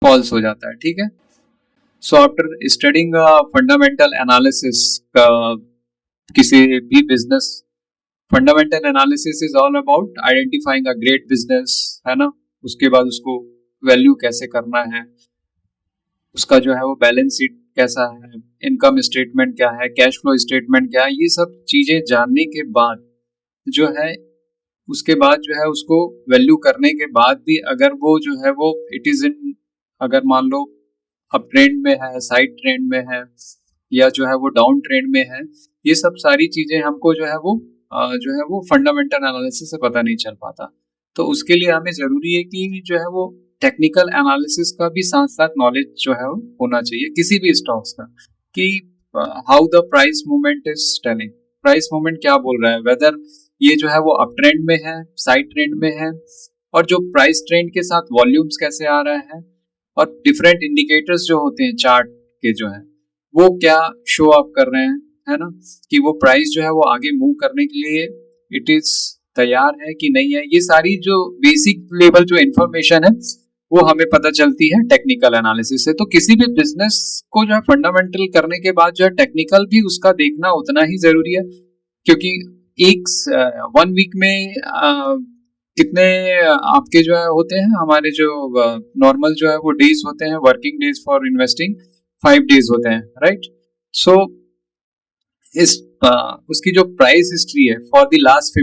False हो जाता है, ठीक है। So after studying fundamental analysis, किसी भी business, fundamental analysis is all about identifying a great business, है ना। उसके बाद उसको वैल्यू कैसे करना है, उसका जो है वो बैलेंस शीट कैसा है, इनकम स्टेटमेंट क्या है, कैश फ्लो स्टेटमेंट क्या है, ये सब चीजें जानने के बाद जो है, उसके बाद जो है उसको वैल्यू करने के बाद भी अगर वो जो है वो इट इज इन, अगर मान लो अप ट्रेंड में है, साइड ट्रेंड में है, या जो है वो डाउन ट्रेंड में है, ये सब सारी चीजें हमको जो है वो जो है वो फंडामेंटल एनालिसिस से पता नहीं चल पाता। तो उसके लिए हमें जरूरी है कि जो है वो टेक्निकल एनालिसिस का भी साथ साथ नॉलेज जो है वो होना चाहिए किसी भी स्टॉक्स का, कि how the price movement is telling, price movement क्या बोल रहा है, वेदर ये जो है वो अप ट्रेंड में है, साइड ट्रेंड में है, और जो प्राइस ट्रेंड के साथ वॉल्यूम्स कैसे आ रहा है, और डिफरेंट इंडिकेटर्स जो होते हैं चार्ट के जो है वो क्या शो अप कर रहे हैं, है ना, कि वो प्राइस जो है वो आगे मूव करने के लिए इट इज तैयार है कि नहीं है। ये सारी जो बेसिक लेवल जो इंफॉर्मेशन है वो हमें पता चलती है टेक्निकल एनालिसिस से। तो किसी भी बिजनेस को जो है फंडामेंटल करने के बाद जो है टेक्निकल भी उसका देखना उतना ही जरूरी है, क्योंकि एक 1 वीक में कितने आपके जो है होते हैं, हमारे जो नॉर्मल जो है वो डेज होते हैं, working days for investing 5 days होते हैं, राइट। सो इस उसकी जो प्राइस हिस्ट्री है फॉर द लास्ट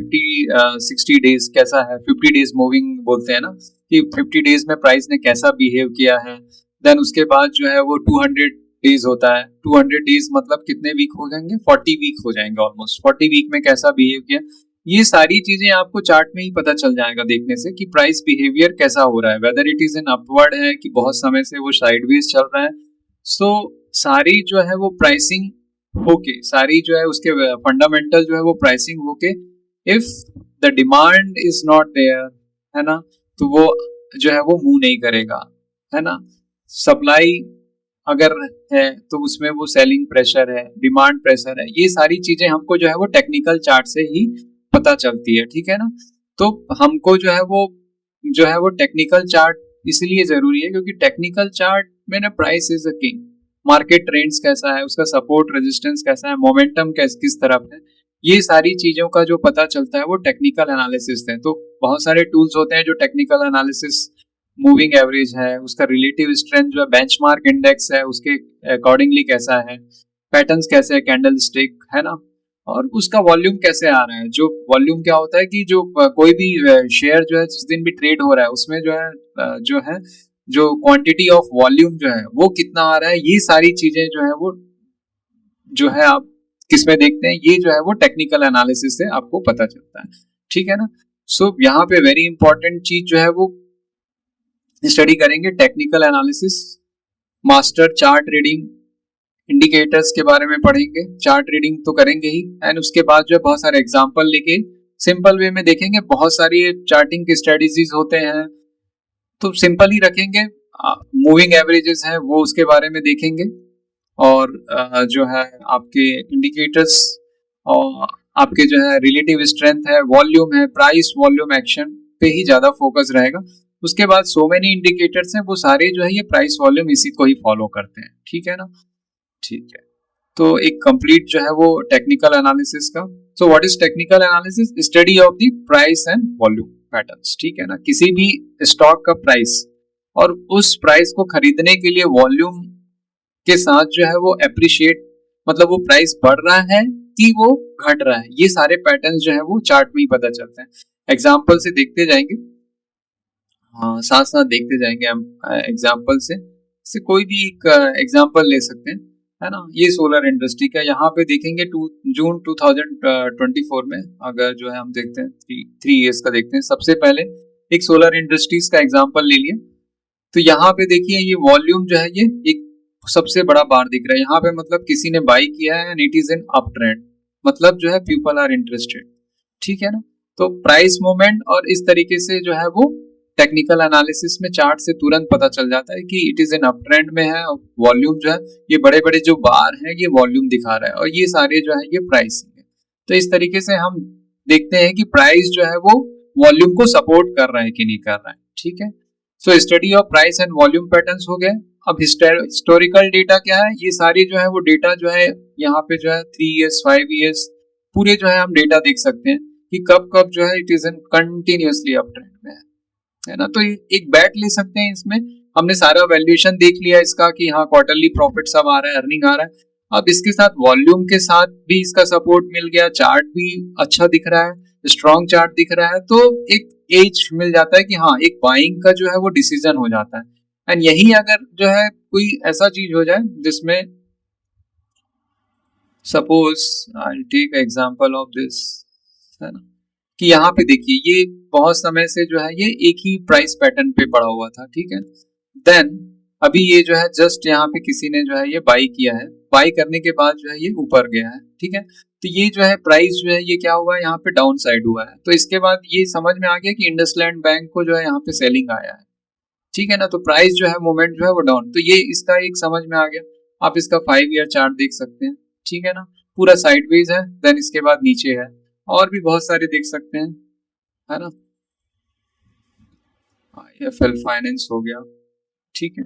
60 डेज कैसा है, 50 डेज मूविंग बोलते हैं ना, कि 50 डेज में प्राइस ने कैसा बिहेव किया है। देन उसके बाद जो है वो 200 डेज होता है, 200 डेज मतलब कितने वीक हो जाएंगे, 40 वीक हो जाएंगे ऑलमोस्ट, 40 वीक में कैसा बिहेव किया। ये सारी चीजें आपको चार्ट में ही पता चल जाएगा देखने से कि प्राइस बिहेवियर कैसा हो रहा है, whether it is in upward है कि बहुत समय से वो साइडवेज चल रहा है। सो सारी जो है वो प्राइसिंग होके, सारी जो है उसके फंडामेंटल जो है वो प्राइसिंग होके, if the demand is not there, है ना, तो वो जो है वो मूव नहीं करेगा, है ना। सप्लाई अगर है तो उसमें वो सेलिंग प्रेशर है, डिमांड प्रेशर है, ये सारी चीजें हमको जो है वो टेक्निकल चार्ट से ही पता चलती है, ठीक है ना। तो हमको जो है वो टेक्निकल चार्ट इसलिए जरूरी है क्योंकि टेक्निकल चार्ट में ना price is a king, market trends कैसा है, उसका सपोर्ट रेजिस्टेंस कैसा है, मोमेंटम किस तरफ है, ये सारी चीजों का जो पता चलता है वो टेक्निकल एनालिसिस है। तो बहुत सारे टूल्स होते हैं जो टेक्निकल एनालिसिस, मूविंग एवरेज है, उसका रिलेटिव स्ट्रेंथ जो है, बेंचमार्क इंडेक्स है उसके अकॉर्डिंगली कैसा है, पैटर्न्स कैसे है, कैंडल स्टिक, है ना, और उसका वॉल्यूम कैसे आ रहा है। जो वॉल्यूम क्या होता है कि जो कोई भी शेयर जो है जिस दिन भी ट्रेड हो रहा है उसमें जो है जो क्वांटिटी ऑफ वॉल्यूम जो है वो कितना आ रहा है, ये सारी चीजें जो है वो जो है आप किस में देखते हैं, ये जो है वो टेक्निकल एनालिसिस से आपको पता चलता है, ठीक है ना। सो यहाँ पे वेरी इंपॉर्टेंट चीज जो है वो स्टडी करेंगे technical analysis, master chart reading, indicators के बारे में पढ़ेंगे, चार्ट रीडिंग तो करेंगे ही, एंड उसके बाद जो है बहुत सारे एग्जांपल लेके सिंपल वे में देखेंगे। बहुत सारी चार्टिंग की स्ट्रेटजीज होते हैं तो सिंपल ही रखेंगे, मूविंग एवरेजेस है वो उसके बारे में देखेंगे, और जो है आपके इंडिकेटर्स, और आपके जो है रिलेटिव स्ट्रेंथ है, वॉल्यूम है, प्राइस वॉल्यूम एक्शन पे ही ज्यादा फोकस रहेगा। उसके बाद सो मेनी इंडिकेटर्स हैं वो सारे जो है ये प्राइस वॉल्यूम इसी को ही फॉलो करते हैं, ठीक है ना, ठीक है। तो एक कंप्लीट जो है वो टेक्निकल एनालिसिस का। So what is technical analysis, study of the price and volume patterns, ठीक है ना। किसी भी स्टॉक का प्राइस और उस प्राइस को खरीदने के लिए वॉल्यूम के साथ जो है वो एप्रिशिएट, मतलब वो प्राइस बढ़ रहा है कि वो घट रहा है, ये सारे पैटर्न जो है वो चार्ट में ही पता चलते हैं। एग्जाम्पल से देखते जाएंगे, हाँ साथ साथ देखते जाएंगे हम एग्जाम्पल से कोई भी एक एग्जाम्पल ले सकते हैं, है ना। ये सोलर इंडस्ट्री का यहाँ पे देखेंगे जून 2024 में, अगर जो है हम देखते हैं 3 years का देखते हैं, सबसे पहले एक सोलर इंडस्ट्रीज का एग्जाम्पल ले लिया। तो यहाँ पे देखिए ये वॉल्यूम जो है ये एक सबसे बड़ा बार दिख रहा है यहाँ पे, मतलब किसी ने बाई किया है and it is in up trend, मतलब जो है पीपल आर इंटरेस्टेड, ठीक है ना। तो प्राइस मूवमेंट और इस तरीके से जो है वो टेक्निकल एनालिसिस में चार्ट से तुरंत पता चल जाता है कि it is in up trend में है, और वॉल्यूम जो है ये बड़े बड़े जो बार है ये वॉल्यूम दिखा रहा है, और ये सारे जो है ये प्राइसिंग है। तो इस तरीके से हम देखते हैं कि प्राइस जो है वो वॉल्यूम को सपोर्ट कर रहा है कि नहीं कर रहा है, ठीक है। So study of price and volume patterns हो गए। अब हिस्टोरिकल डेटा क्या है, ये सारी जो है वो डेटा जो है यहाँ पे जो है 3 years 5 years पूरे जो है हम डेटा देख सकते हैं कि कब कब जो है it is an continuously up trend में है ना। तो एक बैट ले सकते हैं इसमें। हमने सारा वैल्यूएशन देख लिया इसका कि हाँ क्वार्टरली प्रॉफिट सब आ रहा है, अर्निंग आ रहा है। अब इसके साथ वॉल्यूम के साथ भी इसका सपोर्ट मिल गया, चार्ट भी अच्छा दिख रहा है, स्ट्रॉन्ग चार्ट दिख रहा है, तो एक एज मिल जाता है कि हाँ एक बाइंग का जो है वो डिसीजन हो जाता है। एंड यही अगर जो है कोई ऐसा चीज हो जाए जिसमें suppose I take example of this, है ना, कि यहाँ पे देखिए ये बहुत समय से जो है ये एक ही प्राइस पैटर्न पे पड़ा हुआ था, ठीक है। देन अभी ये जो है जस्ट यहाँ पे किसी ने जो है ये बाई किया है, बाई करने के बाद जो है ये ऊपर गया है, ठीक है। तो ये जो है प्राइस जो है ये क्या हुआ है, यहाँ पे डाउन साइड हुआ है। तो इसके बाद ये समझ में आ गया कि इंडसलैंड बैंक को जो है यहाँ पे सेलिंग आया है, ठीक है ना। तो प्राइस जो है मोमेंट जो है वो डाउन, तो ये इसका एक समझ में आ गया। आप इसका 5 year चार्ट देख सकते हैं, ठीक है ना, पूरा साइडवेज है, देन इसके बाद नीचे है, और भी बहुत सारे देख सकते हैं, है ना। IIFL फाइनेंस हो गया, ठीक है,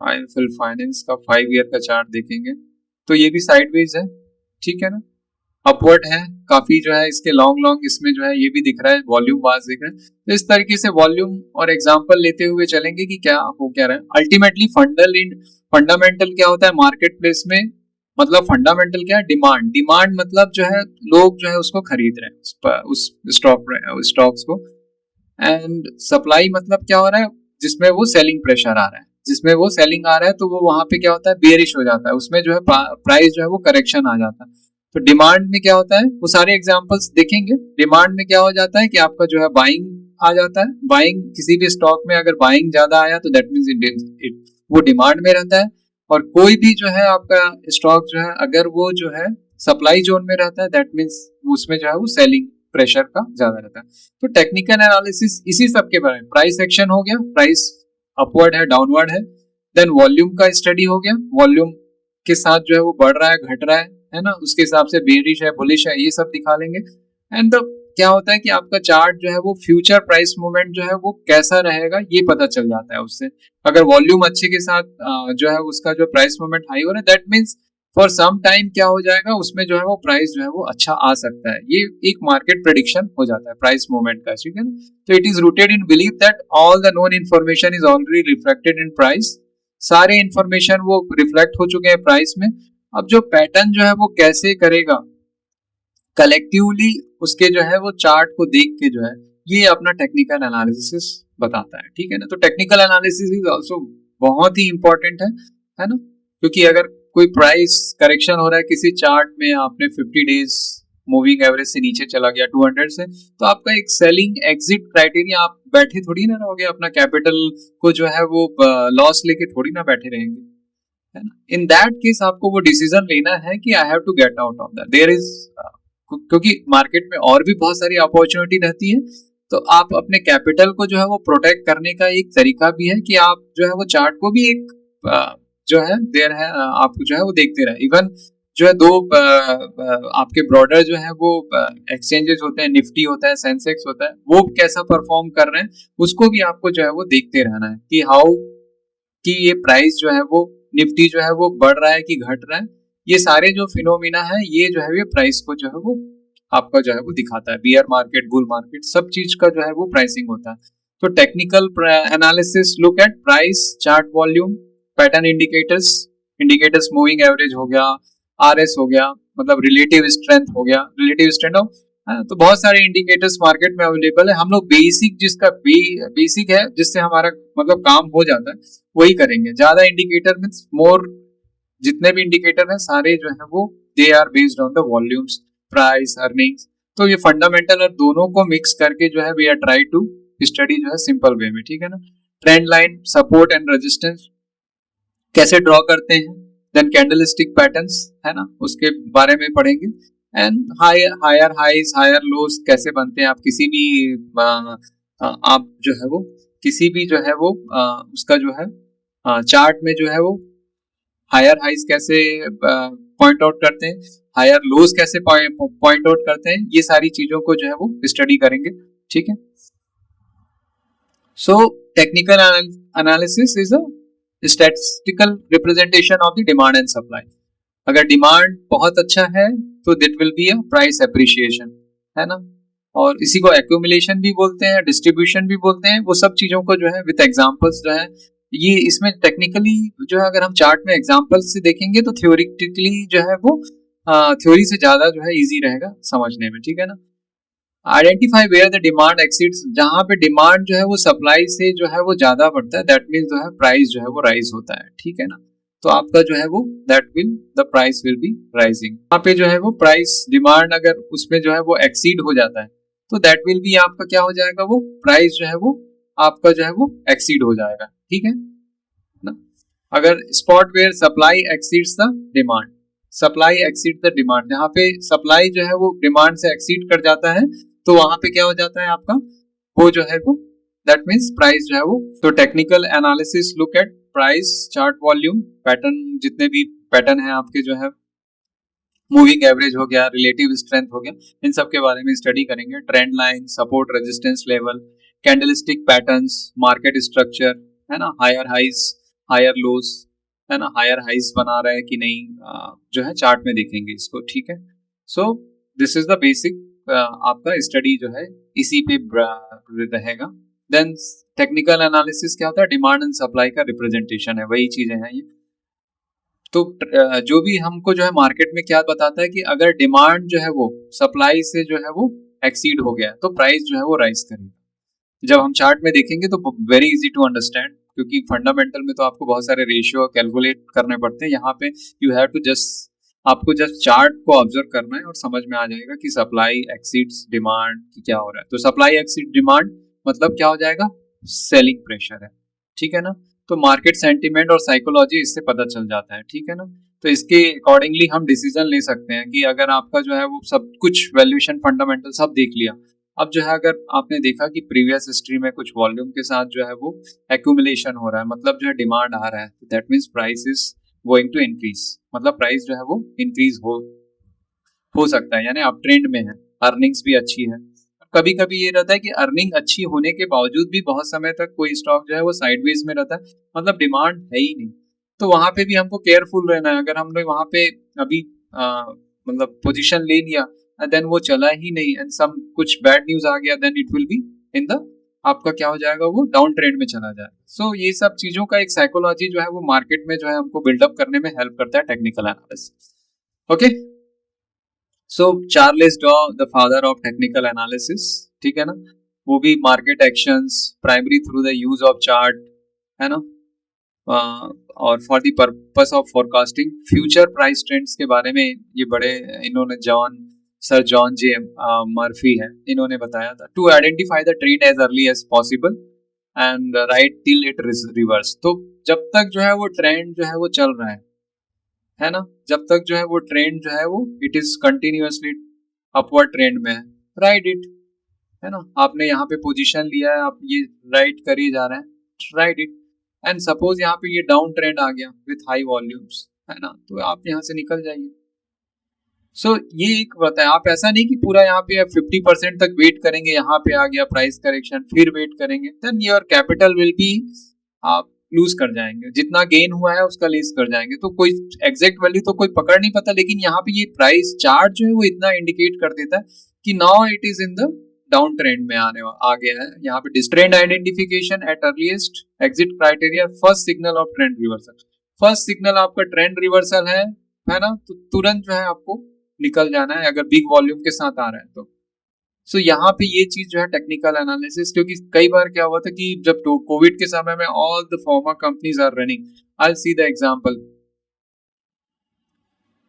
IIFL फाइनेंस का 5 year का चार्ट देखेंगे तो ये भी साइडवेज है, ठीक है ना, अपवर्ड है काफी जो है, इसके लॉन्ग इसमें जो है ये भी दिख रहा है, वॉल्यूम वाज दिख रहा है। तो इस तरीके से वॉल्यूम और एग्जांपल लेते हुए चलेंगे कि क्या हो क्या रहा है। अल्टीमेटली फंडामेंटल क्या होता है मार्केट प्लेस में, मतलब फंडामेंटल क्या है, डिमांड मतलब जो है लोग जो है उसको खरीद रहे हैं उस स्टॉक्स को। एंड सप्लाई मतलब क्या हो रहा है, जिसमें वो सेलिंग प्रेशर आ रहा है, जिसमें वो सेलिंग आ रहा है तो वो वहां पे क्या होता है बेरिश हो जाता है, उसमें जो है प्राइस जो है वो करेक्शन आ जाता है। तो डिमांड में क्या होता है, वो सारे एग्जांपल्स देखेंगे। डिमांड में क्या हो जाता है कि आपका जो है बाइंग आ जाता है, बाइंग किसी भी स्टॉक में अगर बाइंग ज्यादा आया तो दैट मींस इट वो डिमांड में रहता है। और कोई भी जो है आपका स्टॉक जो है अगर वो जो है सप्लाई जोन में रहता है दैट मींस उसमें जो है वो सेलिंग प्रेशर का ज्यादा रहता है। तो टेक्निकल एनालिसिस इसी सब के बारे में, प्राइस एक्शन हो गया, प्राइस अपवर्ड है डाउनवर्ड है, देन वॉल्यूम का स्टडी हो गया, वॉल्यूम के साथ जो है वो बढ़ रहा है घट रहा है ना, उसके हिसाब से बेरिश है बुलिश है ये सब दिखा लेंगे। एंड क्या होता है कि आपका चार्ट जो है वो फ्यूचर प्राइस मूवमेंट जो है वो कैसा रहेगा ये पता चल जाता है उससे। अगर वॉल्यूम अच्छे के साथ जो है उसका जो प्राइस मूवमेंट हाई हो रहा है that means for some time क्या हो जाएगा उसमें जो है वो प्राइस जो है वो अच्छा आ सकता है। ये एक मार्केट प्रेडिक्शन हो जाता है प्राइस मूवमेंट का, ठीक है ना। तो it is rooted in believe that all the known information is already reflected in price. सारे इंफॉर्मेशन वो रिफ्लेक्ट हो चुके हैं प्राइस में। अब जो पैटर्न जो है वो कैसे करेगा कलेक्टिवली उसके जो है वो चार्ट को देख के जो है ये अपना टेक्निकल एनालिसिस बताता है, ठीक है ना। तो टेक्निकल एनालिसिस इज आल्सो बहुत ही इंपॉर्टेंट है ना, क्योंकि अगर कोई प्राइस करेक्शन हो रहा है किसी चार्ट में, आपने 50 days मूविंग एवरेज से नीचे चला गया 200 से, तो आपका एक सेलिंग एग्जिट क्राइटेरिया, आप बैठे थोड़ी ना रहोगे, अपना कैपिटल को जो है वो लॉस लेके थोड़ी ना बैठे रहेंगे, है ना। इन दैट केस आपको वो डिसीजन लेना है कि I have to get out of that, there is, क्योंकि मार्केट में और भी बहुत सारी अपॉर्चुनिटी रहती है। तो आप अपने कैपिटल को जो है वो प्रोटेक्ट करने का एक तरीका भी है कि आप जो है वो चार्ट को भी एक जो है देर है आप जो है वो देखते रहे। इवन जो है दो आपके ब्रॉडर जो है वो एक्सचेंजेस होते हैं, निफ्टी होता है, सेंसेक्स होता है, वो कैसा परफॉर्म कर रहे हैं उसको भी आपको जो है वो देखते रहना है कि हाउ कि ये प्राइस जो है वो निफ्टी जो है वो बढ़ रहा है कि घट रहा है। ये सारे जो फिनोमिना है ये जो है ये प्राइस को जो है वो आपका जो है वो दिखाता है। बियर मार्केट बुल मार्केट सब चीज का जो है वो प्राइसिंग होता है। तो technical analysis look at price chart volume pattern indicators moving average हो गया, आरएस हो गया, मतलब रिलेटिव स्ट्रेंथ हो गया, रिलेटिव स्ट्रेंथ ऑफ, तो बहुत सारे इंडिकेटर्स मार्केट में अवेलेबल है। हम लोग बेसिक जिसका बेसिक है जिससे हमारा मतलब काम हो जाता है वही करेंगे। ज्यादा इंडिकेटर मींस मोर, जितने भी इंडिकेटर हैं सारे जो है वो they are based on the volumes price earnings. तो ये फंडामेंटल और दोनों को मिक्स करके जो है we are try to study जो है सिंपल वे में, ठीक है ना। Trend line support and resistance कैसे ड्रॉ करते हैं, देन कैंडलस्टिक पैटर्न्स है ना उसके बारे में पढ़ेंगे। And higher highs higher lows कैसे बनते हैं, आप किसी भी आप जो है वो किसी भी जो है वो उसका जो है चार्ट में जो है वो हायर हाइज कैसे पॉइंट आउट करते हैं, हायर लोज कैसे पॉइंट आउट करते हैं, ये सारी चीजों को जो है वो स्टडी करेंगे, ठीक है। So technical analysis is a statistical representation of the demand and supply. अगर डिमांड बहुत अच्छा है तो that will be a price appreciation, है ना। और इसी को एक्यूमुलेशन भी बोलते हैं, डिस्ट्रीब्यूशन भी बोलते हैं। वो सब चीजों को जो है विद एग्जांपल्स जो है, ये इसमें टेक्निकली जो है अगर हम चार्ट में एग्जांपल्स से देखेंगे तो थ्योरेटिकली जो है वो थ्योरी से ज्यादा जो है इजी रहेगा समझने में, ठीक है ना। Identify where the demand exceeds, जहां पे डिमांड जो है वो सप्लाई से जो है वो ज्यादा बढ़ता है, दैट मीन्स जो है प्राइस जो है वो राइज होता है, ठीक है ना। तो आपका जो है वो that will the price will be rising. यहाँ पे जो है वो प्राइस डिमांड अगर उसमें जो है वो एक्सीड हो जाता है तो दैट विल बी आपका क्या हो जाएगा, वो प्राइस जो है वो आपका जो है वो एक्सीड हो जाएगा, ठीक है ना। अगर spot where supply exceeds the demand, supply exceed the demand, जहाँ पे सप्लाई जो है वो डिमांड से एक्सीड कर जाता है तो वहां पे क्या हो जाता है आपका, वो जो है वो दैट मीन्स प्राइस जो है वो। तो technical analysis look at price, chart, volume, pattern, जितने भी पैटर्न है आपके जो है, मूविंग एवरेज हो गया, रिलेटिव स्ट्रेंथ हो गया, इन सब के बारे में स्टडी करेंगे। Trend line, support, resistance level, candlestick patterns, market structure, है ना, हायर हाइज हायर लोज, है ना, हायर हाइज बना रहा है कि नहीं, जो है चार्ट में देखेंगे इसको, ठीक है। So this is the basic आपका स्टडी जो है इसी पे रहेगा। देन टेक्निकल एनालिसिस क्या होता है, डिमांड एंड सप्लाई का रिप्रेजेंटेशन है, वही चीजें हैं ये। तो जो भी हमको जो है मार्केट में क्या बताता है कि अगर डिमांड जो है वो सप्लाई से जो है वो एक्सीड हो गया तो प्राइस जो है वो राइज करेगा। जब हम चार्ट में देखेंगे तो वेरी इजी टू अंडरस्टैंड, क्योंकि फंडामेंटल में तो आपको बहुत सारे रेशियो कैलकुलेट करने पड़ते हैं। यहाँ पे यू हैव टू जस्ट, आपको जस्ट चार्ट को ऑब्जर्व करना है और समझ में आ जाएगा कि सप्लाई एक्सीड्स डिमांड की क्या हो रहा है। तो सप्लाई एक्सीड डिमांड मतलब क्या हो जाएगा, सेलिंग प्रेशर है, ठीक है ना। तो मार्केट सेंटीमेंट और साइकोलॉजी इससे पता चल जाता है, ठीक है ना। तो इसके अकॉर्डिंगली हम डिसीजन ले सकते हैं कि अगर आपका जो है वो सब कुछ वैल्यूएशन फंडामेंटल सब देख लिया, अब जो है अगर आपने देखा कि प्रीवियस हिस्ट्री में कुछ वॉल्यूम के साथ जो है वो एक्यूमुलेशन हो रहा है, मतलब जो है डिमांड आ रहा है, that means price is going to increase, मतलब प्राइस जो है वो इंक्रीज हो सकता है, यानी अप ट्रेंड में है, अर्निंग्स भी अच्छी है। कभी कभी ये रहता है कि अर्निंग अच्छी होने के बावजूद भी बहुत समय तक कोई स्टॉक जो है वो साइडवेज में रहता है, मतलब डिमांड है ही नहीं। तो वहां पे भी हमको केयरफुल रहना है। अगर हम लोग वहां पे अभी मतलब पोजीशन ले लिया देन वो चला ही नहीं एंड सम कुछ बैड न्यूज आ गया, then it will be in the, आपका क्या हो जाएगा, वो डाउन ट्रेंड में चला जाएगा। सो ये सब चीजों का एक साइकोलॉजी जो है वो मार्केट में जो है हमको बिल्डअप करने में हेल्प करता है technical analysis. Okay, so Charles Dow the father of technical analysis, ठीक है ना, वो भी market actions primary through the use of chart, है ना, और for the purpose of forecasting future price trends के बारे में ये बड़े इन्होंने सर जॉन जे मर्फी है, इन्होंने बताया था। To identify the trend as early as possible and right till it reverse. तो जब तक जो है वो ट्रेंड जो है वो चल रहा है ना, जब तक जो है वो ट्रेंड जो है वो it is continuously upward trend में है, राइट इट, है ना। आपने यहाँ पे पोजीशन लिया है, आप ये राइट कर ही जा रहे हैं, राइट इट। एंड सपोज यहाँ पे ये डाउन ट्रेंड आ गया विथ हाई वॉल्यूम्स, है ना, तो आप यहाँ से निकल जाइए। सो ये एक बात है, आप ऐसा नहीं कि पूरा यहाँ पे 50% तक वेट करेंगे, यहाँ पे आ गया प्राइस करेक्शन फिर वेट करेंगे, then your capital will be, आप लूज कर जाएंगे, जितना गेन हुआ है उसका लेस कर जाएंगे। तो कोई एग्जैक्ट वैल्यू तो कोई पकड़ नहीं पाता, लेकिन यहाँ पे ये प्राइस चार्ट जो है वो इतना इंडिकेट कर देता है कि now it is in the down trend में आ गया है। यहाँ पे trend identification at earliest exit criteria, first signal of trend reversal, first signal आपका ट्रेंड रिवर्सल है ना, तो तुरंत जो है आपको निकल जाना है अगर बिग वॉल्यूम के साथ आ रहा है तो। सो यहाँ पे ये चीज जो है टेक्निकल एनालिसिस, क्योंकि कई बार क्या हुआ था कि जब कोविड के समय में all the pharma companies are running, I see the example,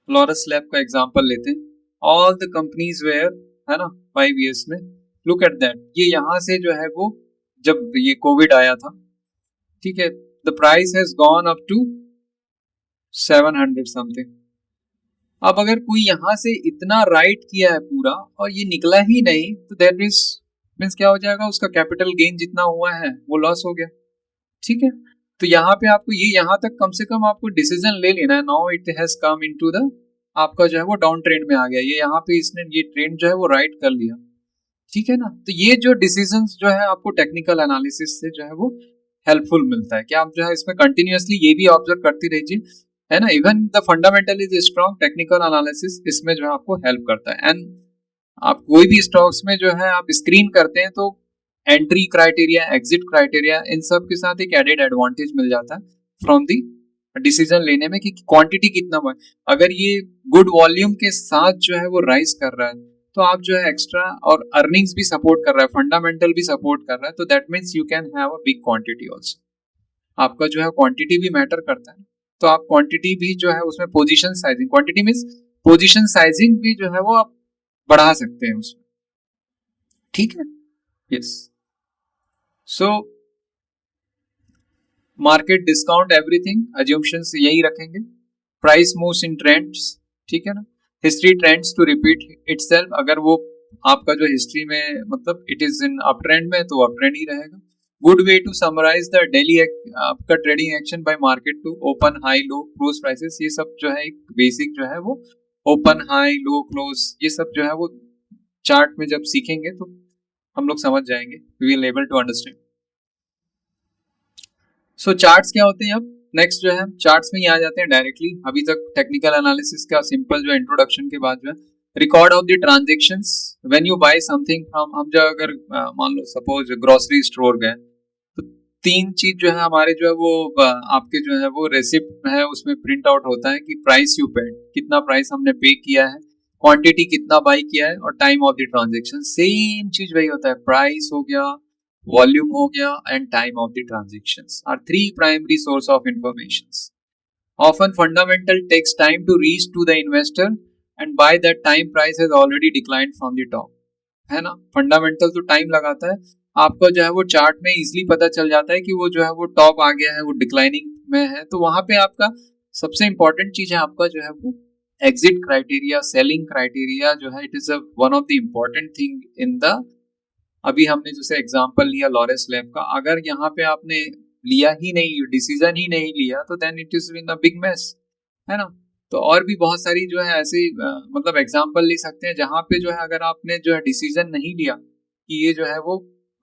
Laurus lab का एग्जांपल लेते हैं, ऑल द कंपनीज वेयर, है ना, 5 years में, लुक एट दैट, ये यहाँ से जो है वो जब ये कोविड आया था, ठीक है, the price has gone up to 700 something. अब अगर कोई यहाँ से इतना राइट किया है पूरा और ये निकला ही नहीं, तो दैट मींस क्या हो जाएगा, उसका कैपिटल गेन जितना हुआ है वो लॉस हो गया, ठीक है। तो यहाँ पे आपको ये यहाँ तक कम से कम आपको डिसीजन ले लेना है, now it has come into the, आपका जो है वो डाउन ट्रेंड में आ गया, ये यहाँ पे इसने ये ट्रेंड जो है वो राइट कर लिया, ठीक है ना। तो ये जो डिसीजंस जो है आपको टेक्निकल एनालिसिस से जो है वो हेल्पफुल मिलता है कि आप जो है इसमें कंटिन्यूअसली ये भी ऑब्जर्व करती रहिए, है ना। Even the fundamental is strong, technical analysis इसमें जो है आपको हेल्प करता है। एंड आप कोई भी स्टॉक्स में जो है आप स्क्रीन करते हैं तो एंट्री क्राइटेरिया, एग्जिट क्राइटेरिया, इन सब के साथ एक एडेड एडवांटेज मिल जाता है फ्रॉम दी डिसीजन लेने में कि क्वांटिटी कितना बढ़, अगर ये गुड वॉल्यूम के साथ जो है वो राइज कर रहा है तो आप जो है एक्स्ट्रा, और अर्निंग्स भी सपोर्ट कर रहा है, फंडामेंटल भी सपोर्ट कर रहा है, तो that means you can have a big quantity also. आपका जो है क्वांटिटी भी मैटर करता है, तो आप क्वांटिटी भी जो है उसमें position sizing, quantity means position sizing भी जो है वो आप बढ़ा सकते हैं उसमें, ठीक है। Yes, so market discount everything, assumptions यही रखेंगे। प्राइस मूव्स इन ट्रेंड्स, ठीक है ना। History trends to repeat itself, अगर वो आपका जो हिस्ट्री में मतलब it is in up trend में तो अप ट्रेंड ही रहेगा। Good way to summarise the daily आपका trading action by market to open high low close prices, ये सब जो है एक बेसिक जो है वो ओपन हाई लो क्लोज, ये सब जो है वो चार्ट में जब सीखेंगे तो हम लोग समझ जाएंगे, we will able to understand. So charts क्या होते हैं, अब नेक्स्ट जो है चार्ट्स में ही आ जाते हैं डायरेक्टली। अभी तक टेक्निकल एनालिसिस का सिंपल जो इंट्रोडक्शन के बाद जो है record of the transactions when you buy something from, हम जो अगर मान लो सपोज ग्रोसरी स्टोर गए तो तीन चीज जो है हमारे जो है वो आपके जो है वो रेसिप्ट है उसमें प्रिंट आउट होता है कि प्राइस यू पेड, कितना प्राइस हमने पे किया है, क्वांटिटी कितना बाय किया है, और time of the transaction. Same चीज वही होता है, प्राइस हो गया, वॉल्यूम हो गया, and time of the transactions are three primary source of information. Often fundamental takes time to reach to the investor and by that time price has already declined from the top, है ना। Fundamental तो time लगाता है, आपको जो है वो chart में इजीली पता चल जाता है कि वो जो है वो टॉप आ गया है, वो डिक्लाइनिंग में है, तो वहां पे आपका सबसे इंपॉर्टेंट चीज है आपका जो है वो एग्जिट क्राइटेरिया, सेलिंग क्राइटेरिया जो है, it is one of the important thing in the, अभी हमने जैसे एग्जांपल लिया लॉरेंस लैब का, अगर यहाँ पे आपने लिया ही नहीं, डिसीजन ही नहीं लिया, तो then it is in a big mess, है ना। तो और भी बहुत सारी जो है ऐसी मतलब एग्जांपल ले सकते हैं जहां पे जो है अगर आपने जो है डिसीजन नहीं लिया कि ये जो है वो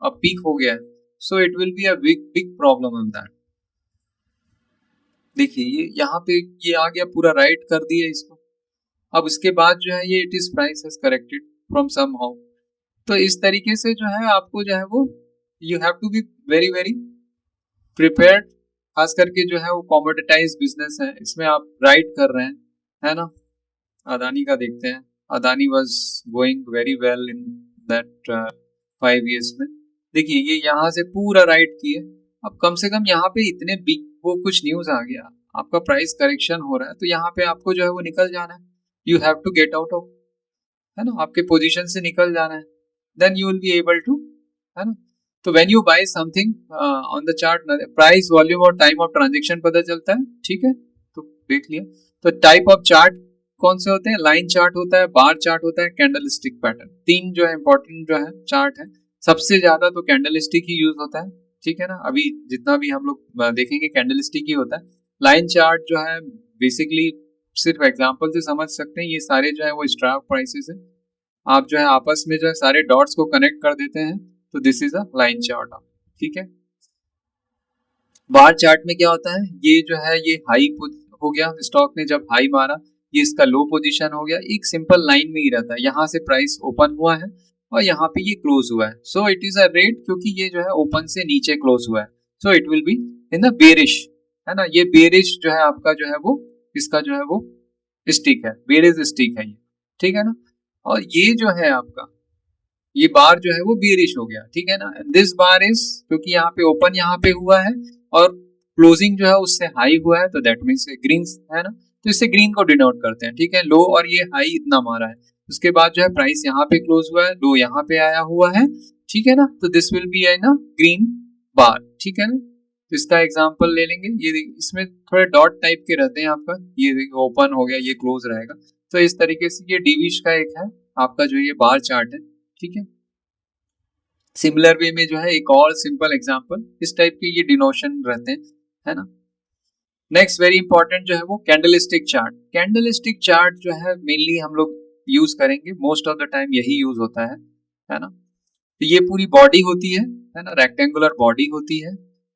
अब पीक हो गया है, so it will be a big big problem on that. देखिए ये यहाँ पे ये आ गया, पूरा राइट कर दिया इसको, अब इसके बाद जो है ये it is price has corrected from somehow, तो इस तरीके से जो है आपको जो है वो you have to be very very prepared, खास करके जो है वो कॉमोडिटाइज बिजनेस है, इसमें आप राइट कर रहे हैं, है ना। अदानी का देखते हैं, Adani was going very well in that 5 years में, देखिए ये यहाँ से पूरा राइट किए, अब कम से कम यहाँ पे इतने बिग वो कुछ न्यूज आ गया, आपका प्राइस करेक्शन हो रहा है, तो यहाँ पे आपको जो है वो निकल जाना है, you have to get out of, है ना, आपके पोजीशन से निकल जाना है, then you will be able to, है ना। तो when you buy something on the chart, price, volume और टाइम ऑफ ट्रांजेक्शन पता चलता है, ठीक है, तो देख लिया। तो टाइप ऑफ चार्ट कौन से होते हैं, लाइन चार्ट होता है, बार चार्ट होता है, कैंडलस्टिक पैटर्न, तीन जो है इंपॉर्टेंट जो है चार्ट है, सबसे ज्यादा तो कैंडलस्टिक ही यूज होता है, ठीक है ना। अभी जितना भी हम लोग देखेंगे कैंडलस्टिक ही होता है। लाइन चार्ट जो है बेसिकली सिर्फ एग्जाम्पल से समझ सकते हैं, ये सारे जो है वो स्ट्राइक प्राइसेस है, आप जो है आपस में जो है सारे डॉट्स को कनेक्ट कर देते हैं, तो this is a line chart, ठीक है। बार चार्ट में क्या होता है, ये जो है ये हाई हो गया, स्टॉक ने जब हाई मारा, ये इसका लो पोजीशन हो गया, एक सिंपल लाइन में ही रहता है, यहाँ से प्राइस ओपन हुआ है और यहाँ पे ये क्लोज हुआ है, so it is a rate, क्योंकि ये जो है ओपन से नीचे क्लोज हुआ है, so it will be in the bearish, है ना। ये बेरिश जो है आपका जो है वो इसका जो है वो स्टिक है, बेरिश स्टिक है ये, ठीक है ना। और ये जो है आपका ये बार जो है वो बेरिश हो गया, ठीक है ना। दिस बार इज, क्योंकि यहाँ पे ओपन यहाँ पे हुआ है और क्लोजिंग जो है उससे हाई हुआ है, तो दैट मीन्स ग्रीन, है ना, तो इससे ग्रीन को डिनोट करते हैं, ठीक है। लो और ये हाई इतना मारा है, उसके बाद जो है प्राइस यहाँ पे क्लोज हुआ है, लो यहाँ पे आया हुआ है, ठीक है ना, तो दिस विल बी है ना ग्रीन बार, ठीक है ना। तो इसका एग्जांपल ले लेंगे, ये इसमें थोड़े डॉट टाइप के रहते हैं आपका, ये ओपन हो गया, ये क्लोज रहेगा, तो इस तरीके से ये डीविश का एक है आपका जो ये बार चार्ट है, ठीक है। सिमिलर वे में जो है एक और सिंपल एग्जांपल, इस टाइप के ये डिनोशन रहते हैं, है ना। नेक्स्ट वेरी इंपॉर्टेंट जो है वो कैंडलस्टिक चार्ट, कैंडलस्टिक चार्ट जो है मेनली हम लोग यूज करेंगे, मोस्ट ऑफ द टाइम यही यूज होता है ना। तो ये पूरी बॉडी होती है ना, रेक्टेंगुलर बॉडी होती है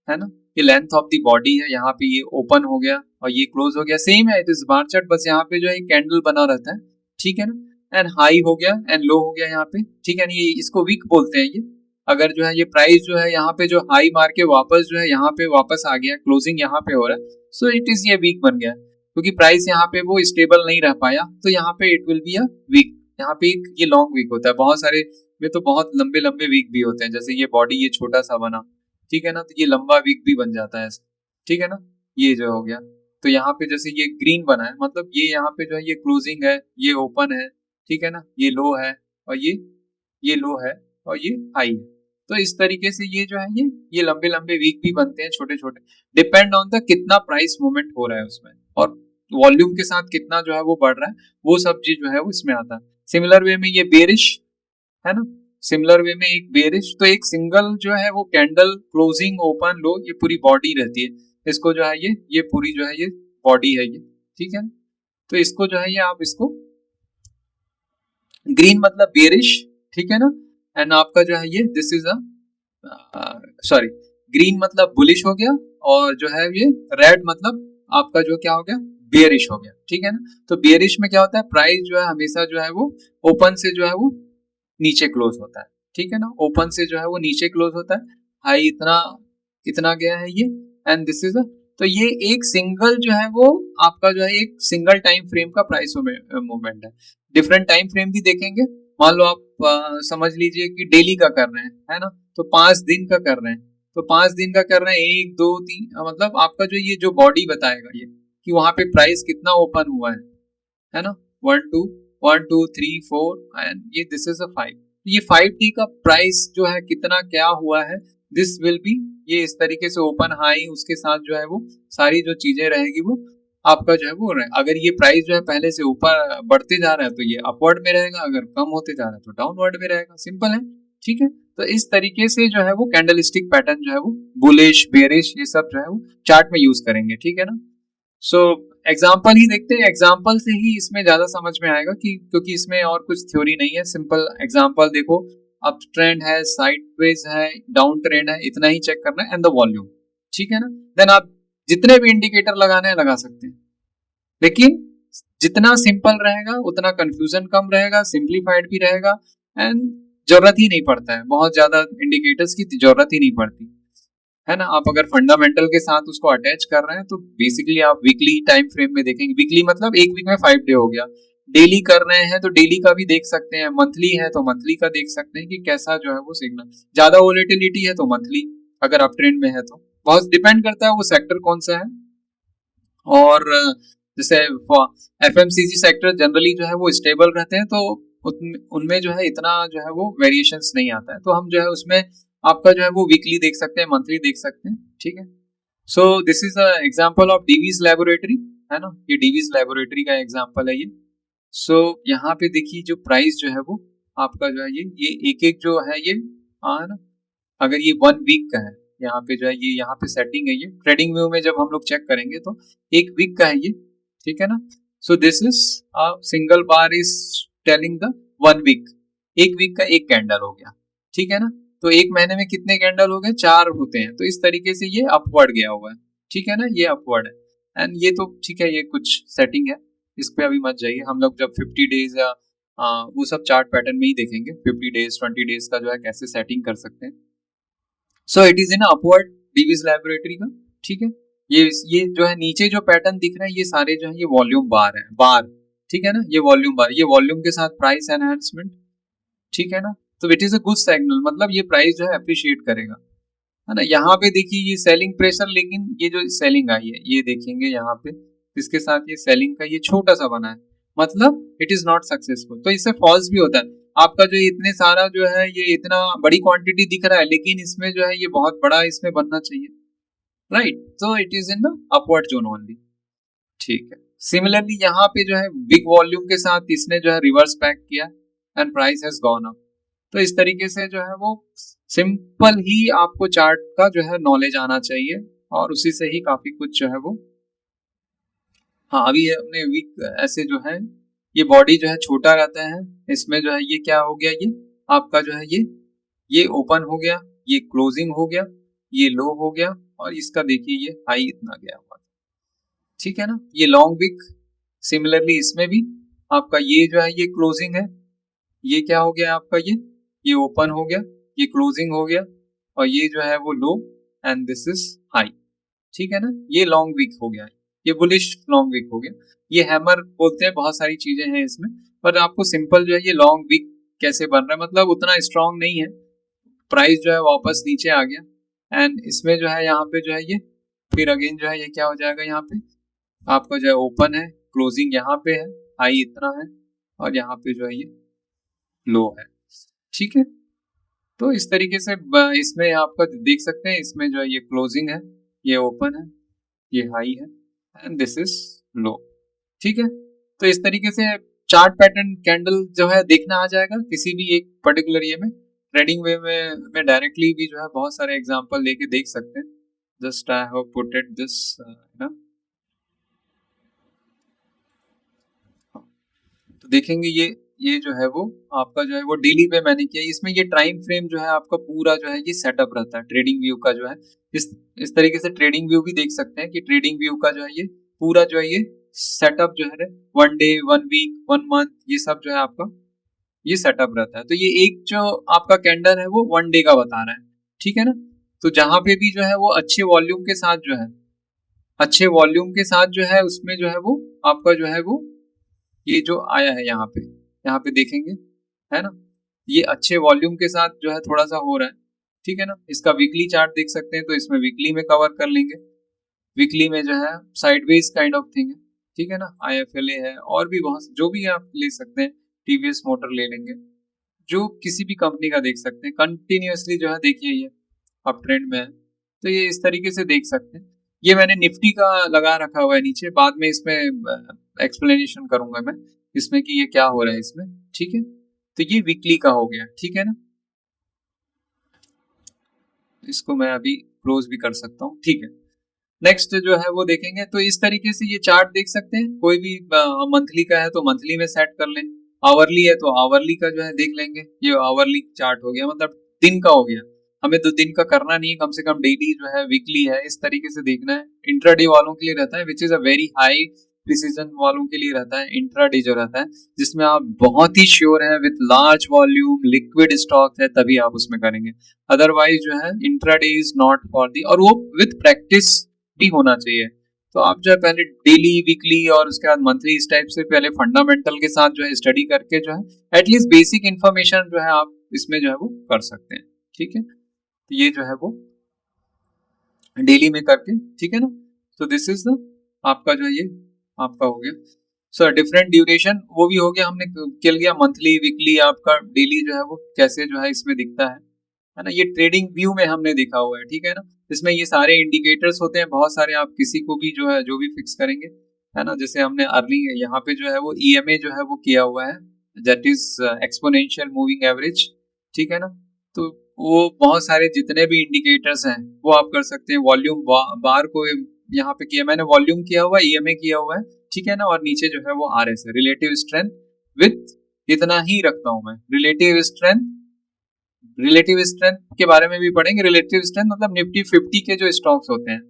है ना, ये लेंथ ऑफ द बॉडी है, यहाँ पे ये ओपन हो गया और ये क्लोज हो गया, सेम है, इट इज बार चार्ट, बस यहाँ पे जो है कैंडल बना रहता है, ठीक है ना, एंड हाई हो गया एंड लो हो गया यहाँ पे, ठीक है ना, ये इसको वीक बोलते हैं ये। अगर जो है ये प्राइस जो है यहाँ पे जो हाई मार के वापस जो है यहाँ पे वापस आ गया, क्लोजिंग यहाँ पे हो रहा है, सो इट इज ये वीक बन गया, क्योंकि प्राइस यहाँ पे वो स्टेबल नहीं रह पाया, तो यहाँ पे it will be a week. यहाँ पे एक ये लॉन्ग वीक होता है, बहुत सारे में तो बहुत लंबे लंबे वीक भी होते हैं, जैसे ये बॉडी ये छोटा सा बना, ठीक है ना, तो ये लंबा वीक भी बन जाता है, ठीक है ना, ये जो हो गया। तो यहाँ पे जैसे ये ग्रीन बना है, मतलब ये यहाँ पे जो है ये क्लोजिंग है, ये ओपन है, ठीक है ना, ये लो है और ये लो है और ये हाई है। तो इस तरीके से ये जो है ये लंबे लंबे वीक भी बनते हैं, छोटे छोटे, डिपेंड ऑन द कितना प्राइस मूवमेंट हो रहा है उसमें, और वॉल्यूम के साथ कितना जो है वो बढ़ रहा है, वो सब चीज जो है वो इसमें आता है। सिमिलर वे में ये बेरिश है ना, सिमिलर वे में एक बेरिश, तो एक सिंगल जो है वो कैंडल क्लोजिंग ओपन लो ये पूरी बॉडी रहती है, इसको जो है ये पूरी जो है ये बॉडी है ये, ठीक है। तो इसको जो है ये आप इसको ग्रीन मतलब बेरिश, ठीक है ना, एंड आपका जो है ये this is a sorry, green मतलब बुलिश हो गया, और जो है ये रेड मतलब आपका जो क्या हो गया, बेरिश हो गया, ठीक है ना। तो बेरिश में क्या होता है, प्राइस जो है हमेशा जो है वो ओपन से जो है वो नीचे क्लोज होता है, ठीक है ना, ओपन से जो है वो नीचे क्लोज होता है, हाई इतना इतना गया है ये, एंड दिस इज तो ये एक सिंगल जो है वो आपका जो है एक सिंगल टाइम फ्रेम का प्राइस मूवमेंट है। डिफरेंट टाइम फ्रेम भी देखेंगे, मान लो आप समझ लीजिए कि डेली का कर रहे हैं, है ना, तो 5 दिन का कर रहे हैं, तो 5 दिन का कर रहे हैं, 1 2 3, मतलब आपका जो ये जो बॉडी बताएगा ये कि वहां पे प्राइस कितना ओपन हुआ है ना, 1 2 1 2 3 4 एंड ये दिस इज अ 5, ये 5D का प्राइस जो है कितना क्या हुआ है, दिस विल बी, ये इस तरीके से ओपन हाई उसके साथ जो है वो सारी जो चीजें रहेगी वो आपका जो है वो रहे। अगर ये प्राइस जो है पहले से ऊपर बढ़ते जा रहा है तो ये अपवर्ड में रहेगा, अगर कम होते जा रहा है तो डाउनवर्ड में रहेगा, सिंपल है, ठीक है। तो इस तरीके से जो है वो कैंडलस्टिक पैटर्न जो है वो बुलिश बेरिश ये सब जो है वो चार्ट में यूज करेंगे, ठीक है ना। सो एग्जाम्पल ही देखते हैं, एग्जाम्पल से ही इसमें ज्यादा समझ में आएगा कि क्योंकि इसमें और कुछ थ्योरी नहीं है, सिंपल एग्जाम्पल देखो, अप ट्रेंड है, साइडवेज है, डाउन ट्रेंड है, इतना ही चेक करना है एंड द वॉल्यूम, ठीक है ना। देन आप जितने भी इंडिकेटर लगाने हैं लगा सकते हैं, लेकिन जितना सिंपल रहेगा उतना कंफ्यूजन कम रहेगा, सिंप्लीफाइड भी रहेगा, एंड जरूरत ही नहीं पड़ता है, बहुत ज्यादा इंडिकेटर्स की जरूरत ही नहीं पड़ती है ना। आप अगर फंडामेंटल के साथ उसको अटैच कर रहे हैं तो बेसिकली आप वीकली टाइम फ्रेम में देखेंगे, वीकली मतलब एक वीक में 5 डे हो गया, डेली कर रहे हैं तो डेली का भी देख सकते हैं, मंथली है तो मंथली का देख सकते हैं कि कैसा जो है वो सिग्नल, ज्यादा वोलेटिलिटी है तो मंथली, अगर आप ट्रेंड में है तो बहुत डिपेंड करता है वो सेक्टर कौन सा है। और जैसे एफएमसीजी सेक्टर जनरली जो है वो स्टेबल रहते हैं, तो उनमें जो है इतना जो है वो वेरिएशंस नहीं आता है, तो हम जो है उसमें आपका जो है वो वीकली देख सकते हैं, मंथली देख सकते हैं, ठीक है। So this is a example of Divi's laboratory, है ना, ये डीवीज लेबोरेटरी का एग्जांपल है ये। सो यहाँ पे देखिए जो प्राइस जो है वो आपका जो है ये एक एक जो है ये, हाँ ना, अगर ये 1 वीक का है, यहाँ पे जो है ये यहाँ पे सेटिंग है, ये ट्रेडिंग व्यू में जब हम लोग चेक करेंगे तो 1 वीक का है ये, ठीक है ना। So this is a single bar is telling the 1 week, 1 week का एक कैंडल हो गया, ठीक है ना। तो एक महीने में कितने कैंडल हो गए, 4 होते हैं, तो इस तरीके से ये अपवर्ड गया हुआ है, ठीक है ना, ये अपवर्ड है, एंड ये तो ठीक है, ये कुछ सेटिंग है, इस पे अभी मत जाइए, हम लोग जब 50 डेज या वो सब चार्ट पैटर्न में ही देखेंगे, 50 डेज 20 डेज का जो है कैसे सेटिंग कर सकते हैं। So it is in upward Divi's laboratory का, ठीक है। ये जो है नीचे जो पैटर्न दिख रहा है ये सारे जो है ये वॉल्यूम बार है, बार, ठीक है ना, ये वॉल्यूम बार, ये वॉल्यूम के साथ प्राइस एनहांसमेंट, ठीक है ना। तो it is a good signal, मतलब ये प्राइस जो है अप्रिशिएट करेगा, है ना। यहाँ पे देखिए ये सेलिंग प्रेशर, लेकिन ये जो सेलिंग आई है ये देखेंगे यहाँ पे, इसके साथ ये सेलिंग का ये छोटा सा बना है, मतलब इट इज नॉट सक्सेसफुल, तो इससे फॉल्स भी होता है आपका जो इतने सारा जो है ये इतना बड़ी क्वांटिटी दिख रहा है, लेकिन इसमें जो है ये बहुत बड़ा इसमें बनना चाहिए, राइट। तो it is in the upward zone only, ठीक है। सिमिलरली यहाँ पे जो है बिग वॉल्यूम के साथ इसने जो है रिवर्स पैक किया and price has gone up, तो इस तरीके से जो है वो सिंपल ही आपको चार्ट का जो है नॉलेज आना चाहिए, और उसी से ही काफी कुछ जो है वो, हाँ अभी अपने वीक ऐसे जो है ये बॉडी जो है छोटा रहता है, इसमें जो है ये क्या हो गया, ये आपका जो है ये ओपन हो गया, ये क्लोजिंग हो गया, ये लो हो गया और इसका देखिए ये हाई इतना गया हुआ था, ठीक है ना। ये लॉन्ग विक, सिमिलरली इसमें भी आपका ये जो है ये क्लोजिंग है, ये क्या हो गया आपका, ये ओपन हो गया, ये क्लोजिंग हो गया, और ये जो है वो लो एंड दिस इज हाई, ठीक है ना। ये लॉन्ग वीक हो गया, ये बुलिश लॉन्ग वीक हो गया। ये हैमर बोलते हैं, बहुत सारी चीजें हैं इसमें, पर आपको सिंपल जो है ये लॉन्ग वीक कैसे बन रहा है, मतलब उतना स्ट्रांग नहीं है, प्राइस जो है वापस नीचे आ गया एंड इसमें जो है यहाँ पे जो है ये फिर अगेन जो है ये क्या हो जाएगा, यहाँ पे आपका जो है ओपन है, क्लोजिंग यहाँ पे है, हाई इतना है, और यहाँ पे जो है ये लो है, ठीक है। तो इस तरीके से इसमें आपका देख सकते हैं, इसमें जो है ये क्लोजिंग है, ये ओपन है, ये हाई है एंड दिस इज लो, ठीक है। तो इस तरीके से चार्ट पैटर्न कैंडल जो है देखना आ जाएगा किसी भी एक पर्टिकुलर ये में। ट्रेडिंग वे में डायरेक्टली भी जो है बहुत सारे एग्जांपल लेके देख सकते हैं। Just I have put it this ना, तो देखेंगे ये जो है वो आपका जो है वो डेली पे मैंने किया। इसमें ये टाइम फ्रेम जो है आपका पूरा जो है ये सेटअप रहता है ट्रेडिंग व्यू का, जो है इस तरीके से ट्रेडिंग व्यू भी देख सकते हैं कि ट्रेडिंग व्यू का जो है ये पूरा जो है ये सेटअप जो है 1 डे 1 वीक 1 मंथ ये सब जो है आपका ये सेटअप रहता है। तो ये एक जो आपका कैंडल है वो 1 डे का बता रहा है, ठीक है ना। तो जहां पे भी जो है वो अच्छे वॉल्यूम के साथ जो है अच्छे वॉल्यूम के साथ जो है उसमें जो है वो आपका जो है वो ये जो आया है यहाँ पे देखेंगे, है ना, ये अच्छे वॉल्यूम के साथ जो है थोड़ा सा हो रहा है, ठीक है ना। इसका वीकली चार्ट देख सकते हैं, तो इसमें वीकली में कवर कर लेंगे। वीकली में जो है साइडवेज काइंड ऑफ थिंग है, ठीक है ना। IFLA है और भी बहुत जो भी आप ले सकते हैं, TVS मोटर ले लेंगे, जो किसी भी कंपनी का देख सकते हैं। कंटिन्यूअसली जो है देखिए ये अप ट्रेंड में है, तो ये इस तरीके से देख सकते हैं। ये मैंने निफ्टी का लगा रखा हुआ है नीचे, बाद में इसमें एक्सप्लेनेशन करूंगा मैं इसमें कि ये क्या हो रहा है इसमें, ठीक है। तो ये वीकली का हो गया, ठीक है ना। इसको मैं अभी क्लोज भी कर सकता हूँ, ठीक है। नेक्स्ट जो है वो देखेंगे, तो इस तरीके से ये चार्ट देख सकते हैं। कोई भी मंथली का है तो मंथली में सेट कर लें, आवरली है तो आवरली का जो है देख लेंगे। ये आवरली चार्ट हो गया, मतलब दिन का हो गया। हमें तो दिन का करना नहीं है, कम से कम डेली जो है वीकली है इस तरीके से देखना है। इंट्राडे वालों के लिए रहता है which is a very high precision वालों के लिए रहता है इंट्राडे जो रहता है, जिसमें आप बहुत ही श्योर है with large volume liquid stock है तभी आप उसमें करेंगे। अदरवाइज जो है intraday is not for the, और वो विथ प्रैक्टिस भी होना चाहिए। तो आप जो है पहले डेली वीकली और उसके बाद मंथली इस टाइप से पहले फंडामेंटल के साथ जो है स्टडी करके जो है एटलीस्ट बेसिक इंफॉर्मेशन जो है आप इसमें जो है वो कर सकते हैं, ठीक है। तो ये जो है वो डेली में करके, ठीक है ना। तो दिस इज द आपका जो है ये आपका हो गया। सो डिफरेंट ड्यूरेशन वो भी हो गया, हमने कर लिया मंथली वीकली, आपका डेली जो है वो कैसे जो है इसमें दिखता है ना। ये ट्रेडिंग व्यू में हमने देखा हुआ है, ठीक है ना। इसमें ये सारे इंडिकेटर्स होते हैं बहुत सारे, आप किसी को भी जो है जो भी फिक्स करेंगे, है ना। जैसे हमने अर्निंग यहाँ पे जो है वो EMA जो है वो किया हुआ है, that is exponential moving average, ठीक है ना। तो वो बहुत सारे जितने भी इंडिकेटर्स हैं वो आप कर सकते हैं। वॉल्यूम बार को यहाँ पे किया मैंने, वॉल्यूम किया हुआ है, EMA किया हुआ है, ठीक है ना। और नीचे जो है वो RS है, रिलेटिव स्ट्रेंथ विथ इतना ही रखता हूं मैं, रिलेटिव स्ट्रेंथ। रिलेटिव स्ट्रेंथ के बारे में भी पढ़ेंगे। रिलेटिव स्ट्रेंथ मतलब निफ्टी 50 के जो स्टॉक्स होते हैं,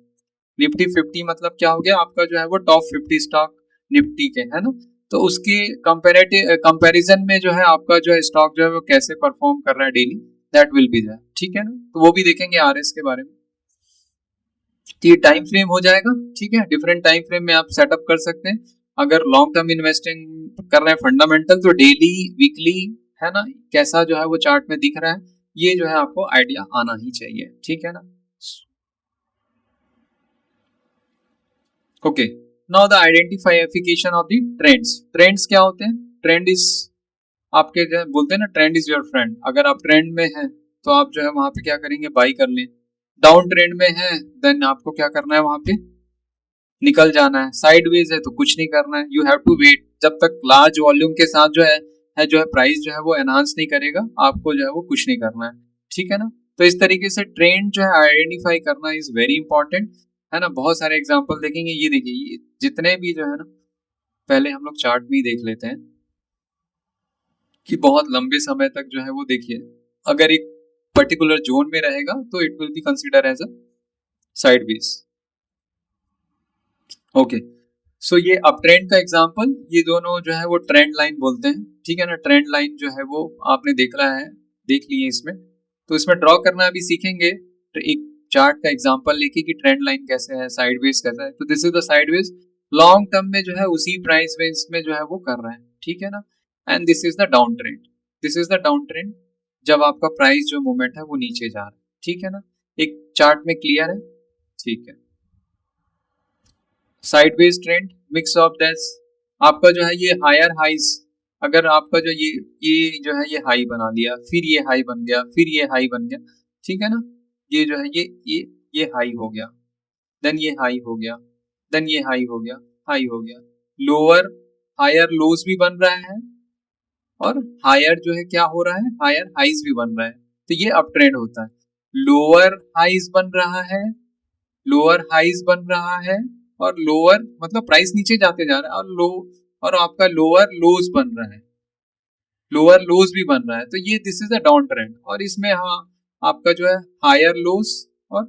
निफ्टी 50 मतलब क्या हो गया आपका जो है वो टॉप 50 स्टॉक निफ्टी के, है ना। तो उसके कंपैरेटिव कंपैरिजन में जो है आपका जो है स्टॉक जो है वो कैसे परफॉर्म कर रहा है daily, that will be there, ठीक है ना। तो वो भी देखेंगे RS के बारे में। तो ये टाइम फ्रेम हो जाएगा, ठीक है। डिफरेंट टाइम फ्रेम में आप सेटअप कर सकते हैं। अगर लॉन्ग टर्म इन्वेस्टिंग कर रहे हैं फंडामेंटल, तो डेली वीकली, है ना, कैसा जो है वो चार्ट में दिख रहा है, ये जो है आपको आइडिया आना ही चाहिए, ठीक है ना। Okay, now the identification of the trends. Trends क्या होते हैं? ट्रेंड इज आपके जो बोलते हैं ना, ट्रेंड इज योर फ्रेंड। अगर आप ट्रेंड में हैं तो आप जो है वहां पे क्या करेंगे, बाई कर लें। डाउन ट्रेंड में है देन आपको क्या करना है, वहां पे निकल जाना है। साइडवेज है तो कुछ नहीं करना है, यू हैव टू वेट जब तक लार्ज वॉल्यूम के साथ जो है प्राइस जो है वो एनहांस नहीं करेगा, आपको जो है वो कुछ नहीं करना है, ठीक है ना। तो इस तरीके से ट्रेंड जो है आइडेंटिफाई करना इज वेरी इंपॉर्टेंट, है ना। बहुत सारे एग्जांपल देखेंगे, ये देखिए ये जितने भी जो है ना, पहले हम लोग चार्ट में ही देख लेते हैं कि बहुत लंबे समय तक जो है वो देखिए, अगर एक पर्टिकुलर जोन में रहेगा तो it will be consider as a sideways. Okay, so ये अप ट्रेंड का एग्जांपल, ये दोनों जो है वो ट्रेंड लाइन बोलते हैं, ठीक है ना। ट्रेंड लाइन जो है वो आपने देख रहा है, देख लिए इसमें, तो इसमें ड्रॉ करना अभी सीखेंगे। तो एक चार्ट का एग्जांपल लेके कि ट्रेंड लाइन कैसे है, साइडवेज कैसा है। तो this is the sideways, long term में जो है उसी प्राइस रेंज में जो है वो कर रहा है, ठीक है ना। And this is the down trend, this is the down trend, जब आपका प्राइस जो मूवमेंट है वो नीचे जा रहा है, ठीक है ना। एक चार्ट में क्लियर है, ठीक है। Sideways trend, mix of that's, आपका जो है ये हायर हाइज, अगर आपका जो ये जो है ये हाई बना लिया, फिर ये हाई बन गया, फिर ये हाई बन गया, ठीक है ना। ये जो है ये हाई हो गया, देन ये हाई हो गया, देन ये हाई हो गया, हाई हो गया, लोअर हायर लोज भी बन रहा है, और हायर जो है क्या हो रहा है, हायर हाइज भी बन रहा है। तो ये अप ट्रेंड होता है, लोअर हाइज बन रहा है, लोअर हाइज बन रहा है, और लोअर मतलब प्राइस नीचे जाते जा रहा है, और लो और आपका लोअर लोज बन रहा है, लोअर लोज भी बन रहा है। तो ये this is a down trend, और इसमें हाँ आपका जो है हायर लोज और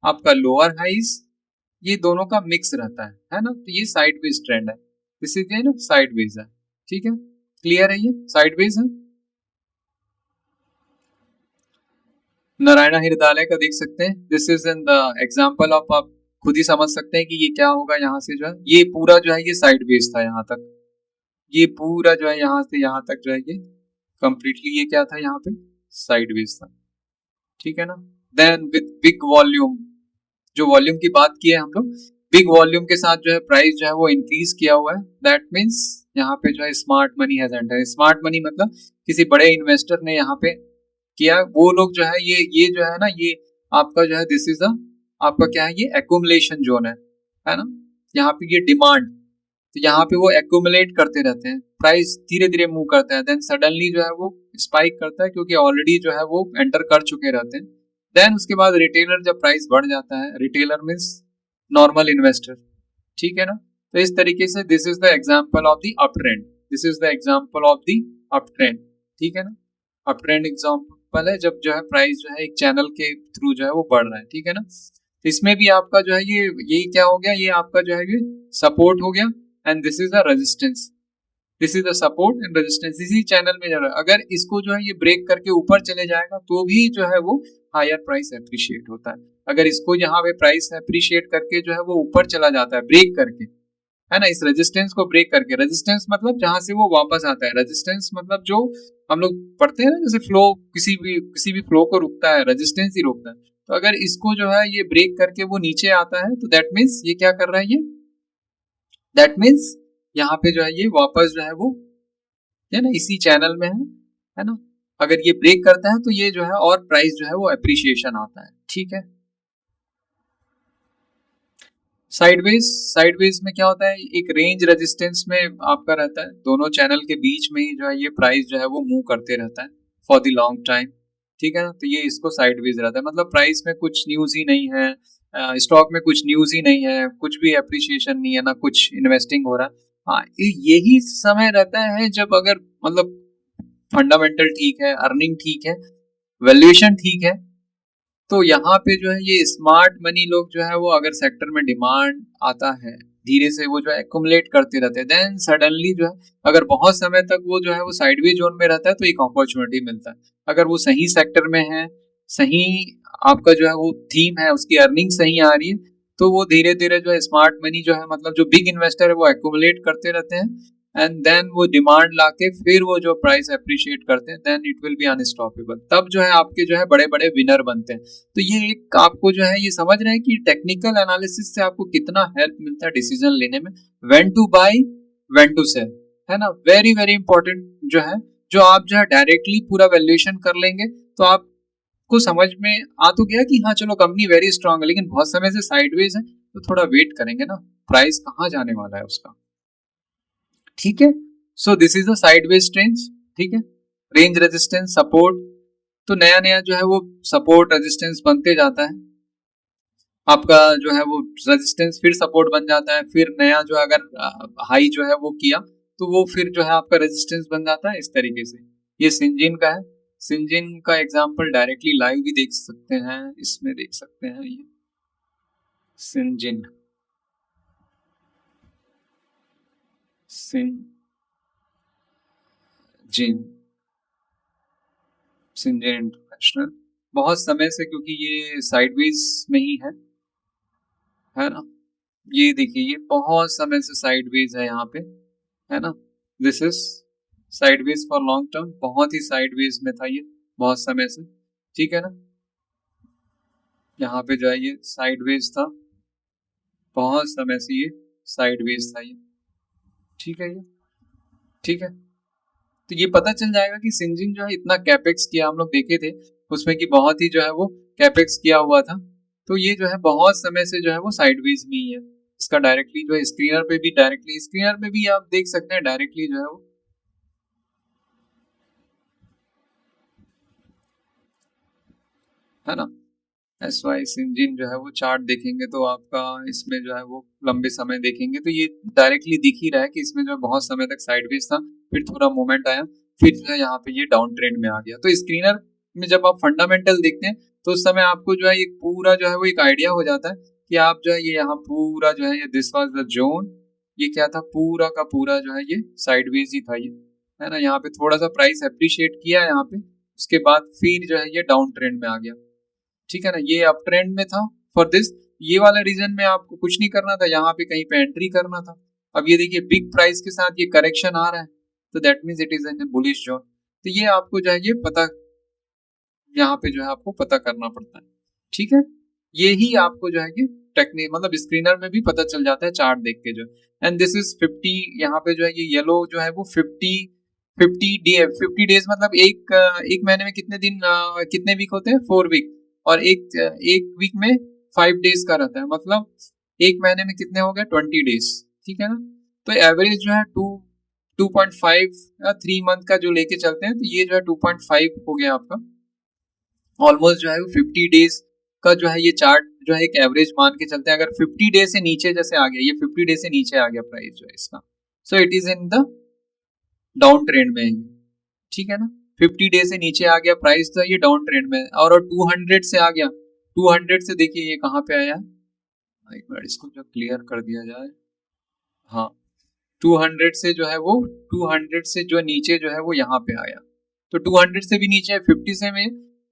आपका लोअर हाइज, ये दोनों का मिक्स रहता है ना। तो ये साइडवेज ट्रेंड है, दिस इज ना साइडवेज है, ठीक है। क्लियर है, ये साइडवेज है। नारायणा हृदयालय का देख सकते हैं, this is in the example of, आप खुद ही समझ सकते हैं कि ये क्या होगा। यहाँ से जो है ये पूरा जो है ये साइडवेज था यहाँ तक, ये पूरा जो है यहाँ से यहाँ तक जो है ये कंप्लीटली ये क्या था, यहाँ पे साइडवेज था, ठीक है ना। देन विद बिग वॉल्यूम, जो वॉल्यूम की बात की है हम लोग, बिग वॉल्यूम के साथ जो है प्राइस जो है वो इंक्रीज किया हुआ है, दैट मीन्स यहाँ पे जो है smart money has entered. Smart money मतलब किसी बड़े इन्वेस्टर ने यहाँ पे किया, वो लोग जो है ये जो है ना, ये आपका जो है दिस इज अ आपका क्या है, ये एक्यूमुलेशन जोन है ना। यहाँ पे ये डिमांड, तो यहाँ पे वो एक्यूमुलेट करते रहते हैं, प्राइस धीरे धीरे मूव करता है, देन सडनली जो है वो स्पाइक करता है, क्योंकि ऑलरेडी जो है वो एंटर कर चुके रहते हैं। देन उसके बाद रिटेलर जब प्राइस बढ़ जाता है, रिटेलर मीन्स नॉर्मल इन्वेस्टर, ठीक है ना। तो इस तरीके से this is the example of the up trend, this is the example of the up trend, ठीक है ना। अप ट्रेंड एग्जाम्पल है जब जो है प्राइस जो है एक चैनल के थ्रू जो है वो बढ़ रहा है, ठीक है ना। तो इसमें भी आपका जो है ये क्या हो गया, ये आपका जो है ये सपोर्ट हो गया, and this is a resistance, this is the support and resistance, इसी चैनल में जा रहा है। अगर इसको जो है ये ब्रेक करके ऊपर चले जाएगा तो भी जो है वो हायर प्राइस एप्रिशिएट होता है। अगर इसको यहाँ पे प्राइस एप्रिशिएट करके जो है वो ऊपर चला जाता है ब्रेक करके, है ना, इस रेजिस्टेंस को ब्रेक करके, रेजिस्टेंस मतलब जहां से वो वापस आता है, रेजिस्टेंस मतलब जो हम लोग पढ़ते हैं ना, जैसे फ्लो किसी भी फ्लो को रुकता है, रेजिस्टेंस ही रोकता है। तो अगर इसको जो है ये ब्रेक करके वो नीचे आता है, तो दैट मीन्स ये क्या कर रहा है, ये दैट मीन्स यहाँ पे जो है ये वापस जो है वो है ना इसी चैनल में है ना। अगर ये ब्रेक करता है तो ये जो है और प्राइस जो है वो एप्रिशिएशन आता है, ठीक है। साइडवेज, साइडवेज में क्या होता है, एक रेंज रेजिस्टेंस में आपका रहता है, दोनों चैनल के बीच में ही जो है ये प्राइस जो है वो मूव करते रहता है फॉर द लॉन्ग टाइम, ठीक है ना। तो ये इसको साइडवेज रहता है, मतलब प्राइस में कुछ न्यूज ही नहीं है, स्टॉक में कुछ न्यूज ही नहीं है, कुछ भी एप्रिसिएशन नहीं है, ना कुछ इन्वेस्टिंग हो रहा है। हाँ, यही समय रहता है जब अगर मतलब फंडामेंटल ठीक है, अर्निंग ठीक है, वैल्यूएशन ठीक है, तो यहाँ पे जो है ये स्मार्ट मनी लोग जो है वो अगर सेक्टर में डिमांड आता है, धीरे से वो जो है एक्युमुलेट करते रहते हैं, देन सडनली जो है अगर बहुत समय तक वो जो है वो साइडवे जोन में रहता है तो एक अपॉर्चुनिटी मिलता है। अगर वो सही सेक्टर में है, सही आपका जो है वो थीम है, उसकी अर्निंग सही आ रही है, तो वो धीरे धीरे जो है स्मार्ट मनी जो है मतलब जो बिग इन्वेस्टर है वो एक्युमुलेट करते रहते हैं, एंड देन वो डिमांड लाके फिर वो जो प्राइस अप्रिशिएट करते हैं, then it will be unstoppable, तब जो है आपके जो है बड़े बड़े विनर बनते हैं। तो ये एक आपको जो है ये समझ रहे हैं कि टेक्निकल एनालिसिस से आपको कितना हेल्प मिलता है डिसीजन लेने में, when to buy when to sell, है ना, वेरी वेरी इंपॉर्टेंट जो है। जो आप जो है डायरेक्टली पूरा वैल्यूएशन कर लेंगे तो आपको समझ में आ तो गया कि हाँ चलो कंपनी वेरी स्ट्रांग है, लेकिन बहुत समय से साइडवेज है, तो थोड़ा वेट करेंगे ना, प्राइस कहाँ जाने वाला है उसका, ठीक है। So this is the sideways trend, ठीक है। रेंज रेजिस्टेंस सपोर्ट, तो नया नया जो है वो सपोर्ट रेजिस्टेंस बनते जाता है, आपका जो है वो रेजिस्टेंस फिर सपोर्ट बन जाता है, फिर नया जो अगर हाई जो है वो किया तो वो फिर जो है आपका रेजिस्टेंस बन जाता है, इस तरीके से। ये सिंजिन का है, सिंजिन का एग्जांपल डायरेक्टली लाइव भी देख सकते हैं, इसमें देख सकते हैं ये सिंजिन, सिंजिन, सिंजिन इंटरनेशनल, बहुत समय से, क्योंकि ये साइडवेज में ही है ना। ये देखिए, ये बहुत समय से साइडवेज है यहाँ पे, है ना। This is sideways for long term, बहुत ही साइडवेज में था ये बहुत समय से, ठीक है ना। यहाँ पे जो है ये साइडवेज था, बहुत समय से ये साइडवेज था ये, ठीक है। ये ठीक है, तो ये पता चल जाएगा कि सिंजिन जो है इतना कैपेक्स किया, हम लोग देखे थे उसमें कि बहुत ही जो है वो कैपेक्स किया हुआ था। तो ये जो है बहुत समय से जो है वो साइडवेज में ही है। इसका डायरेक्टली जो है स्क्रीनर पे भी, डायरेक्टली स्क्रीनर पे भी आप देख सकते हैं, डायरेक्टली जो है वो, है ना। एस वाई सिंजिन जो है वो चार्ट देखेंगे तो आपका इसमें जो है वो लंबे समय देखेंगे तो ये डायरेक्टली दिख ही रहा है कि इसमें जो है बहुत समय तक साइडवेज था, फिर थोड़ा मूवमेंट आया, फिर जो है यहाँ पे ये डाउन ट्रेंड में आ गया। तो स्क्रीनर में जब आप फंडामेंटल देखते हैं तो उस समय आपको जो है एक पूरा जो है वो एक आइडिया हो जाता है कि आप जो है ये यहाँ पूरा जो है ये दिस वाज द जोन, ये क्या था, पूरा का पूरा जो है ये साइडवेज ही था ये, है ना। यहाँ पे थोड़ा सा प्राइस अप्रिशिएट किया यहाँ पे, उसके बाद फिर जो है ये डाउन ट्रेंड में आ गया, ठीक है ना। ये अप ट्रेंड में था फॉर दिस, ये वाला रीजन में आपको कुछ नहीं करना था, यहाँ पे कहीं पे एंट्री करना था। अब ये देखिए बिग प्राइस के साथ ये करेक्शन आ रहा है, तो that means it is in bullish zone. तो ये आपको जो है ये पता, यहाँ पे जो है आपको पता करना पड़ता है, ठीक है। ये ही आपको जो है ये टेक्निक मतलब स्क्रीनर में भी पता चल जाता है चार्ट देख के जो। एंड दिस इज 50, यहाँ पे जो है ये येलो जो है वो 50 डेज मतलब एक महीने में कितने दिन, कितने वीक होते हैं, 4 वीक, और एक वीक में 5 डेज का रहता है, मतलब एक महीने में कितने हो गए, 20 डेज, ठीक है ना। तो एवरेज जो है 2.5 या 3 मंथ का जो लेके चलते हैं, तो ये जो है 2.5 हो गया आपका, ऑलमोस्ट जो है 50 डेज का जो है ये चार्ट जो है एक एवरेज मान के चलते हैं। अगर 50 डेज से नीचे जैसे आ गया, ये 50 डेज से नीचे आ गया प्राइस जो है इसका, so it is in the down trend में है, ठीक है ना। 50 डेज से नीचे आ गया प्राइस तो ये डाउन ट्रेंड में, और 200 से आ गया, 200 से देखिए ये कहाँ पे आया, एक मिनट इसको जो क्लियर कर दिया जाए, हाँ 200 से जो है वो 200 से जो नीचे जो है वो यहाँ पे आया, तो 200 से भी नीचे है, 50 से में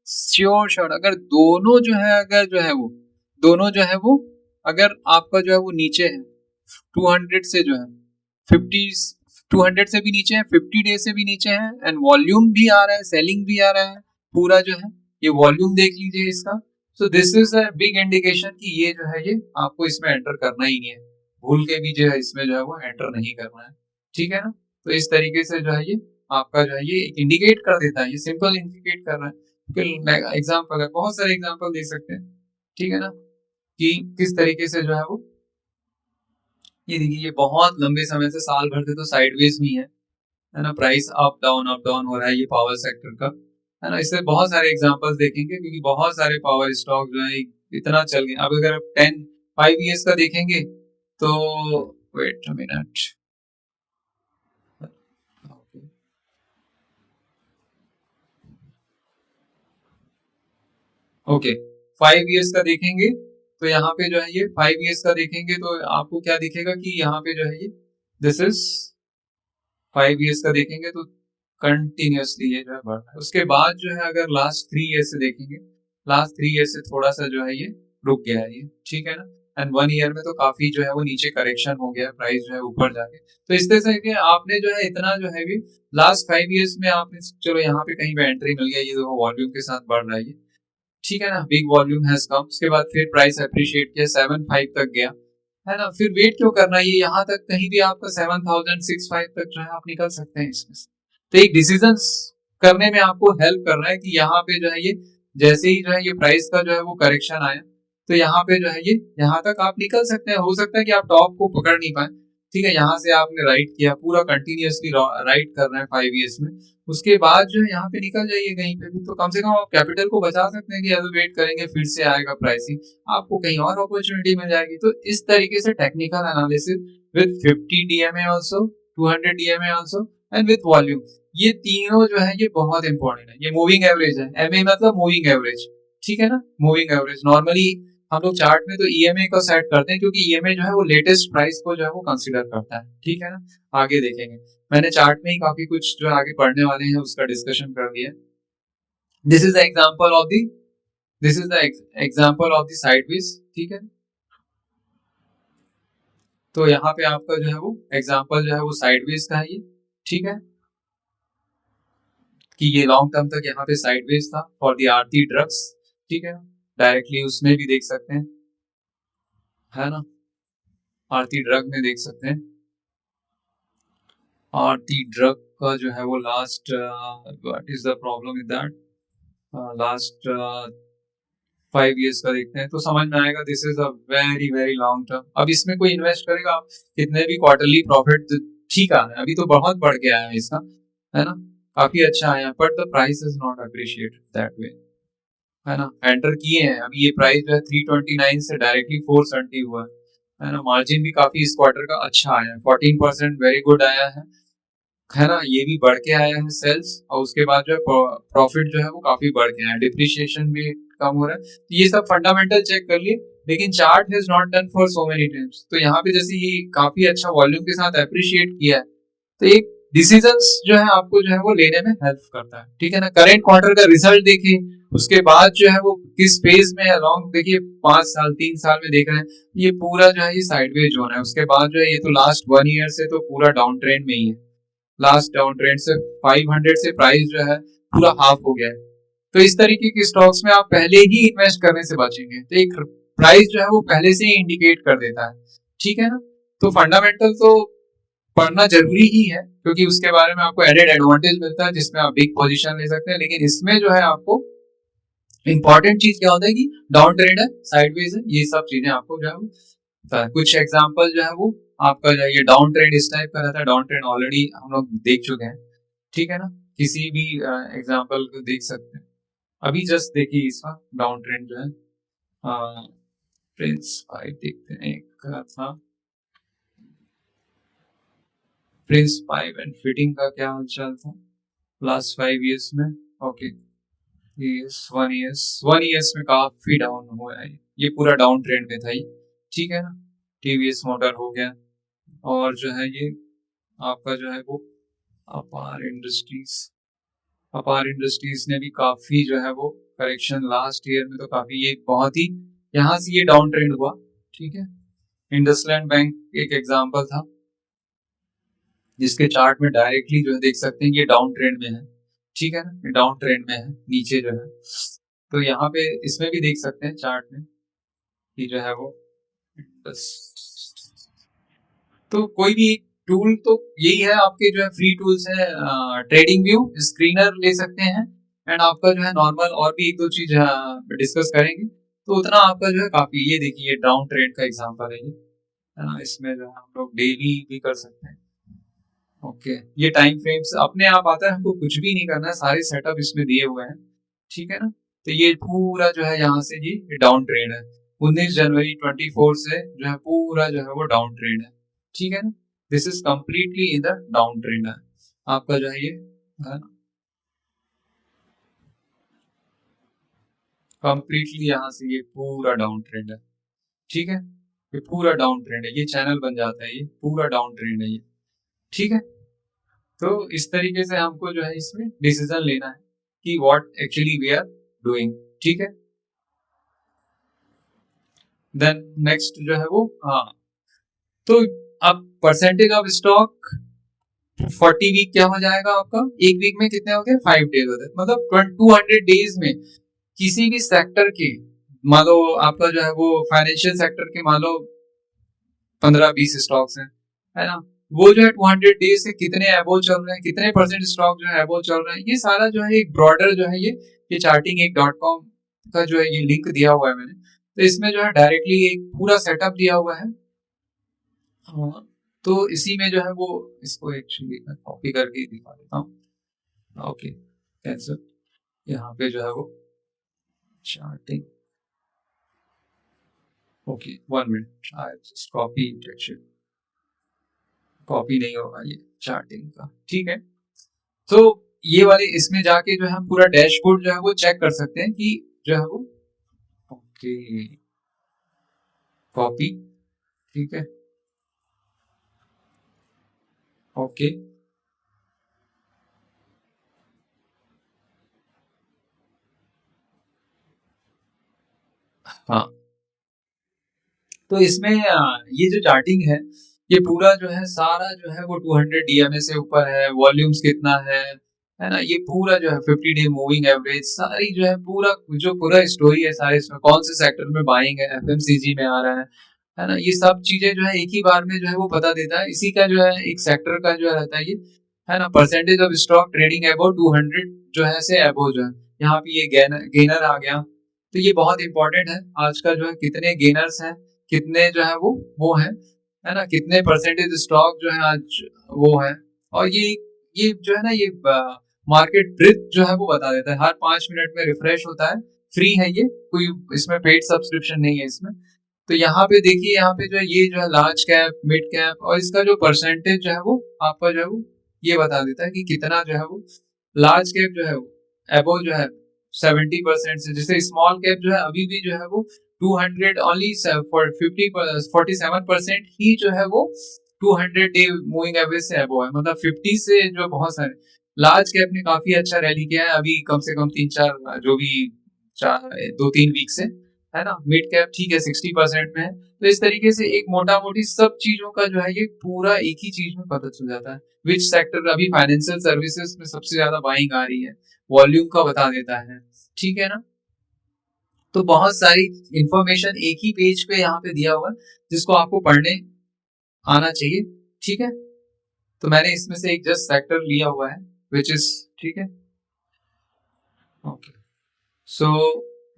श्योर अगर दोनों जो है, अगर जो है वो दोनों जो है वो अगर आपका जो है वो नीचे है 200 से जो है 50, 200 से भी नीचे है, 50 डेज से भी नीचे है, एंड वॉल्यूम भी आ रहा है, सेलिंग भी आ रहा है, पूरा जो है ये वॉल्यूम देख लीजिए इसका। सो this is a big indication कि ये जो है ये आपको इसमें एंटर करना ही नहीं है, भूल के भी जो है इसमें जो है वो एंटर नहीं करना है, ठीक है ना। तो इस तरीके से जो है ये आपका जो है ये इंडिकेट कर देता है, ये सिंपल इंडिकेट कर रहा है। फिर एग्जाम्पल है, बहुत सारे एग्जाम्पल दे सकते हैं, ठीक है ना, कि किस तरीके से जो है वो, ये देखिए ये बहुत लंबे समय से साल भर से तो साइडवेज में है ना, प्राइस अप डाउन हो रहा है ये पावर सेक्टर का, है ना। इससे बहुत सारे एग्जांपल्स देखेंगे क्योंकि बहुत सारे पावर स्टॉक जो है इतना चल गए। अब अगर 5 ईयर्स का देखेंगे तो, wait a minute, okay 5 years का देखेंगे तो यहाँ पे जो है ये 5 ईयर्स का देखेंगे तो आपको क्या दिखेगा कि यहाँ पे जो है ये दिस इज 5 ईयर्स का देखेंगे तो कंटिन्यूअसली ये जो है बढ़ रहा है। उसके बाद जो है अगर लास्ट 3 ईयर से देखेंगे, लास्ट 3 ईयर से थोड़ा सा जो है ये रुक गया है ये, ठीक है ना। एंड 1 ईयर में तो काफी जो है वो नीचे करेक्शन हो गया, प्राइस जो है ऊपर जाके। तो इस तरह से कि आपने जो है इतना जो है भी लास्ट 5 ईयर्स में आपने, चलो यहाँ पे कहीं पे एंट्री मिल गया, ये देखो वॉल्यूम के साथ बढ़ रहा है ये, ठीक है ना, बिग वॉल्यूम हैज कम। उसके बाद फिर प्राइस अप्रिशिएट किया, 7.5 तक गया, है ना। फिर वेट क्यों करना है, ये यहाँ तक कहीं भी आपका 7,065 तक जो है आप निकल सकते हैं इसमें से। तो एक डिसीजन करने में आपको हेल्प कर रहा है कि यहाँ पे जो है ये जैसे ही जो है ये प्राइस का जो है वो करेक्शन आया तो यहाँ पे जो है ये यहाँ तक आप निकल सकते हैं। हो सकता है कि आप टॉप को पकड़ नहीं पाए, ठीक है, यहाँ से आपने राइट किया, पूरा कंटिन्यूअसली राइट कर रहे हैं 5 ईयर्स में, उसके बाद जो है यहाँ पे निकल जाइए कहीं पे भी, तो कम से कम आप कैपिटल को बचा सकते हैं कि अगर वेट करेंगे फिर से आएगा प्राइसिंग, आपको कहीं और अपॉर्चुनिटी मिल जाएगी। तो इस तरीके से technical analysis with 50 DMA also, 200 DMA also and with volume, ये तीनों जो है ये बहुत इंपॉर्टेंट है। ये मूविंग एवरेज है, एमए मतलब मूविंग एवरेज, ठीक है ना, मूविंग एवरेज। नॉर्मली हम लोग चार्ट में तो ईएमए को सेट करते हैं, क्योंकि ईएमए जो है वो लेटेस्ट प्राइस को जो है वो कंसीडर करता है, ठीक है ना। आगे देखेंगे, मैंने चार्ट में ही काफी कुछ जो आगे पढ़ने वाले हैं उसका डिस्कशन कर दिया। This is the example of the this is the example of the sideways, ठीक है। तो यहाँ पे आपका जो है वो एग्जांपल जो है वो साइडवेज का है ये, ठीक है, कि ये लॉन्ग टर्म तक यहाँ पे साइडवेज था फॉर द आरती ड्रग्स, ठीक है। डायरेक्टली उसमें भी देख सकते हैं, है ना, आरती ड्रग में देख सकते हैं। आरती ड्रग का जो है वो last what is the problem with that, last 5 years का देखते हैं तो समझ में आएगा। This is a very very long term. अब इसमें कोई इन्वेस्ट करेगा, कितने भी क्वार्टरली प्रॉफिट ठीक आ रहा है, अभी तो बहुत बढ़ गया है इसका, है ना, काफी अच्छा आया, but the price is not appreciated that way, है ना। एंटर किए हैं, अभी ये प्राइस जो है 329 से डायरेक्टली 470 हुआ है ना। मार्जिन भी काफी इस क्वार्टर का अच्छा आया है, 14% वेरी गुड आया है ना। ये भी बढ़ के आया है सेल्स, और उसके बाद जो है प्रॉफिट जो है वो काफी बढ़ के आया है, डिप्रिसिएशन भी कम हो रहा है। तो ये सब फंडामेंटल चेक कर लिए, लेकिन chart has not done for so many times. तो यहाँ पे जैसे ये काफी अच्छा वॉल्यूम के साथ अप्रिशिएट किया है, तो एक डिसीजंस जो है आपको जो है वो लेने में हेल्प करता है, ठीक है ना। करेंट क्वार्टर का रिजल्ट देखिए, उसके बाद जो है वो किस फेज में है, लॉन्ग देखिए 5 साल 3 साल में देख रहे हैं, ये पूरा जो है ये साइडवेज जोन है। उसके बाद जो है ये तो लास्ट 1 year से तो पूरा डाउन ट्रेंड में ही है, लास्ट डाउन ट्रेंड से 500 से प्राइस जो है पूरा हाफ हो गया है। तो इस तरीके के स्टॉक्स में आप पहले ही इन्वेस्ट करने से बचेंगे, तो एक प्राइस जो है वो पहले से ही इंडिकेट कर देता है, ठीक है ना। तो फंडामेंटल तो पढ़ना जरूरी ही है, क्योंकि उसके बारे में आपको एडेड एडवांटेज मिलता है, जिसमें आप बिग पोजीशन ले सकते हैं। लेकिन इसमें जो है आपको इंपॉर्टेंट चीज क्या होता है कि डाउन ट्रेंड है, साइडवेज है, ये सब चीजें आपको जो है कुछ एग्जांपल जो है वो आपका जो है ये डाउन ट्रेंड इस टाइप का रहता है। डाउन ट्रेंड ऑलरेडी हम लोग देख चुके हैं, ठीक है ना। किसी भी एग्जांपल को देख सकते हैं, अभी जस्ट देखिए इसका डाउन ट्रेंड जो है। प्रिंस 5 देखते हैं, एक था प्रिंस 5 एंड फिटिंग का क्या हालचाल था लास्ट 5 years में। ओके, वन ईयर्स में काफी डाउन हुआ है, ये पूरा डाउन ट्रेंड में था ये, ठीक है ना। टीवीएस मोटर हो गया, और जो है ये आपका जो है वो अपार इंडस्ट्रीज ने भी काफी जो है वो करेक्शन लास्ट ईयर में, तो काफी ये बहुत ही यहाँ से ये डाउन ट्रेंड हुआ, ठीक है। इंडसलैंड बैंक एक एग्जांपल था, जिसके चार्ट में डायरेक्टली जो है देख सकते हैं ये डाउन ट्रेंड में है, ठीक है ना, ये डाउन ट्रेंड में है नीचे जो है। तो यहाँ पे इसमें भी देख सकते हैं चार्ट में कि जो है वो तो कोई भी टूल तो यही है आपके जो है फ्री टूल्स है, ट्रेडिंग व्यू, स्क्रीनर ले सकते हैं, एंड आपका जो है नॉर्मल और भी एक दो चीज डिस्कस करेंगे, तो उतना आपका जो है काफी। ये देखिए डाउन ट्रेंड का एग्जांपल है ये, इसमें जो है हम लोग डेली भी कर सकते हैं। ओके, ये टाइम फ्रेम्स अपने आप आता है, हमको कुछ भी नहीं करना है, सारे सेटअप इसमें दिए हुए हैं, ठीक है ना। तो ये पूरा जो है यहाँ से ये डाउन ट्रेंड है, 19 जनवरी 24 से जो है पूरा जो है वो डाउन ट्रेंड है, ठीक है ना। This is completely in the down trend है आपका जो है ये, है ना, कम्प्लीटली यहाँ से ये पूरा डाउन ट्रेंड है, ठीक है। ये पूरा डाउन ट्रेंड है, ये चैनल बन जाता है, ये पूरा डाउन ट्रेंड है ये, ठीक है। तो इस तरीके से हमको जो है इसमें डिसीजन लेना है कि what actually we are doing, ठीक है। देन नेक्स्ट जो है वो तो अब परसेंटेज ऑफ स्टॉक 40 वीक क्या हो जाएगा आपका, एक वीक में कितने हो गए 5 days होते हैं, मतलब 200 days में किसी भी सेक्टर के, मान लो आपका जो है वो फाइनेंशियल सेक्टर के मान लो 15-20 स्टॉक्स हैं, है ना, वो जो है 200 डेज से कितने अबोव चल रहे हैं, कितने परसेंट स्टॉक जो है अबोव चल रहे हैं, ये सारा जो है एक ब्रॉडर जो है ये चार्टिंग एक .com का जो है ये लिंक दिया हुआ है मैंने, तो इसमें जो है डायरेक्टली एक पूरा सेटअप दिया हुआ है। तो इसी में जो है वो इसको एक्चुअली मैं कॉपी करके दिखा देता हूँ। ओके, कैंसिल, यहाँ पे जो है वो charting, okay 1 minute, I just copy it, actually copy नहीं होगा ये चार्टिंग का, ठीक है। तो ये वाले इसमें जाके जो है हम पूरा डैशबोर्ड जो है वो चेक कर सकते हैं कि जो है वो, ओके कॉपी, ठीक है, ओके, हाँ। तो इसमें ये जो चार्टिंग ये पूरा जो है सारा जो है वो 200 डीएमए से ऊपर है, वॉल्यूम्स कितना है ना, ये पूरा जो है 50 डे मूविंग एवरेज सारी जो है पूरा जो पूरा स्टोरी है सारे, इसमें कौन से सेक्टर में बाइंग है, एफएमसीजी में आ रहा है ना, ये सब चीजें जो है एक ही बार में जो है वो बता देता है। इसी का जो है एक सेक्टर का जो रहता है ये, है ना, percentage of stock trading about 200 जो है से अबो जो है, यहाँ पे ये गेनर आ गया। तो ये बहुत इंपॉर्टेंट है आज का जो है, कितने गेनर्स हैं, कितने जो है वो है ना, कितने परसेंटेज स्टॉक जो है आज वो है। और ये जो है ना, ये मार्केट ब्रीथ जो है वो बता देता है, हर 5 मिनट में रिफ्रेश होता है, फ्री है ये, कोई इसमें पेड सब्सक्रिप्शन नहीं है इसमें। तो यहाँ पे देखिए, यहाँ पे जो है ये जो है लार्ज कैप, मिड कैप, और इसका जो परसेंटेज जो है वो आपका जो है वो ये बता देता है कि कितना जो है वो लार्ज कैप जो है वो एबो जो है 70% से, जैसे स्मॉल कैप जो है अभी भी जो है वो 200 ओनली 47% ही जो है वो 200 डे मूविंग एवरेज से एबो है, मतलब 50 से जो बहुत सारे लार्ज कैप ने काफी अच्छा रैली किया है अभी, कम से कम 3-4 जो भी 2-3 वीक से, है ना। मिड कैप ठीक है 60% में है। तो इस तरीके से एक मोटा मोटी सब चीजों का जो है ये पूरा एक ही चीज में पता चल जाता है, विच सेक्टर अभी फाइनेंशियल सर्विसेज में सबसे ज्यादा बाइंग आ रही है, वॉल्यूम का बता देता है, ठीक है ना। तो बहुत सारी इंफॉर्मेशन एक ही पेज पे यहाँ पे दिया हुआ है, जिसको आपको पढ़ने आना चाहिए, ठीक है। तो मैंने इसमें से एक जस्ट सेक्टर लिया हुआ है विच इज, ठीक है, ओके। सो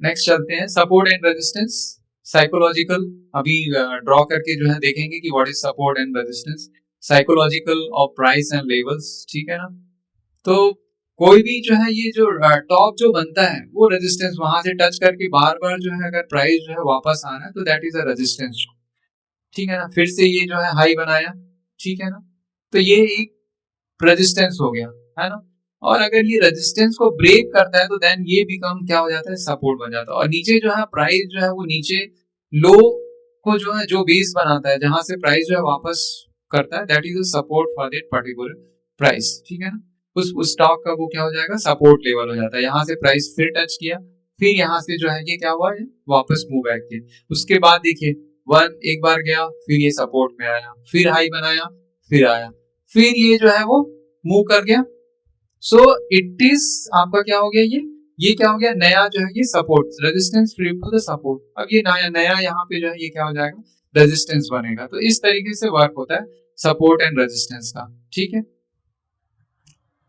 नेक्स्ट चलते हैं, सपोर्ट एंड रेजिस्टेंस, साइकोलॉजिकल, अभी ड्रॉ करके जो है देखेंगे कि what is support and resistance, psychological of price and levels, ठीक है ना। तो कोई भी जो है ये जो टॉप जो बनता है वो रेजिस्टेंस वहां से टच करके बार बार जो है अगर प्राइस जो है वापस आ रहा है तो दैट इज अ रेजिस्टेंस, ठीक है ना। फिर से ये जो है हाई बनाया, ठीक है ना, तो ये एक रेजिस्टेंस हो गया, है ना। और अगर ये रेजिस्टेंस को ब्रेक करता है तो देन ये बिकम क्या हो जाता है, सपोर्ट बन जाता है। और नीचे जो है प्राइस जो है वो नीचे लो को जो है जो बेस बनाता है, जहां से प्राइस जो है वापस करता है, that is a support for that particular price, ठीक है ना। उस स्टॉक का वो क्या हो जाएगा, सपोर्ट लेवल हो जाता है। यहाँ से प्राइस फिर टच किया, फिर यहाँ से जो है ये क्या हुआ है, वापस मूव बैक किया। उसके बाद देखिए वन एक बार गया, फिर ये सपोर्ट में आया, फिर हाई बनाया, फिर आया, फिर ये जो है वो मूव कर गया। सो इट इज आपका क्या हो गया, ये क्या हो गया, नया जो है ये support, resistance flip to the support. अब ये नया नया यहाँ पे जो है ये क्या हो जाएगा, रेजिस्टेंस बनेगा। तो इस तरीके से वर्क होता है सपोर्ट एंड रेजिस्टेंस का, ठीक है,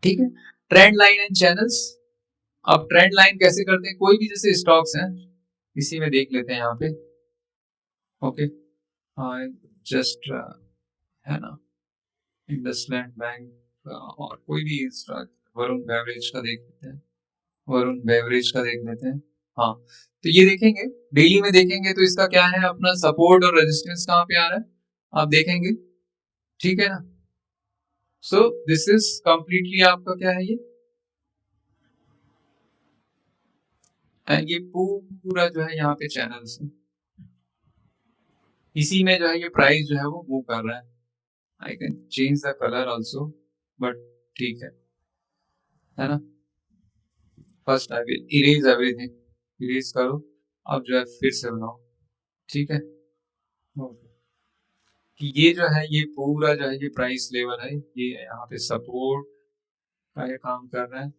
ठीक है। ट्रेंड लाइन एंड चैनल्स, अब ट्रेंड लाइन कैसे करते हैं, कोई भी जैसे स्टॉक्स हैं इसी में देख लेते हैं यहाँ पे, ओके, हाँ, जस्ट है ना, इंडसलैंड बैंक और कोई भी stock, वरुण बेवरेज का देख लेते हैं, वरुण बेवरेज का देख लेते हैं, हाँ। तो ये देखेंगे डेली में देखेंगे तो इसका क्या है, अपना सपोर्ट और रेजिस्टेंस कहाँ पे आ रहा है आप देखेंगे, ठीक है ना। सो दिस इज कंप्लीटली आपका क्या है ये, एंड ये पूरा जो है यहाँ पे चैनल्स है, इसी में जो है ये प्राइस जो है वो मूव कर रहा है। I can change the colour also, but ठीक है ना। First I will erase everything, erase करो, अब जो है फिर से बनाओ, ठीक है। कि ये जो है ये पूरा जो है ये प्राइस लेवल है, ये यहाँ पे सपोर्ट का ये काम कर रहा है,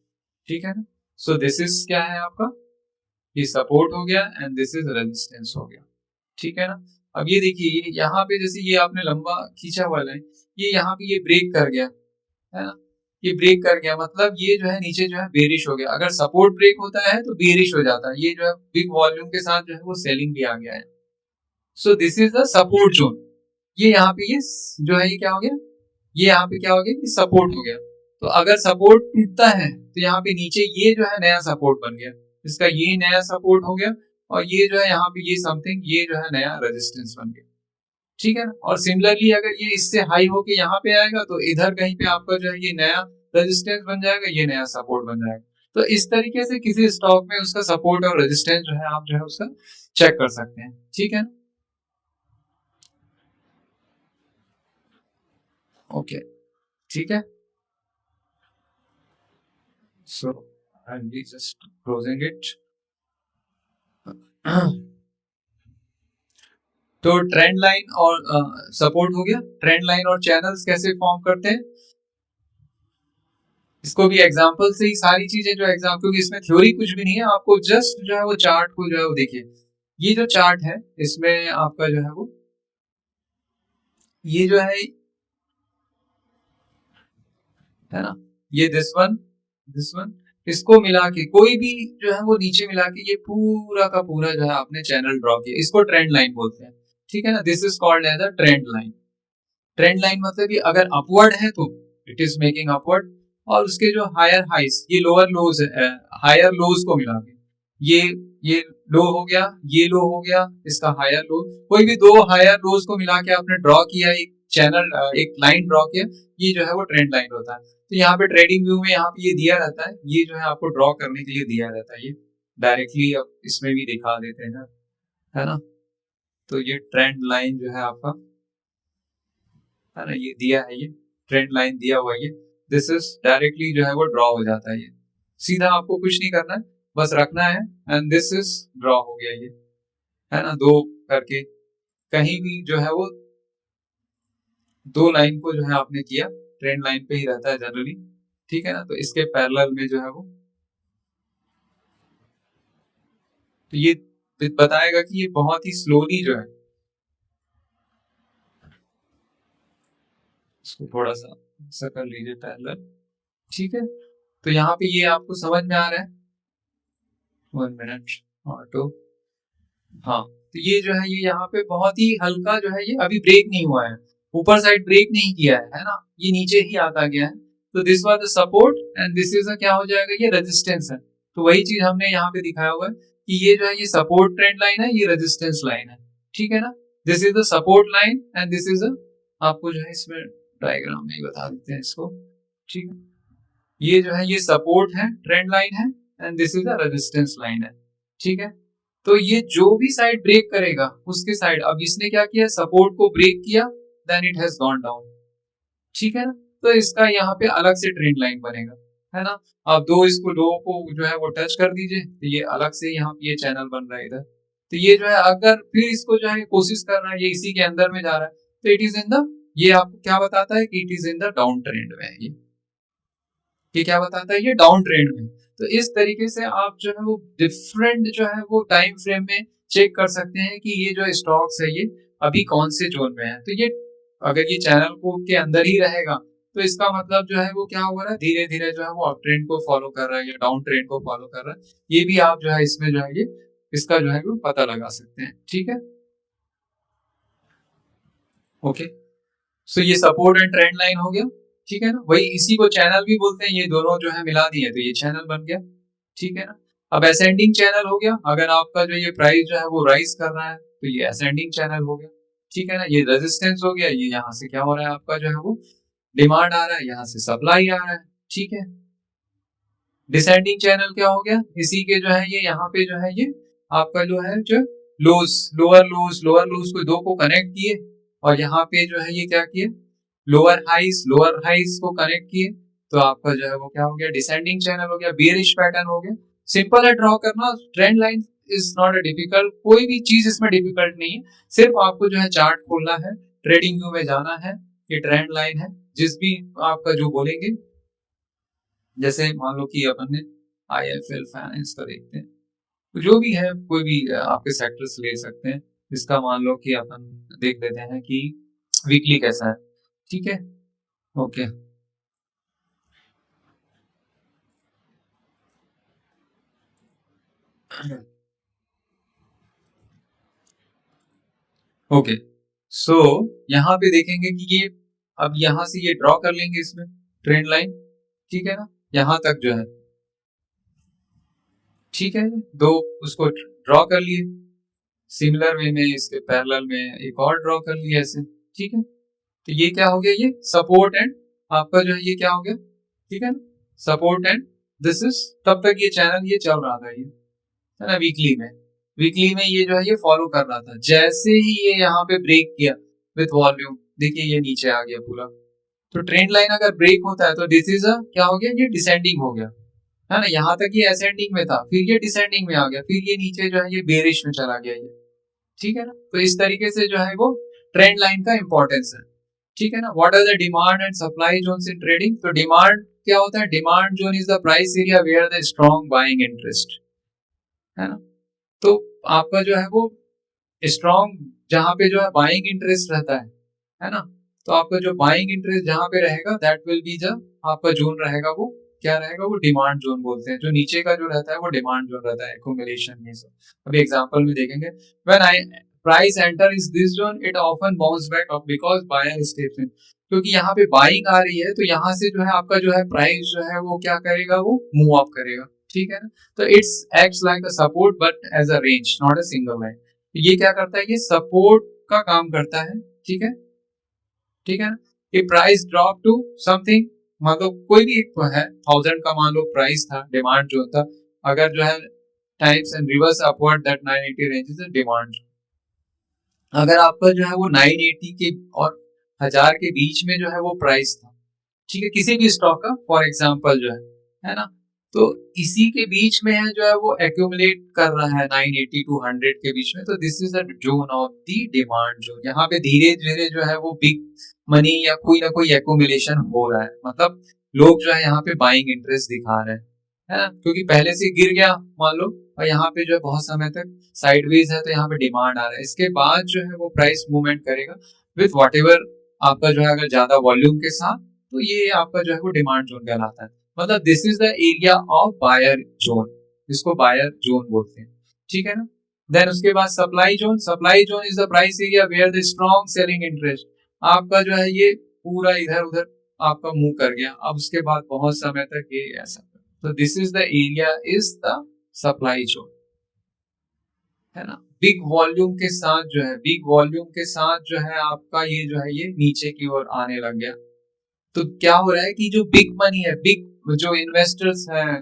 ठीक है ना। सो दिस इज क्या है आपका, ये सपोर्ट हो गया एंड दिस इज रेजिस्टेंस हो गया, ठीक है ना। अब ये देखिए यहाँ पे जैसे ये आपने लंबा खींचा हुआ है, ये यहाँ पे ये ब्रेक कर गया, है ना, ये ब्रेक कर गया, मतलब ये जो है नीचे जो है बेरिश हो गया। अगर सपोर्ट ब्रेक होता है तो बेरिश हो जाता है, ये जो है बिग वॉल्यूम के साथ जो है वो सेलिंग भी आ गया है। So this is the support zone, ये यहाँ पे ये जो है ये क्या हो गया, ये यहाँ पे क्या हो गया, ये सपोर्ट हो गया। तो अगर सपोर्ट टूटता है तो यहाँ पे नीचे ये जो है नया सपोर्ट बन गया, इसका ये नया सपोर्ट हो गया, और ये जो है यहाँ पे ये समथिंग ये जो है नया रेजिस्टेंस बन गया, ठीक है ना। और सिमिलरली अगर ये इससे हाई होके यहाँ पे आएगा तो इधर कहीं पे आपका जो है ये नया रेजिस्टेंस बन जाएगा, ये नया सपोर्ट बन जाएगा। तो इस तरीके से किसी स्टॉक में उसका सपोर्ट और रेजिस्टेंस जो है आप जो है उसका चेक कर सकते हैं, ठीक है। ओके, ठीक है। So I am just closing it. तो ट्रेंड लाइन और सपोर्ट हो गया। ट्रेंड लाइन और चैनल्स कैसे फॉर्म करते हैं, इसको भी एग्जांपल से ही सारी चीजें जो एग्जाम, क्योंकि इसमें थ्योरी कुछ भी नहीं है, आपको जस्ट जो है वो चार्ट को जो है वो देखिए। ये जो चार्ट है इसमें आपका जो है वो ये जो है ना, ये दिस वन, इसको मिला के कोई भी जो है वो नीचे मिला के ये पूरा का पूरा जो है आपने चैनल ड्रॉ किया, इसको ट्रेंड लाइन बोलते हैं। ठीक है ना, this is called as a trend line. Trend line मतलब कि अगर अपवर्ड है तो इट इज मेकिंग अपवर्ड, और उसके जो हायर हाइस, ये लोअर लोज है, हायर लोज को मिला के ये ये लो हो गया, ये लो हो गया, इसका हायर लो, कोई भी दो हायर लोज को मिला के आपने ड्रॉ किया, एक चैनल एक लाइन ड्रॉ किया, ये जो है वो ट्रेंड लाइन होता है। तो यहाँ पे ट्रेडिंग व्यू में यहाँ पे ये दिया रहता है, ये जो है आपको ड्रॉ करने के लिए दिया रहता है, ये डायरेक्टली अब इसमें भी दिखा देते हैं, है ना। तो ये ट्रेंड लाइन जो है आपका, है ना, ये दिया है, ये ट्रेंड लाइन दिया हुआ है, ये दिस इज डायरेक्टली जो है वो ड्रॉ हो जाता है, ये सीधा आपको कुछ नहीं करना है, बस रखना है, एंड दिस इज ड्रॉ हो गया, ये है ना, दो करके कहीं भी जो है वो दो लाइन को जो है आपने किया, ट्रेंड लाइन पे ही रहता है जनरली। ठीक है ना, तो इसके पैरेलल में जो है वो, तो ये बताएगा कि ये बहुत ही स्लोली जो है, इसको थोड़ा सा ऐसा कर लीजिए पैरेलल। ठीक है, तो यहाँ पे ये आपको समझ में आ रहा है, 1 मिनट ऑटो, हाँ, तो ये जो है ये यहाँ पे बहुत ही हल्का जो है, ये अभी ब्रेक नहीं हुआ है, ऊपर साइड ब्रेक नहीं किया है ना, ये नीचे ही आता गया है। तो this was the support and this is क्या हो जाएगा, ये रेजिस्टेंस है। तो वही चीज हमने यहाँ पे दिखाया हुआ है कि ये जो है ये सपोर्ट ट्रेंड लाइन है, ये रेजिस्टेंस लाइन है। ठीक है ना, this is the support line and this is आपको जो है इसमें डायग्राम में ही बता देते हैं इसको। ठीक है, ये जो है ये सपोर्ट है, ट्रेंड लाइन है, and this is the resistance line है। ठीक है, तो ये जो भी साइड ब्रेक करेगा उसके साइड, अब इसने क्या किया, सपोर्ट को ब्रेक किया, then it has gone down. ठीक है ना, तो इसका यहाँ पे अलग से ट्रेंड लाइन बनेगा, है ना। अब दो इसको दो को जो है वो टच कर दीजिए, तो ये अलग से यहाँ पे ये चैनल बन रहा है इधर। तो ये जो है अगर फिर इसको जो है कोशिश कर रहा है, ये इसी के अंदर में जा रहा है, तो इट इज इन द, ये आपको क्या बताता है कि it is in the down trend में है ये क्या बताता है, ये डाउन ट्रेंड में। तो इस तरीके से आप जो है वो डिफरेंट जो है वो टाइम फ्रेम में चेक कर सकते हैं कि ये जो स्टॉक्स है ये अभी कौन से जोन में है। तो ये अगर ये चैनल को के अंदर ही रहेगा तो इसका मतलब जो है वो क्या हो रहा है, धीरे धीरे जो है वो अप ट्रेंड को फॉलो कर रहा है या डाउन ट्रेंड को फॉलो कर रहा है। ये भी आप जो है इसमें जो है ये इसका जो है वो पता लगा सकते हैं। ठीक है, ओके, सो ये सपोर्ट एंड ट्रेंड लाइन हो गया। ठीक है ना, वही इसी को चैनल भी बोलते हैं, ये दोनों जो है मिला दिए तो ये चैनल बन गया। ठीक है ना, अब असेंडिंग चैनल हो गया, अगर आपका जो ये प्राइस जो है वो राइज कर रहा है तो ये असेंडिंग चैनल हो गया। ठीक है ना, ये रेजिस्टेंस हो गया, ये यहाँ से क्या हो रहा है आपका जो है वो डिमांड आ रहा है, यहाँ से सप्लाई आ रहा है। ठीक है, डिसेंडिंग चैनल क्या हो गया, इसी के जो है ये यहाँ पे जो है ये आपका जो है जो लोअर लोज को दो को कनेक्ट किए, और यहाँ पे जो है ये क्या किए, लोअर हाइस को कनेक्ट किए, तो आपका जो है वो क्या हो गया, डिसेंडिंग चैनल हो गया, बेरिश पैटर्न हो गया। सिंपल है ड्रॉ करना, trend line is not a difficult, कोई भी चीज इसमें डिफिकल्ट नहीं है, सिर्फ आपको जो है चार्ट खोलना है, ट्रेडिंग व्यू में जाना है, ये ट्रेंड लाइन है, जिस भी आपका जो बोलेंगे, जैसे मान लो कि अपन ने IIFL फाइनेंस का देखते हैं, तो जो भी है कोई भी आपके सेक्टर्स ले सकते हैं, इसका मान लो कि अपन देख लेते हैं कि वीकली कैसा है। ठीक है, ओके, ओके, सो यहाँ पे देखेंगे कि ये अब यहाँ से ये ड्रॉ कर लेंगे इसमें ट्रेंड लाइन। ठीक है ना, यहाँ तक जो है, ठीक है, दो उसको ड्रॉ कर लिए, सिमिलर वे में इसके पैरेलल में एक और ड्रॉ कर लिया ऐसे। ठीक है, तो ये क्या हो गया, ये सपोर्ट एंड आपका जो है ये क्या हो गया, ठीक है ना, सपोर्ट एंड दिस इज, तब तक ये चैनल ये चल रहा था, ये है ना, वीकली में ये जो है ये फॉलो कर रहा था, जैसे ही ये यहाँ पे ब्रेक किया विथ वॉल्यूम, देखिए ये नीचे आ गया पूरा, तो ट्रेंड लाइन अगर ब्रेक होता है तो दिस इज अ क्या हो गया, ये डिसेंडिंग हो गया, है ना। यहाँ तक ये असेंडिंग में था, फिर ये डिसेंडिंग में आ गया, फिर ये नीचे जो है ये बेरिश में चला गया ये, ठीक है ना। तो इस तरीके से जो है वो ट्रेंड लाइन का इंपॉर्टेंस है, ठीक है ना। What are the demand and supply zones in trading? तो डिमांड क्या होता है, demand zone is the price area where the strong buying interest, है ना। तो आपका जो है वो स्ट्रॉन्ग जहां पे जो है बाइंग इंटरेस्ट रहता है ना। तो आपका जो बाइंग इंटरेस्ट जहां पे रहेगा दैट विल बी द आपका जोन रहेगा, वो क्या रहेगा, वो डिमांड जोन बोलते हैं। जो नीचे का जो रहता है वो डिमांड जोन रहता है, एक्यूमुलेशन में सब। अभी एग्जांपल में देखेंगे, when I price enter is this zone it often bounce back up because buyer steps in. क्योंकि यहाँ पे बाइंग आ रही है तो यहाँ से जो है आपका जो है प्राइस जो है वो क्या करेगा, वो मूव अप करेगा, ठीक है ना। तो it's acts like a support but as a range not a single line. ये क्या करता है, ये सपोर्ट का काम करता है, ठीक है, ठीक है ना। ये प्राइस ड्रॉप टू समथिंग, मतलब कोई भी एक है 1000 का मान लो प्राइस था, डिमांड जो था, अगर जो है times and reverse upward that 980 range is demand. अगर आपका जो है वो 980 के और 1000 के बीच में जो है वो प्राइस था, ठीक है, किसी भी स्टॉक का फॉर एग्जांपल जो है ना। तो इसी के बीच में है जो है वो एक्यूमुलेट कर रहा है 980 टू 100 के बीच में, तो this is the zone of the demand zone. यहाँ पे धीरे धीरे जो है वो बिग मनी या कोई ना कोई एक्यूमुलेशन हो रहा है, मतलब लोग जो है यहाँ पे बाइंग इंटरेस्ट दिखा रहे हैं, है ना। क्योंकि पहले से गिर गया मान लो और यहाँ पे जो है बहुत समय तक साइडवेज है, तो यहाँ पे डिमांड आ रहा है, इसके बाद जो है वो प्राइस मूवमेंट करेगा विथ व्हाटएवर आपका जो है, अगर ज्यादा वॉल्यूम के साथ, तो ये आपका जो है वो डिमांड जोन कहलाता है। मतलब this is the area of buyer zone, जिसको बायर जोन बोलते हैं, ठीक है ना। देन उसके बाद supply zone, supply zone is the price area where the strong selling interest, आपका जो है ये पूरा इधर उधर आपका मूव कर गया, अब उसके बाद बहुत समय तक ये ऐसा, तो this is the area is the supply zone, है ना। बिग वॉल्यूम के साथ जो है, बिग वॉल्यूम के साथ जो है आपका ये जो है ये नीचे की ओर आने लग गया, तो क्या हो रहा है कि जो बिग मनी है, बिग जो इन्वेस्टर्स हैं,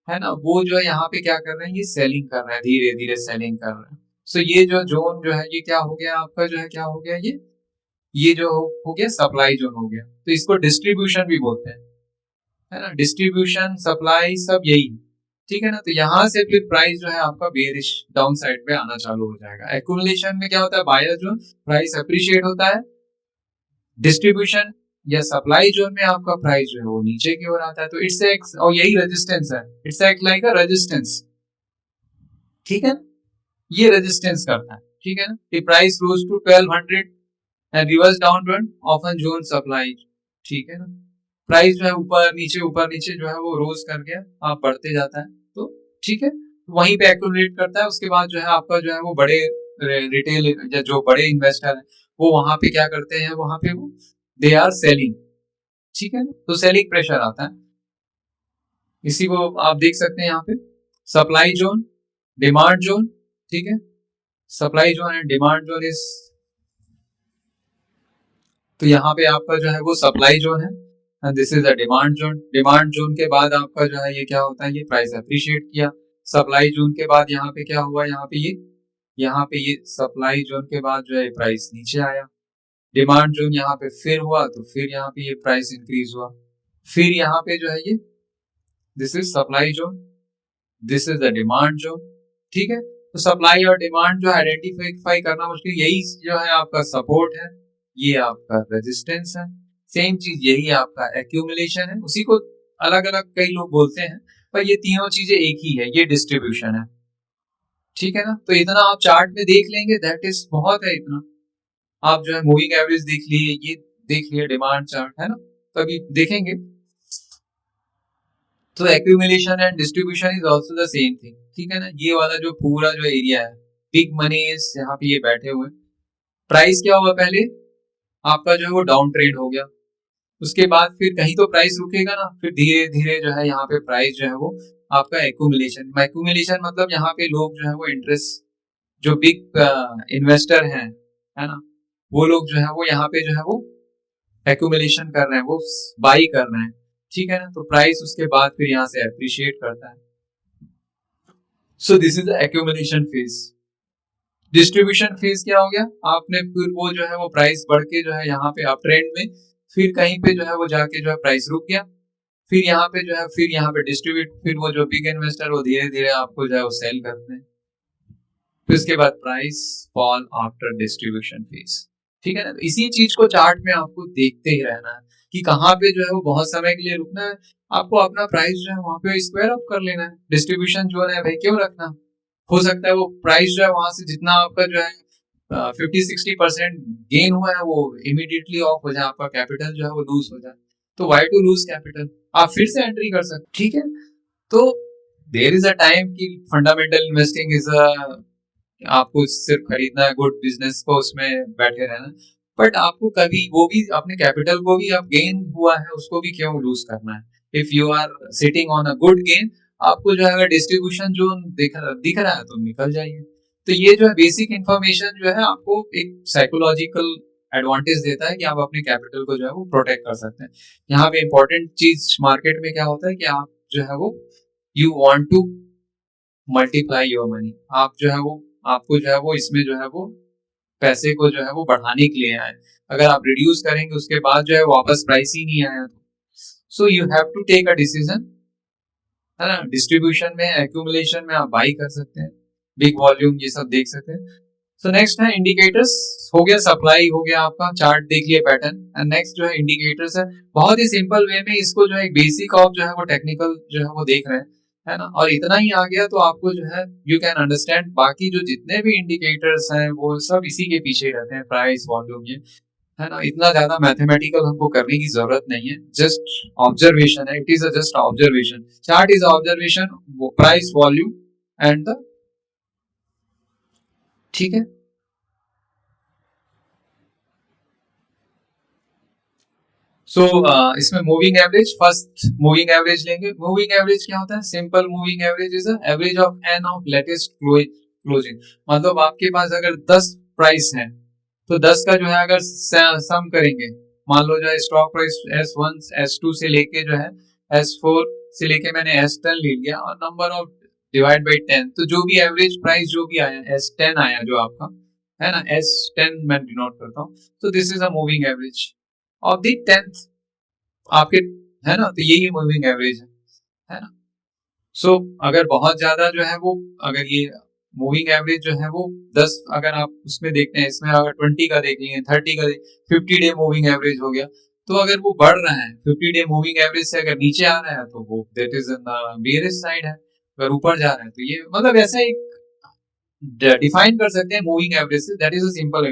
है ना, वो जो है यहाँ पे क्या कर रहे हैं, ये सेलिंग कर रहे हैं, धीरे धीरे सेलिंग कर रहे हैं। सो ये जो जोन जो है ये क्या हो गया आपका, जो है क्या हो गया, ये जो हो गया सप्लाई जोन हो गया। तो इसको डिस्ट्रीब्यूशन भी बोलते हैं, है ना, डिस्ट्रीब्यूशन सप्लाई सब यही, ठीक है ना। तो यहाँ से फिर प्राइस जो है आपका बेरिश डाउन साइड पे आना चालू हो जाएगा। एक्यूमुलेशन में क्या होता है, बायर जोन प्राइस अप्रिशिएट होता है, डिस्ट्रीब्यूशन या सप्लाई जोन में आपका प्राइस जो है वो नीचे की ओर आता है। तो इट्स एक, और यही रेजिस्टेंस है, it's act like a resistance, ठीक है, ये रेजिस्टेंस करता है, ठीक है ना। The price rose to 1200 and reverse downward often zone supply, ठीक है ना। प्राइस जो है ऊपर नीचे जो है वो रोज करके आप बढ़ते जाता है, तो ठीक है, वहीं पे एक्यूमुलेट करता है। उसके बाद जो है आपका जो है वो बड़े रिटेल या जो बड़े इन्वेस्टर है वो वहां पे क्या करते हैं, वहां पे वो दे आर सेलिंग, ठीक है ना। तो सेलिंग प्रेशर आता है, इसी को आप देख सकते हैं यहाँ पे सप्लाई जोन, डिमांड जोन, ठीक है, supply zone and demand zone is, तो यहाँ पे आपका जो है वो सप्लाई जोन है and this is a demand zone. Demand zone के बाद आपका जो है ये क्या होता है, ये प्राइस अप्रिशिएट किया। सप्लाई जोन के बाद यहाँ पे क्या हुआ, यहाँ पे ये सप्लाई जोन के बाद जो है प्राइस नीचे आया। डिमांड जोन यहाँ पे फिर हुआ तो फिर यहाँ पे ये प्राइस इंक्रीज हुआ, फिर यहाँ पे जो है ये this is supply zone, this is the demand zone, ठीक है। तो सप्लाई और डिमांड जो आइडेंटिफाई करना मुश्किल, यही जो है आपका सपोर्ट है, ये आपका रेजिस्टेंस है। सेम चीज यही आपका एक्यूमुलेशन है, उसी को अलग अलग कई लोग बोलते हैं, पर ये तीनों चीजें एक ही है, ये डिस्ट्रीब्यूशन है, ठीक है ना। तो इतना आप चार्ट में देख लेंगे, दैट इज बहुत है इतना। आप जो है मूविंग एवरेज देख लिए, ये देख लिए, डिमांड चार्ट, है ना, तो अभी देखेंगे। तो accumulation and distribution is also the same thing, ठीक है ना। ये वाला जो पूरा जो एरिया है, बिग मनी इज यहाँ पे ये बैठे हुए, प्राइस क्या हुआ पहले आपका जो है वो डाउन ट्रेंड हो गया, उसके बाद फिर कहीं तो प्राइस रुकेगा ना, फिर धीरे धीरे जो है यहाँ पे प्राइस जो है वो आपका एक्यूमुलेशन मतलब यहाँ पे लोग जो है वो इंटरेस्ट, जो बिग इन्वेस्टर हैं, है ना, वो लोग जो है वो यहाँ पे जो है वो एक्यूमुलेशन कर रहे हैं, वो बाई कर रहे हैं, ठीक है ना। तो प्राइस उसके बाद फिर यहाँ से अप्रिशिएट करता है। So this is the accumulation phase. Distribution phase क्या हो गया, आपने फिर वो जो है वो प्राइस बढ़ के जो है यहाँ पे अप ट्रेंड में फिर कहीं पे जो है वो जाके जो है प्राइस रुक गया, फिर यहाँ पे जो है फिर यहाँ पे डिस्ट्रीब्यूट, फिर वो जो बिग इन्वेस्टर वो धीरे धीरे आपको जो है वो सेल करते हैं, फिर उसके बाद price fall after distribution phase. ठीक है ना, तो इसी चीज को चार्ट में आपको देखते ही रहना है कि कहाँ पे जो है वो बहुत समय के लिए रुकना है, आपको अपना प्राइस जो है वहां पे स्क्वायर अप कर लेना है, डिस्ट्रीब्यूशन जोन है भाई क्यों रखना, हो सकता है वो प्राइस जो है वहां से जितना आपका जो है 50-60% गेन हुआ है वो इमीडिएटली ऑफ हो जाए, आपका कैपिटल जो है वो लूज हो जाए, तो वाई टू लूज कैपिटल, आप फिर से एंट्री कर सकते। ठीक है, तो देयर इज अ टाइम कि फंडामेंटल इन्वेस्टिंग इज अ, आपको सिर्फ खरीदना है गुड बिजनेस को, उसमें बैठे रहना, बट आपको कभी वो भी अपने कैपिटल को भी अब गेन हुआ है उसको भी क्यों लूज करना है। If you are sitting on a good gain, आपको जो है अगर डिस्ट्रीब्यूशन जोन दिख रहा है तो निकल जाइए। तो ये जो है बेसिक इंफॉर्मेशन जो है आपको एक साइकोलॉजिकल एडवांटेज देता है कि आप अपने कैपिटल को जो है वो प्रोटेक्ट कर सकते हैं। यहाँ पे इंपॉर्टेंट चीज मार्केट में क्या होता है कि आप जो है वो you want to multiply your money, आप जो है वो आपको जो है वो इसमें जो है वो पैसे को जो है वो बढ़ाने के लिए आए, अगर आप रिड्यूस करेंगे उसके बाद जो है वापस प्राइस ही नहीं आया तो so you have to take a decision, है ना। डिस्ट्रीब्यूशन में एक्यूमुलेशन में आप बाई कर सकते हैं, बिग वॉल्यूम ये सब देख सकते हैं। सो नेक्स्ट है इंडिकेटर्स, हो गया सप्लाई, हो गया आपका चार्ट देख लिया पैटर्न, एंड नेक्स्ट जो है इंडिकेटर्स है, बहुत ही सिंपल वे में इसको जो है बेसिक ऑफ जो है वो टेक्निकल जो है वो देख रहे हैं, है ना, और इतना ही आ गया तो आपको जो है यू कैन अंडरस्टैंड बाकी जो जितने भी इंडिकेटर्स हैं वो सब इसी के पीछे रहते हैं, प्राइस वॉल्यूम ये, है ना, इतना ज्यादा मैथमेटिकल हमको करने की जरूरत नहीं है, जस्ट ऑब्जर्वेशन है, it is a just observation, chart is observation, price volume and the, ठीक है। सो इसमें moving average, first moving average लेंगे। मूविंग एवरेज क्या होता है, simple moving average is average of N of latest closing, मतलब आपके पास अगर 10 प्राइस है तो 10 का जो है अगर सम करेंगे, मान लो जो है स्टॉक प्राइस S1 S2 से लेके जो है S4 से लेके मैंने S10 ले लिया और नंबर ऑफ डिवाइड बाई 10, तो जो भी एवरेज प्राइस जो भी आया S10 आया जो आपका, है ना, S10 मैं डिनोट करता हूँ, तो this is a moving average of the 10th आपके, है ना, तो यही मूविंग एवरेज है ना। सो अगर बहुत ज्यादा जो है वो, अगर ये मूविंग एवरेज जो है वो 10, अगर आप उसमें देखते हैं, इसमें अगर 20 का देख लिए, 30 का 50 डे मूविंग एवरेज हो गया, तो अगर वो बढ़ रहा है 50 डे मूविंग एवरेज से अगर नीचे आ रहा है तो वो that is in the bearish side है, अगर ऊपर जा रहा है तो ये मतलब ऐसा एक डिफाइन कर सकते हैं मूविंग एवरेज से, that is a simple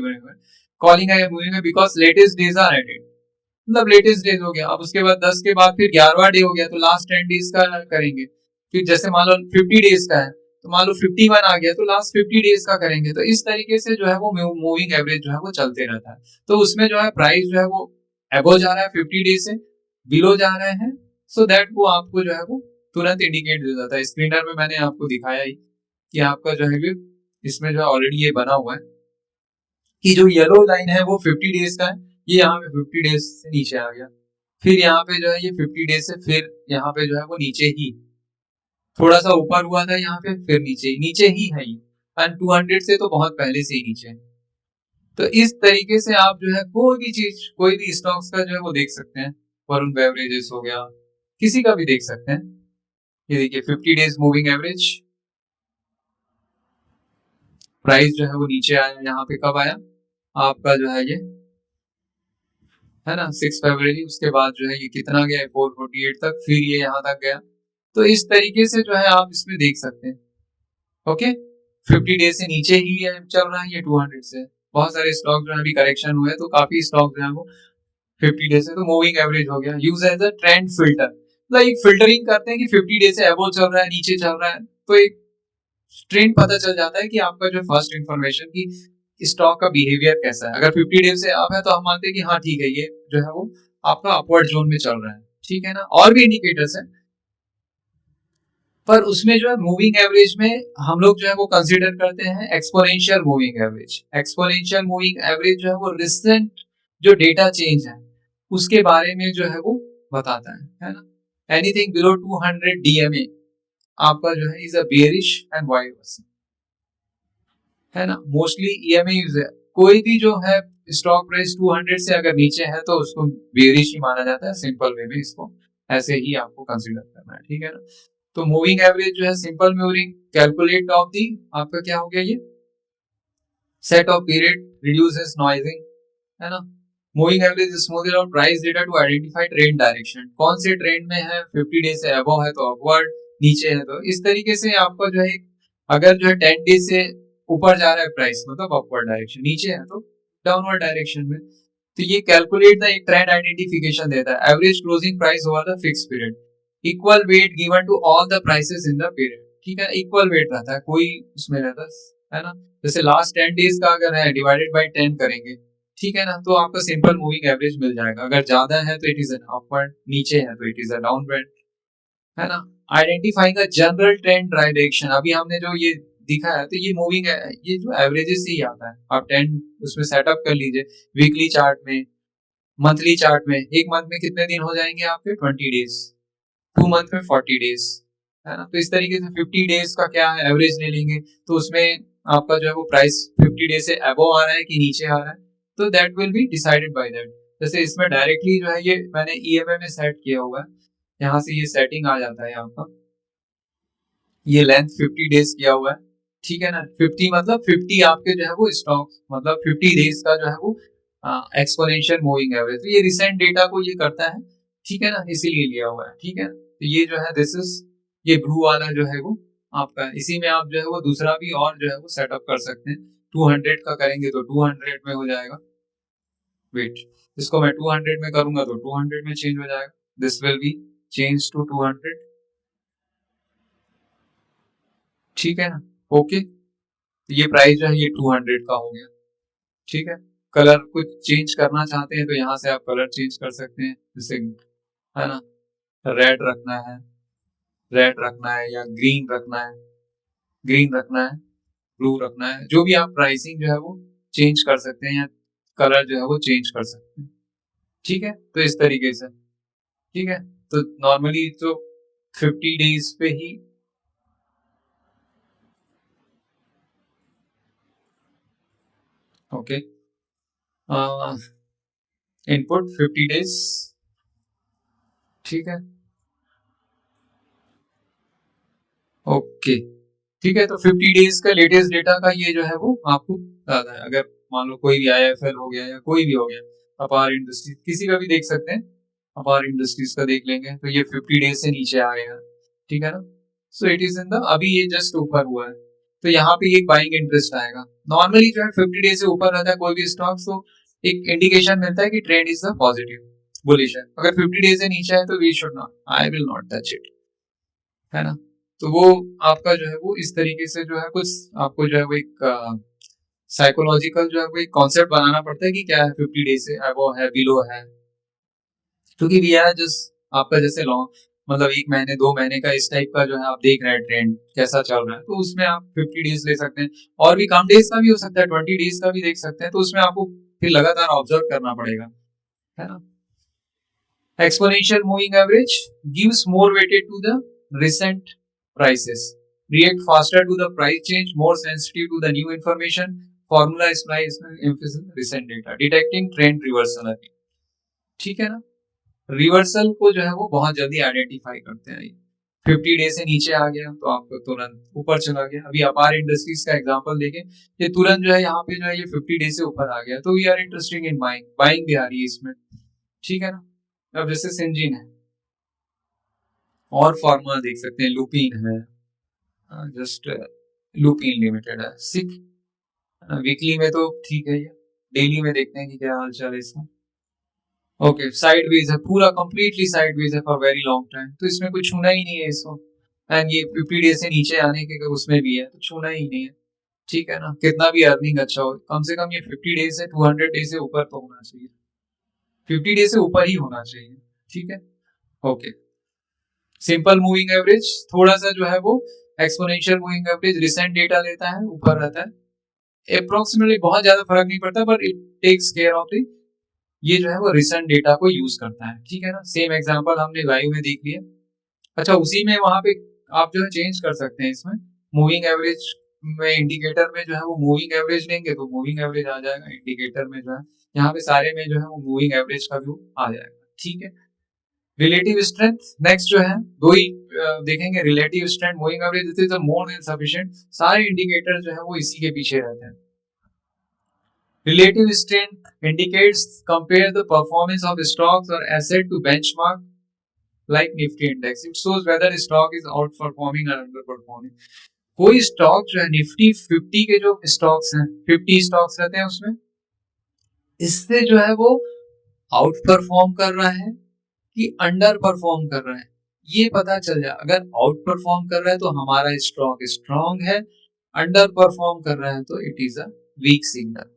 calling है moving because latest days are added, मतलब लेटेस्ट डेज हो गया, अब उसके बाद 10 के बाद फिर 11वां डे हो गया तो लास्ट 10 डेज का करेंगे, फिर जैसे मान लो 50 डेज का है तो मान लो 51 आ गया तो लास्ट 50 डेज का करेंगे, तो इस तरीके से जो है वो मूविंग एवरेज जो है वो चलते रहता है। तो उसमें जो है प्राइस जो है वो एबो जा रहा है 50 डेज से, बिलो जा रहे हैं, सो दैट वो आपको जो है वो तुरंत इंडिकेट दे जाता है। स्क्रीनर में मैंने आपको दिखाया ही कि आपका जो है इसमें जो है ऑलरेडी ये बना हुआ है कि जो येलो लाइन है वो 50 डेज का है, ये यहाँ पे 50 डेज से नीचे आ गया, फिर यहाँ पे जो है ये 50 डेज से फिर यहाँ पे जो है वो नीचे ही थोड़ा सा ऊपर हुआ था, यहाँ पे फिर नीचे ही है ये, एंड 200 से तो बहुत पहले से ही नीचे है। तो इस तरीके से आप जो है कोई भी चीज, कोई भी स्टॉक्स का जो है वो देख सकते हैं, वरुण बेवरेजेस हो गया, किसी का भी देख सकते हैं। ये देखिए 50 डेज मूविंग एवरेज, प्राइस जो है वो नीचे आया, यहाँ पे कब आया आपका जो है ये, है ना, 6 फरवरी, उसके बाद जो है ये कितना गया 448 तक, फिर ये यहाँ तक गया, तो इस तरीके से जो है आप इसमें देख सकते हैं। ओके, 50 डेज से नीचे ही चल रहा है ये 200 से, बहुत सारे स्टॉक जो है अभी करेक्शन हुए तो काफी स्टॉक जो है वो 50 डेज से, तो मूविंग एवरेज हो गया, use as a trend filter, मतलब एक फिल्टरिंग करते हैं कि 50 डेज से अबव चल रहा है नीचे चल रहा है, तो एक ट्रेंड पता चल जाता है कि आपका जो फर्स्ट इंफॉर्मेशन की स्टॉक का बिहेवियर कैसा है। अगर 50 डेज से अप है तो हम मानते हैं कि हाँ ठीक है, ये जो है वो आपका अपवर्ड जोन में चल रहा है, ठीक है ना। और भी इंडिकेटर्स हैं पर उसमें जो है मूविंग एवरेज में हम लोग जो है वो कंसीडर करते हैं exponential moving average. Exponential moving average जो है वो रिसेंट जो डेटा चेंज है उसके बारे में जो है वो बताता है ना। एनीथिंग बिलो 200 DMA आपका जो है is a bearish and vice versa, है ना। मोस्टली EMA यूज है, कोई भी जो है स्टॉक प्राइस 200 से अगर नीचे है तो उसको बेरिश ही माना जाता है, सिंपल वे में इसको ऐसे ही आपको कंसीडर करना है, ठीक है ना। तो मूविंग एवरेज जो है simple moving calculate of the, आपका क्या हो गया ये set of period reduces noising, है ना। Moving average smooth out price data to identify trend direction, कौन से ट्रेंड में है, 50 डेज से अबव है तो अपवर्ड, नीचे है तो इस तरीके से आपका जो है अगर जो है 10 डेज से ऊपर जा रहा है प्राइस मतलब अपवर्ड डायरेक्शन, नीचे है तो डाउनवर्ड डायरेक्शन में। तो ये कैलकुलेट द एक ट्रेंड आइडेंटिफिकेशन देता है। Average closing price over the fix period, equal weight given to all the prices in the period, ठीक है, इक्वल वेट रहता है, कोई उसमें रहता है ना। जैसे लास्ट 10 डेज का अगर है डिवाइडेड बाय 10 करेंगे, ठीक है ना, तो आपका सिंपल मूविंग एवरेज मिल जाएगा। अगर ज्यादा है तो इट इज एन अपवर्ड, नीचे है तो इट इज अ डाउनवर्ड, है ना। Identifying a general trend direction, अभी हमने जो ये दिखा है तो ये मूविंग है, ये जो एवरेजेस से ही आता है। आप 10 उसमें सेटअप कर लीजिए, वीकली चार्ट में, मंथली चार्ट में, एक मंथ में कितने दिन हो जाएंगे आपके 20 डेज, 2 मंथ में 40 डेज, है ना। तो इस तरीके से 50 डेज का क्या है एवरेज ले लेंगे, तो उसमें आपका जो है वो प्राइस 50 डेज से अबव आ रहा है कि नीचे आ रहा है, तो that will be decided by that. जैसे इसमें डायरेक्टली जो है ये मैंने ईएमए में सेट किया हुआ है, यहाँ से ये सेटिंग आ जाता है आपका, ये लेंथ 50 डेज किया हुआ है, ठीक है ना। 50 मतलब 50 आपके जो है वो स्टॉक मतलब 50 डेज का जो है वो एक्सपोनेंशियल मूविंग एवरेज, तो ये रिसेंट डेटा को ये करता है, ठीक है ना, इसीलिए लिया हुआ है, ठीक है। तो ये जो है दिस इज, ये ब्लू वाला जो है वो आपका, इसी में आप जो है वो दूसरा भी और जो है वो सेटअप कर सकते हैं। 200 का करेंगे तो 200 में हो जाएगा, वेट, इसको मैं 200 में करूंगा तो 200 में चेंज हो जाएगा, this will be change to 200, ठीक है ना। ओके, तो ये प्राइस जो है ये 200 का हो गया, ठीक है। कलर कुछ चेंज करना चाहते हैं तो यहाँ से आप कलर चेंज कर सकते हैं, जैसे, है ना, रेड रखना है, रेड रखना है या ग्रीन रखना है, ग्रीन रखना है, ब्लू रखना है, जो भी आप प्राइसिंग जो है वो चेंज कर सकते हैं या कलर जो है वो चेंज कर सकते हैं, ठीक है। तो इस तरीके से, ठीक है। तो नॉर्मली तो 50 डेज पे ही ओके, इनपुट 50 डेज, ठीक है, ओके, ठीक है। तो 50 डेज का लेटेस्ट डेटा का ये जो है वो आपको बताता है। अगर मान लो कोई भी आईएफएल हो गया या कोई भी हो गया, अपार इंडस्ट्रीज किसी का भी देख सकते हैं, अपार इंडस्ट्रीज का देख लेंगे तो ये 50 डेज से नीचे आ गया, ठीक है ना। So it is in the, अभी ये जस्ट ऊपर हुआ है तो यहाँ पे एक बाइंग इंटरेस्ट आएगा। नॉर्मली जो है 50 डेज से ऊपर रहता है कोई भी स्टॉक, तो एक इंडिकेशन मिलता है कि trend is the positive bullish है। अगर 50 डेज से नीचे है तो we should not, I will not touch it, है ना। तो वो आपका जो है वो इस तरीके से जो है कुछ आपको जो है वो एक साइकोलॉजिकल जो है वो एक कॉन्सेप्ट बनाना पड़ता है कि क्या है 50 डेज से अबव है, बिलो है, क्योंकि वी आर जस्ट आपका जैसे लॉन्ग मतलब 1 महीने 2 महीने का इस टाइप का जो है आप देख रहे हैं ट्रेंड कैसा चल रहा है, तो उसमें आप 50 डेज ले सकते हैं, और भी कम डेज का भी हो सकता है, 20 डेज का भी देख सकते हैं, तो उसमें आपको फिर लगातार ऑब्जर्व करना पड़ेगा, है ना। Exponential moving average gives more weighted to the recent prices, react faster to the price change, more sensitive to the new information. Formula is price emphasis recent data, detecting trend reversal है, ठीक है ना। Reversal को जो है वो बहुत जल्दी आइडेंटिफाई करते हैं। 50 डेज से नीचे आ गया तो आपको तुरंत ऊपर चला गया। अभी अपार इंडस्ट्रीज का एग्जांपल देखें, ये तुरंत जो है यहाँ पे जो है ये 50 डेज से ऊपर आ गया, तो we are interesting in buying, buying भी आ रही है इसमें, ठीक है ना। अब जैसे सिंजिन है और फार्मा देख सकते हैं, लुपिन है, जस्ट लुपिन लिमिटेड है, सिक, वीकली में तो ठीक है, ये डेली में देखते हैं कि क्या हाल चाल है इसका। ओके, साइडवेज है, पूरा कंप्लीटली साइडवेज है फॉर वेरी लॉन्ग टाइम, तो इसमें कुछ छूना ही नहीं है इसको। एंड ये 50 डेज से नीचे आने के उसमें भी है तो छूना ही नहीं है, ठीक है ना। कितना भी अर्निंग अच्छा हो, कम से कम ये 50 डेज से 200 डेज से ऊपर तो होना चाहिए, 50 डेज से ऊपर ही होना चाहिए, ठीक है। ओके, सिंपल मूविंग एवरेज थोड़ा सा जो है वो exponential moving average recent data लेता है, ऊपर रहता है अप्रोक्सीमेटली, बहुत ज्यादा फर्क नहीं पड़ता, पर it takes care of the, ये जो है वो रिसेंट डेटा को यूज करता है, ठीक है ना। सेम एग्जांपल हमने लाइव में देख लिया। अच्छा, उसी में वहां पे आप जो है चेंज कर सकते हैं इसमें मूविंग एवरेज में इंडिकेटर में जो है वो मूविंग एवरेज लेंगे तो मूविंग एवरेज आ जाएगा, इंडिकेटर में जो है यहाँ पे सारे में जो है वो मूविंग एवरेज का व्यू आ जाएगा। ठीक है, रिलेटिव स्ट्रेंथ नेक्स्ट जो है दो ही देखेंगे, relative strength, moving average, this is the more than sufficient. सारे इंडिकेटर जो है वो इसी के पीछे रहते हैं। Relative strength indicates compare the performance of stocks और asset to benchmark like Nifty index, it shows whether stock is outperforming और अंडर परफॉर्मिंग। कोई स्टॉक जो है निफ्टी 50 के जो स्टॉक्स हैं, 50 स्टॉक्स रहते हैं उसमें, इससे जो है वो आउट परफॉर्म कर रहा है कि अंडर परफॉर्म कर रहा है, ये पता चल जाए। अगर आउट परफॉर्म कर रहा है तो हमारा स्टॉक स्ट्रांग है, अंडर परफॉर्म कर रहा है तो it is a weak signal.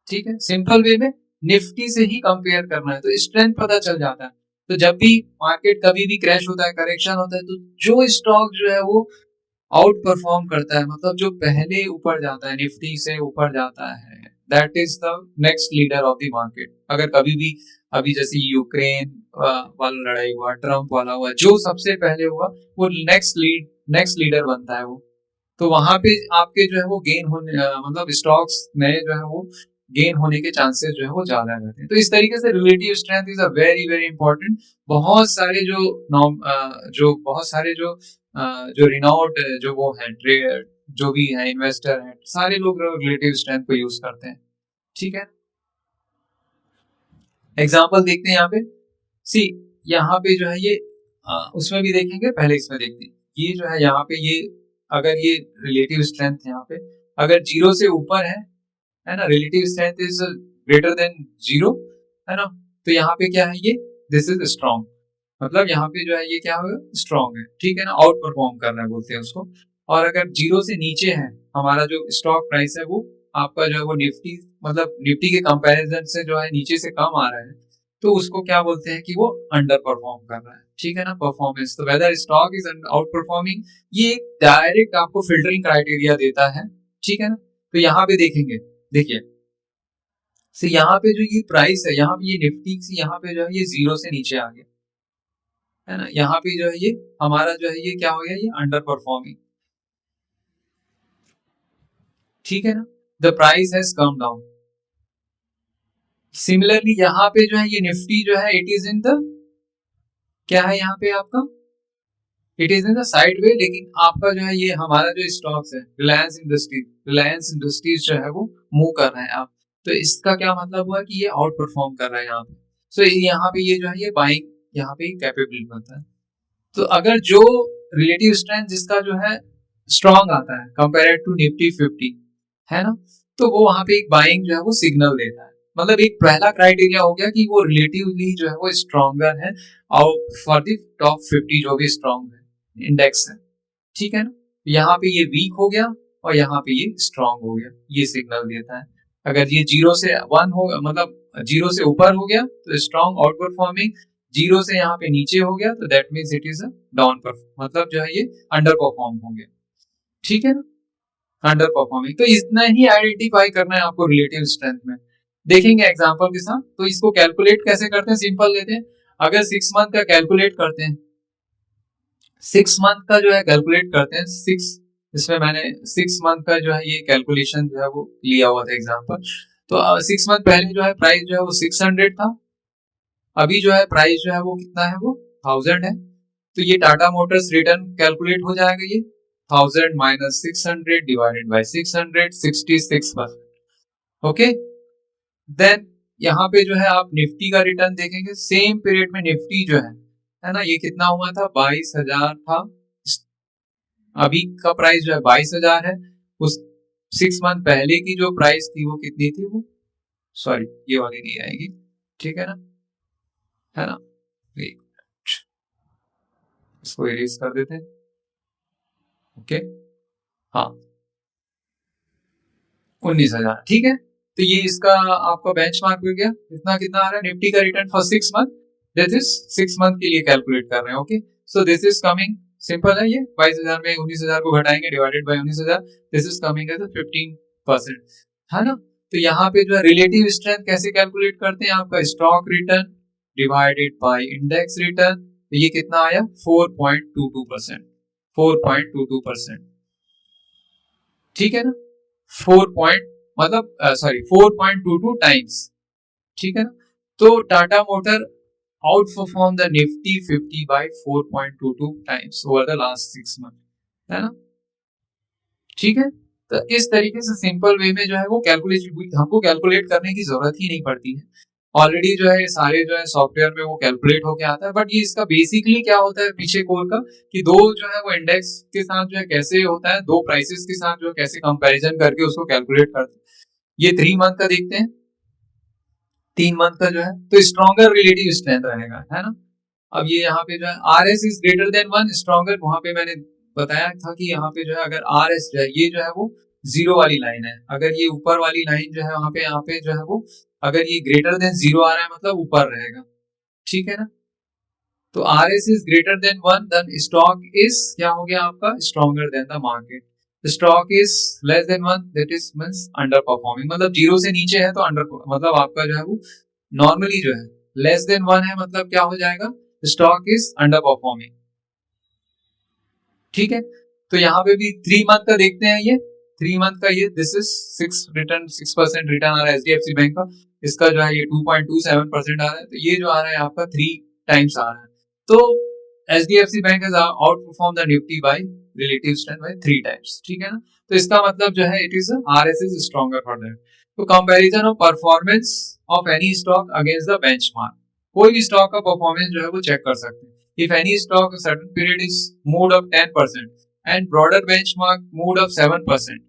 ठीक है, सिंपल वे में निफ्टी से ही कंपेयर करना है तो स्ट्रेंथ पता चल जाता है। तो जब भी मार्केट कभी भी क्रैश होता है, करेक्शन होता है, तो जो स्टॉक जो है वो आउट परफॉर्म करता है, मतलब जो पहले ऊपर जाता है, निफ्टी से ऊपर जाता है, that is the next leader of the market. अगर कभी भी अभी जैसे यूक्रेन वाला लड़ाई हुआ, ट्रम्प वाला हुआ, जो सबसे पहले हुआ वो नेक्स्ट लीडर बनता है वो, तो वहां पे आपके जो है वो गेन होने मतलब स्टॉक्स नए जो है वो गेन होने के चांसेस जो है वो ज्यादा रहते हैं। तो इस तरीके से relative strength is a very very important. बहुत सारे जो बहुत सारे जो रिनाउंड जो वो है ट्रेडर जो भी है इन्वेस्टर है, सारे लोग रिलेटिव स्ट्रेंथ को यूज करते हैं। ठीक है, एग्जांपल देखते हैं यहाँ पे। सी यहाँ पे जो है ये उसमें भी देखेंगे, पहले इसमें देखते हैं। ये जो है यहाँ पे ये अगर ये रिलेटिव स्ट्रेंथ यहाँ पे अगर जीरो से ऊपर है ना, relative strength is greater than zero, है ना, तो यहाँ पे क्या है ये, दिस इज स्ट्रॉन्ग, मतलब यहाँ पे जो है ये क्या होगा, स्ट्रॉन्ग है। ठीक है ना, आउट परफॉर्म कर रहा है बोलते हैं उसको। और अगर जीरो से नीचे है हमारा जो स्टॉक प्राइस है, वो आपका जो है वो निफ्टी, मतलब निफ्टी के कंपैरिजन से जो है नीचे से कम आ रहा है, तो उसको क्या बोलते हैं कि वो अंडर परफॉर्म कर रहा है। ठीक है ना, परफॉर्मेंस, तो whether stock is outperforming, ये डायरेक्ट आपको फिल्टरिंग क्राइटेरिया देता है। ठीक है ना, तो यहाँ पे देखेंगे, देखिए से यहाँ पे जो ये प्राइस है, यहाँ पे ये निफ्टी से यहाँ पे जो है ये जीरो से नीचे आ गया, है ना, यहाँ पे जो है ये हमारा जो है ये क्या हो गया, ये अंडर परफॉर्मिंग। ठीक है ना, the price has come down. Similarly यहाँ पे जो है ये निफ्टी जो है इट इज इन द, क्या है यहाँ पे आपका, it is in the side way, लेकिन आपका जो है ये हमारा जो स्टॉक्स है रिलायंस इंडस्ट्रीज जो है वो मूव कर रहे हैं आप, तो इसका क्या मतलब हुआ कि ये आउट परफॉर्म कर रहा है यहाँ पे। सो यहाँ पे ये जो है ये बाइंग यहाँ पे कैपेबल बनता है। तो अगर जो रिलेटिव स्ट्रेंथ जिसका जो है स्ट्रॉन्ग आता है कंपेयर टू निफ्टी 50, है ना, तो वो वहां पे एक बाइंग जो है वो सिग्नल देता है। मतलब एक पहला क्राइटेरिया हो गया कि वो रिलेटिवली जो है वो स्ट्रॉन्गर है और फॉर द टॉप 50 जो भी स्ट्रॉन्ग है इंडेक्स है। ठीक है ना, यहाँ पे ये वीक हो गया और यहाँ पे ये स्ट्रॉन्ग हो गया, ये सिग्नल देता है। अगर ये जीरो से वन हो, मतलब जीरो से ऊपर हो गया तो स्ट्रॉन्ग आउट परफॉर्मिंग, जीरो से यहाँ पे नीचे हो गया तो that means it is a down perform, मतलब जो है ये अंडर परफॉर्म हो गया। ठीक है ना, अंडर परफॉर्मिंग। तो इतना ही आइडेंटिफाई करना है आपको रिलेटिव स्ट्रेंथ में। देखेंगे एग्जांपल के साथ, तो इसको कैलकुलेट कैसे करते हैं, सिंपल लेते हैं। अगर 6 मंथ का कैलकुलेट करते हैं, 6 मंथ का जो है कैलकुलेट करते हैं, इसमें मैंने 6 मंथ का जो है ये कैलकुलेशन जो है वो लिया हुआ था एग्जांपल। तो 6 मंथ पहले जो है प्राइस जो है वो 600 था, अभी जो है प्राइस जो है वो कितना है, वो 1000 है। तो ये टाटा मोटर्स रिटर्न कैलकुलेट हो जाएगा, ये 1000 minus 600 divided by 600, 66%। Okay, then यहाँ पे जो है आप निफ्टी का रिटर्न देखेंगे, सेम पीरियड में निफ्टी जो है ना, ये कितना हुआ था, 22,000 था। अभी का प्राइस जो है 22,000 है। उस 6 मंथ पहले की जो प्राइस थी वो कितनी थी, वो सॉरी ये वाली नहीं आएगी, ठीक है ना, है ना, इसको इरेज कर देते हैं। ओके, हाँ 19,000, ठीक है। तो ये इसका आपका बेंचमार्क हो गया, इतना कितना आ रहा है निफ्टी का return for 6 month, this is 6 month के लिए कैलकुलेट कर रहे हैं। Okay, so this is coming, simple है, ये 22,000 में 19,000 को घटाएंगे divided by 19,000, this is coming as 15%, है ना। तो यहाँ पे जो है रिलेटिव स्ट्रेंथ कैसे कैलकुलेट करते हैं, आपका stock return divided by index return, तो ये कितना आया 4.22%, 4.22%। ठीक है ना, 4 पॉइंट मतलब सॉरी 4.22 टाइम्स, ठीक है ना। तो Tata motor outperform the Nifty 50 by 4.22 times over the last 6 month, है ना। ठीक है, तो इस तरीके से सिंपल वे में जो है वो कैलकुलेट, हमको कैलकुलेट करने की जरूरत ही नहीं पड़ती है, ऑलरेडी जो है सारे जो है सॉफ्टवेयर में वो कैलकुलेट होके आता है। बट ये इसका बेसिकली क्या होता है पीछे कोर का, कि दो जो है वो इंडेक्स के साथ जो है कैसे होता है, दो प्राइसेस के साथ जो है कैसे कंपैरिजन करके उसको कैलकुलेट करते हैं। ये 3 मंथ का देखते हैं, 3 मंथ का जो है तो स्ट्रॉन्गर रिलेटिव स्ट्रेंथ रहेगा, है ना। अब ये यहाँ पे जो है are S is greater than 1 stronger, वहां पे मैंने बताया था कि यहाँ पे जो है अगर आर एस जो है ये जो है वो जीरो वाली लाइन है, अगर ये ऊपर वाली लाइन जो है वहां पे यहाँ पे जो है वो अगर ये ग्रेटर देन जीरो आ रहा है मतलब ऊपर रहेगा, ठीक है ना। तो R S is greater than 1 then stock is क्या हो गया आपका, stronger than the market. Stock is less than 1 that is means underperforming, मतलब जीरो से नीचे है तो अंडर, मतलब आपका जो है वो नॉर्मली जो है लेस देन 1 है मतलब क्या हो जाएगा, स्टॉक इज अंडर परफॉर्मिंग, ठीक है। तो यहाँ पे भी 3 मंथ का देखते हैं, ये 3 मंथ का ये दिस इज 6% रिटर्न आ रहा है H D F C bank का, इसका जो है ये 2.27% आ रहा है, तो ये जो आ रहा है आपका 3 टाइम्स आ रहा है। तो H D F C bank has outperform the Nifty by relative strength by 3 times, ठीक है ना। तो इसका मतलब जो है it is R S is stronger for that. तो comparison of performance of any stock against the benchmark, कोई भी स्टॉक का परफॉर्मेंस जो है वो चेक कर सकते हैं। If any stock a certain period is moved up 10% and broader benchmark moved up 7%,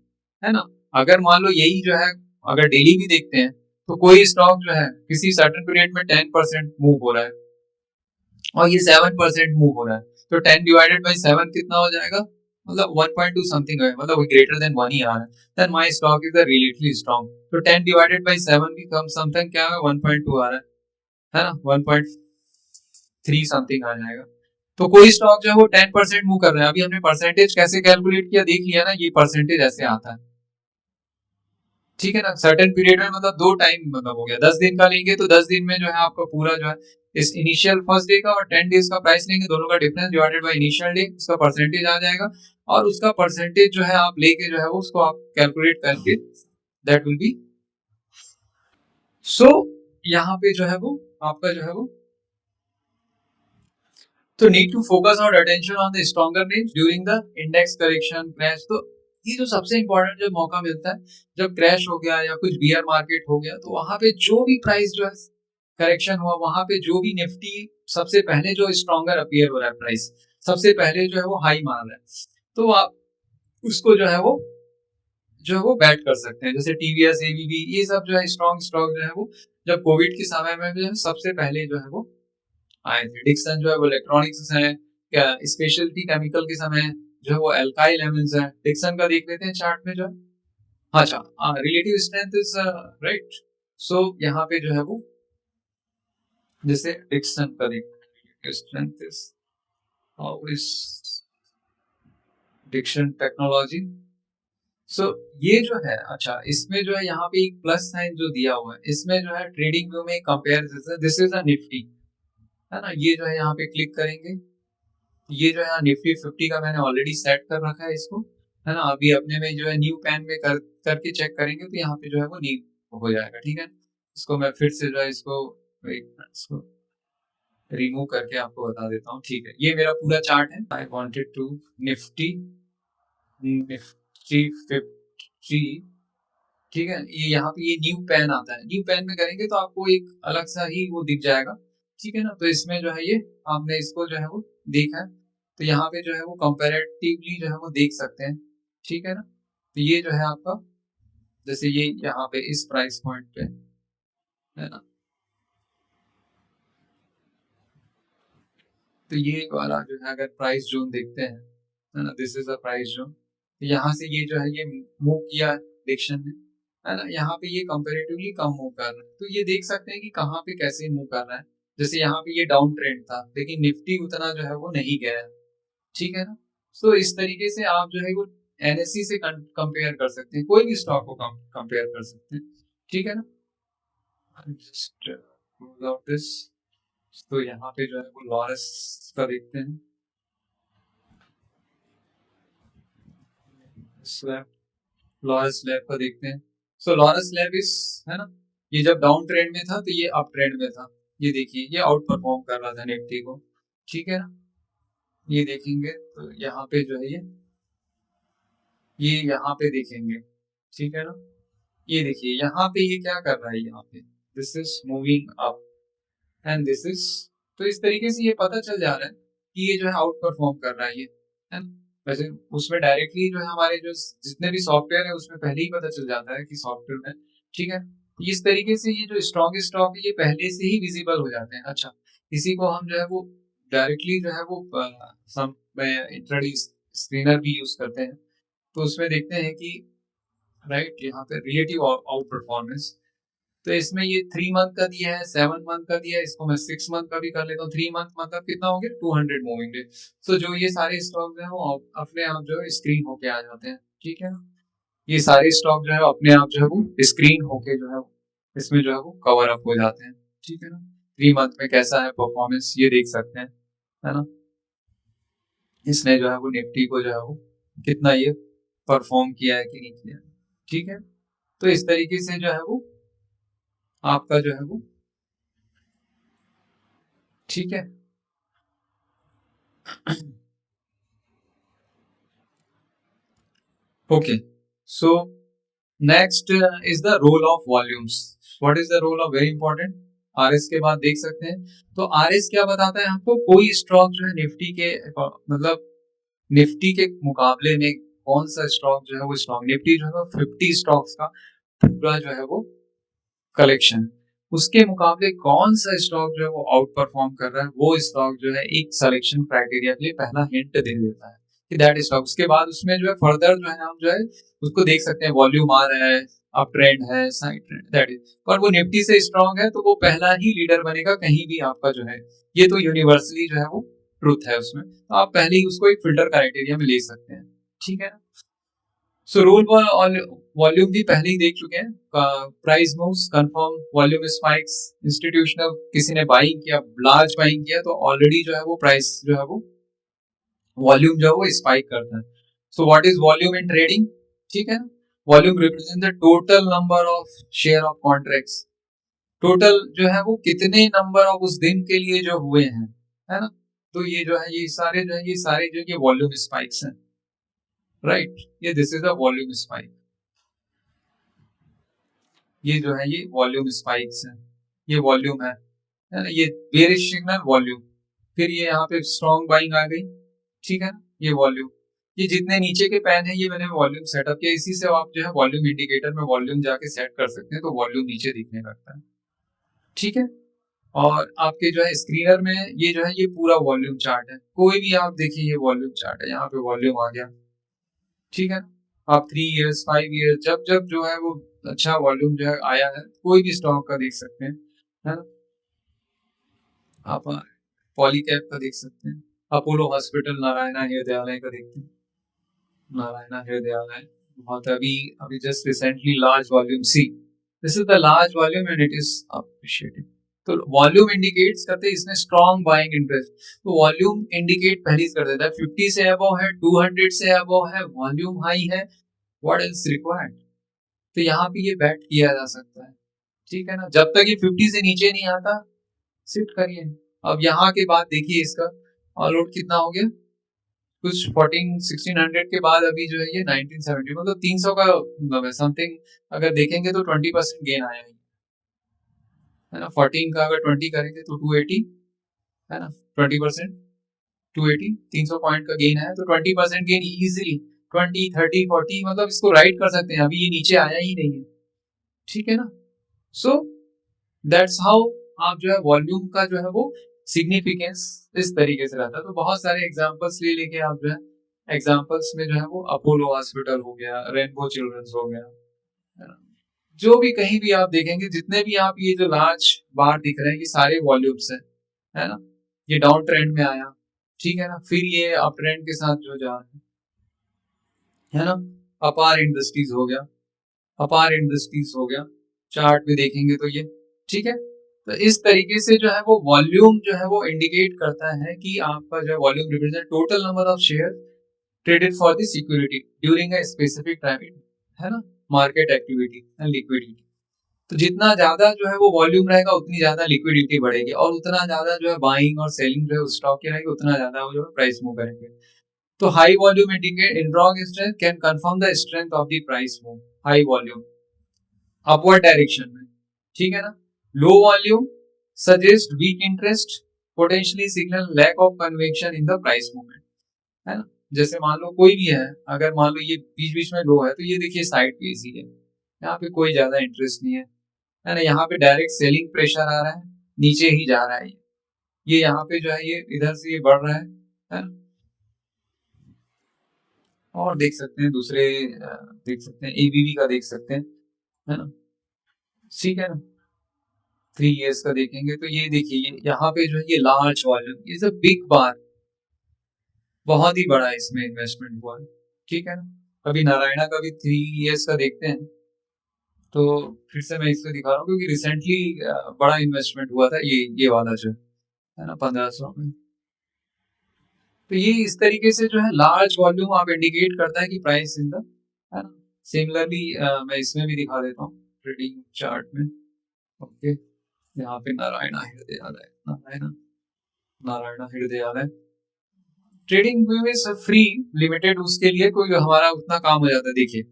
है ना। अगर मान लो यही जो है अगर डेली भी देखते हैं तो कोई स्टॉक जो है किसी सर्टेन पीरियड में 10% मूव हो रहा है और ये 7% मूव हो रहा है, तो 10 डिवाइडेड बाई 7 कितना हो जाएगा, मतलब 1.2 समथिंग है, मतलब ग्रेटर देन 1 ही आ रहा है, then my stock is relatively strong. तो 10 डिवाइडेड बाई 7 भी कम समथिंग क्या है, 1.2 आ रहा है ना, 1.3 समथिंग आ जाएगा। तो कोई स्टॉक जो है वो 10% मूव कर रहा है, अभी हमने परसेंटेज कैसे कैलकुलेट किया देख लिया ना, ये परसेंटेज ऐसे आता है, ठीक है ना। सर्टेन पीरियड में मतलब 2 टाइम मतलब हो गया, 10 दिन का लेंगे तो 10 दिन में जो है आपका पूरा जो है इस इनिशियल फर्स्ट डे का और 10 डेज का प्राइस लेंगे, दोनों का difference divided by initial day, उसका परसेंटेज आ जाएगा, और उसका परसेंटेज जो है आप लेके जो है उसको आप कैलकुलेट करके दैट विल बी सो, यहाँ पे जो है वो आपका जो है वो, तो need to focus our attention on the stronger names during the index correction crash. तो ये जो सबसे इंपॉर्टेंट जो मौका मिलता है जब क्रैश हो गया या कुछ बियर मार्केट हो गया, तो वहां पे जो भी प्राइस जो है करेक्शन हुआ, वहां पे जो भी निफ्टी सबसे पहले जो स्ट्रॉन्गर अपीयर हो रहा है प्राइस, सबसे पहले जो है वो हाई मार रहा है, तो आप उसको जो है वो बैट कर सकते हैं। जैसे टीवीएस एबीबी ये सब जो है स्ट्रॉन्ग स्टॉक जो है वो जब कोविड के समय में जो है सबसे पहले जो है वो आए थे। डिक्सन जो है वो इलेक्ट्रॉनिक्स है, क्या स्पेशलिटी केमिकल के समय जो है वो एल्काइल एमिन्स है। डिक्सन का देख लेते हैं चार्ट में जो है, अच्छा relative strength is right. So यहाँ पे जो है वो जैसे डिक्सन का relative strength is how is Dixon technology. So ये जो है अच्छा, इसमें जो है यहाँ पे एक प्लस साइन जो दिया हुआ है, इसमें जो है ट्रेडिंग व्यू में compare, this is a Nifty, है ना। ये जो है यहाँ पे क्लिक करेंगे, ये जो है निफ्टी 50 का मैंने ऑलरेडी सेट कर रखा है इसको, है ना। अभी अपने में जो है न्यू पैन में करके चेक करेंगे तो यहाँ पे जो है वो न्यू हो जाएगा, ठीक है। इसको मैं फिर से जो है इसको रिमूव करके आपको बता देता हूँ, ठीक है। ये मेरा पूरा चार्ट है, I wanted to Nifty Nifty 50, ठीक है। ये यहाँ पे ये न्यू पैन आता है, न्यू पैन में करेंगे तो आपको एक अलग सा ही वो दिख जाएगा, ठीक है ना। तो इसमें जो है ये आपने इसको जो है वो देखा है, तो यहाँ पे जो है वो कंपैरेटिवली जो है वो देख सकते हैं, ठीक है ना। तो ये जो है आपका जैसे ये यहाँ पे इस प्राइस पॉइंट पे, है ना, तो ये वाला जो है अगर प्राइस जोन देखते हैं, है ना, this is a price zone, तो यहाँ से ये जो है ये मूव किया डिक्शन ने, है ना। यहाँ पे ये कंपैरेटिवली कम मूव कर रहा है, तो ये देख सकते हैं कि कहाँ पे कैसे मूव कर रहा है। जैसे यहाँ पे ये डाउन ट्रेंड था लेकिन निफ्टी उतना जो है वो नहीं गया है, ठीक है ना। तो इस तरीके से आप जो है वो एनएससी से कंपेयर कर सकते हैं, कोई भी स्टॉक को कंपेयर कर सकते हैं, ठीक है ना। Just close out this। तो यहाँ पे जो है वो लॉरेस का देखते हैं, लॉरस लैब का देखते हैं। सो लॉरस लैब इस, है ना, ये जब डाउन ट्रेंड में था तो ये अप ट्रेंड में था। ये देखिए ये आउट परफॉर्म कर रहा था निफ्टी को, ठीक है ना। ये देखेंगे तो यहाँ पे जो है ये यहाँ पे देखेंगे, ठीक है ना। ये देखिए यहाँ पे ये क्या कर रहा है, यहाँ पे this is moving up and this is, तो इस तरीके से ये पता चल जा रहा है कि ये जो है आउट परफॉर्म कर रहा है ये, है ना। वैसे उसमें डायरेक्टली जो है हमारे जो जितने भी सॉफ्टवेयर है उसमें पहले ही पता चल जाता है कि सॉफ्टवेयर में, ठीक है। इस तरीके से ये जो स्ट्रॉन्ग स्टॉक है ये पहले से ही विजिबल हो जाते हैं। अच्छा, इसी को हम जो है वो डायरेक्टली जो है वो सम इंट्राडे स्क्रीनर भी यूज करते हैं, तो उसमें देखते हैं कि राइट यहाँ पे रिलेटिव आउट परफॉर्मेंस, तो इसमें ये 3 मंथ का दिया है, 7 मंथ का दिया है, इसको मैं 6 मंथ का भी कर लेता हूँ। 3 मंथ मतलब कितना हो गया, 200 मूविंग डे। तो जो ये सारे स्टॉक जो है वो अपने आप जो है स्क्रीन होके आ जाते हैं, ठीक है ना। ये सारे स्टॉक जो है अपने आप जो है वो स्क्रीन होके जो है इसमें जो है वो कवर अप हो जाते हैं, ठीक है ना। 3 मंथ में कैसा है परफॉर्मेंस ये देख सकते हैं, है ना। इसने जो है वो निफ्टी को जो है वो कितना ये परफॉर्म किया है कि नहीं किया, ठीक है। तो इस तरीके से जो है वो आपका जो है वो, ठीक है। Okay, so next is the role of volumes. What is the role of, very important, RS के बाद देख सकते हैं। तो RS क्या बताता है हमको, कोई स्टॉक जो है निफ्टी के मतलब निफ्टी के मुकाबले में कौन सा स्टॉक जो है वो स्ट्रॉन्ग, निफ्टी जो है 50 स्टॉक्स का पूरा जो है वो कलेक्शन, उसके मुकाबले कौन सा स्टॉक जो है वो आउट परफॉर्म कर रहा है, वो स्टॉक जो है एक सिलेक्शन क्राइटेरिया के लिए पहला हिंट दे देता है कि दैट स्टॉक। उसके बाद उसमें जो है फर्दर जो है हम जो है उसको देख सकते हैं, वॉल्यूम आ रहा है, अप ट्रेंड है, साइड ट्रेंड, दैट इज। पर वो निफ्टी से स्ट्रॉन्ग है तो वो पहला ही लीडर बनेगा कहीं भी आपका जो है, ये तो यूनिवर्सली जो है वो ट्रूथ है उसमें, तो आप पहले ही उसको एक फिल्टर क्राइटेरिया में ले सकते हैं, ठीक है ना। सो रोल वॉल्यूम भी पहले ही देख चुके हैं, price moves, confirm, volume spikes, institutional, किसी ने बाइंग किया, लार्ज बाइंग किया तो ऑलरेडी जो है वो प्राइस जो है वो वॉल्यूम जो है वो स्पाइक करता है। So what is volume in trading, ठीक है ना। Volume represent the total number of share of contracts, total जो है वो कितने नंबर ऑफ उस दिन के लिए जो हुए हैं, है ना। तो ये जो है ये सारे जो है ये वॉल्यूम स्पाइक्स हैं, राइट। ये this is a volume spike, ये जो है ये वॉल्यूम स्पाइक्स है, ये वॉल्यूम है ना। ये बेरिश सिग्नल वॉल्यूम, फिर ये यहाँ पे स्ट्रॉन्ग बाइंग आ गई, ठीक है ना, ये वॉल्यूम। ये जितने नीचे के पैन है ये मैंने वॉल्यूम सेटअप किया, इसी से आप जो है वॉल्यूम इंडिकेटर में वॉल्यूम जाके सेट कर सकते हैं तो वॉल्यूम नीचे दिखने लगता है, ठीक है। और आपके जो है स्क्रीनर में ये जो है ये पूरा वॉल्यूम चार्ट है, कोई भी आप देखिए ये वॉल्यूम चार्ट है, यहाँ पे वॉल्यूम आ गया, ठीक है। आप 3 इयर्स 5 इयर्स जब जब जो है वो अच्छा वॉल्यूम जो है आया है कोई भी स्टॉक का देख सकते हैं, है ना। आप पॉलीकैप का देख सकते हैं, अपोलो हॉस्पिटल, नारायणा हृदयालय का देखते हैं, नारायणा हृदयालय बहुत अभी अभी just recently large volume, see this is the large volume and it is appreciated. तो वॉल्यूम इंडिकेट्स करते हैं इसमें स्ट्रॉन्ग बाइंग इंटरेस्ट, तो वॉल्यूम इंडिकेट पहले कर देता है 50 से अबव है, 200 से अबव है, वॉल्यूम हाई है, व्हाट एल्स रिक्वायर्ड। तो यहाँ पे ये बैट किया जा सकता है, ठीक है ना। जब तक ये 50 से नीचे नहीं आता सिट करिए। अब यहाँ के बाद देखिए इसका ऑल आउट कितना हो गया, कुछ 1600 के बाद अभी जो है ये 1970 मतलब 300 का मतलब है समथिंग, अगर देखेंगे तो 20% गेन आया है ना। 14 का अगर 20 करेंगे तो 280, है ना, 20% 280, 300 पॉइंट का गेन है तो 20% गेन इजीली 20 30 40 मतलब इसको राइट कर सकते हैं, अभी ये नीचे आया ही नहीं है, ठीक है ना। सो दैट्स हाउ आप जो है वॉल्यूम का जो है वो सिग्निफिकेंस इस तरीके से रहता है। तो बहुत सारे एग्जांपल्स ले लेके आप जो है एग्जांपल्स में जो है वो अपोलो हॉस्पिटल हो गया, रेनबो चिल्ड्रंस हो गया, है ना, जो भी कहीं भी आप देखेंगे जितने भी आप ये जो लार्ज बार दिख रहे हैं ये सारे वॉल्यूम्स है ना। ये डाउन ट्रेंड में आया, ठीक है ना, फिर ये अप ट्रेंड के साथ जो जा रहा है ना। अपार इंडस्ट्रीज हो गया, अपार इंडस्ट्रीज हो गया, चार्ट में देखेंगे तो ये, ठीक है। तो इस तरीके से जो है वो वॉल्यूम जो है वो इंडिकेट करता है कि आपका जो है volume represent total number of share traded for the security during a specific time, है ना, मार्केट एक्टिविटी एंड लिक्विडिटी। तो जितना ज्यादा जो है वो वॉल्यूम रहेगा उतनी ज्यादा लिक्विडिटी बढ़ेगी, और उतना ज्यादा जो है बाइंग और सेलिंग जो है स्टॉक की रहेगी, उतना ज्यादा वो जो है प्राइस मूव करेंगे। तो high volume indicate intraday strength can confirm the strength of the price move, high volume upward direction में, ठीक है ना। Low volume suggest weak interest, potentially signal lack of conviction in the price movement, है ना। जैसे मान लो कोई भी है, अगर मान लो ये बीच बीच में लो है, तो ये देखिए साइड पे ही है, यहाँ पे कोई ज्यादा इंटरेस्ट नहीं है ना। यहाँ पे डायरेक्ट सेलिंग प्रेशर आ रहा है, नीचे ही जा रहा है ये यहाँ पे जो है ये इधर से ये बढ़ रहा है ना। और देख सकते हैं दूसरे, देख सकते हैं एबीबी का देख सकते हैं, है ना, ठीक है ना। 3 years का देखेंगे तो ये देखिए ये यहाँ पे जो है ये लार्ज वॉल्यूम, ये बिग बार, बहुत ही बड़ा इसमें इन्वेस्टमेंट हुआ है, ठीक है ना। अभी नारायणा का भी 3 years का देखते हैं, तो फिर से मैं इसमें दिखा रहा हूँ क्योंकि रिसेंटली बड़ा इन्वेस्टमेंट हुआ था ये वाला जो है ना 1500 में। तो ये इस तरीके से जो है लार्ज वॉल्यूम आप इंडिकेट करता है कि प्राइस इन द, है ना। सिमिलरली मैं इसमें भी दिखा देता हूँ ट्रेडिंग चार्ट में, ओके। यहाँ पे नारायणा हृदयालय, नारायणा हृदयालय ट्रेडिंग में फ्री लिमिटेड, उसके लिए कोई हमारा उतना काम हो जाता है। देखिए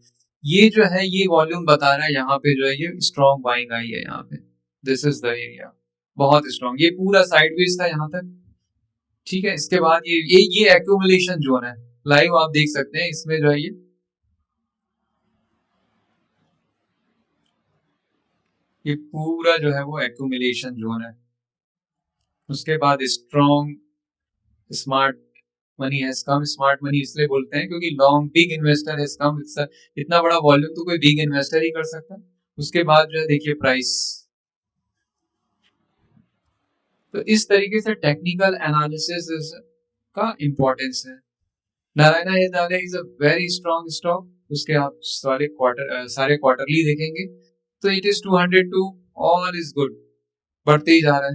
ये जो है ये वॉल्यूम बता रहा है, यहाँ पे जो है ये स्ट्रॉन्ग बाइंग आई है, यहाँ पे दिस इज द एरिया, बहुत स्ट्रॉन्ग, ये पूरा साइडवेज था यहाँ तक, ठीक है। इसके बाद ये एक्यूमुलेशन जोन है, लाइव आप देख सकते हैं इसमें जो है ये पूरा जो है वो एक्यूमुलेशन जोन है। उसके बाद strong smart money has come, smart money इसलिए बोलते हैं क्योंकि long big investor has come, इतना बड़ा वॉल्यूम तो कोई बिग इन्वेस्टर ही कर सकता है। उसके बाद जो है देखिए प्राइस, तो इस तरीके से टेक्निकल एनालिसिस का इंपॉर्टेंस है। Narayana Hrudayalaya is a very strong stock, उसके आप सारे क्वार्टरली देखेंगे तो it is 202, all is good, बढ़ते ही जा रहा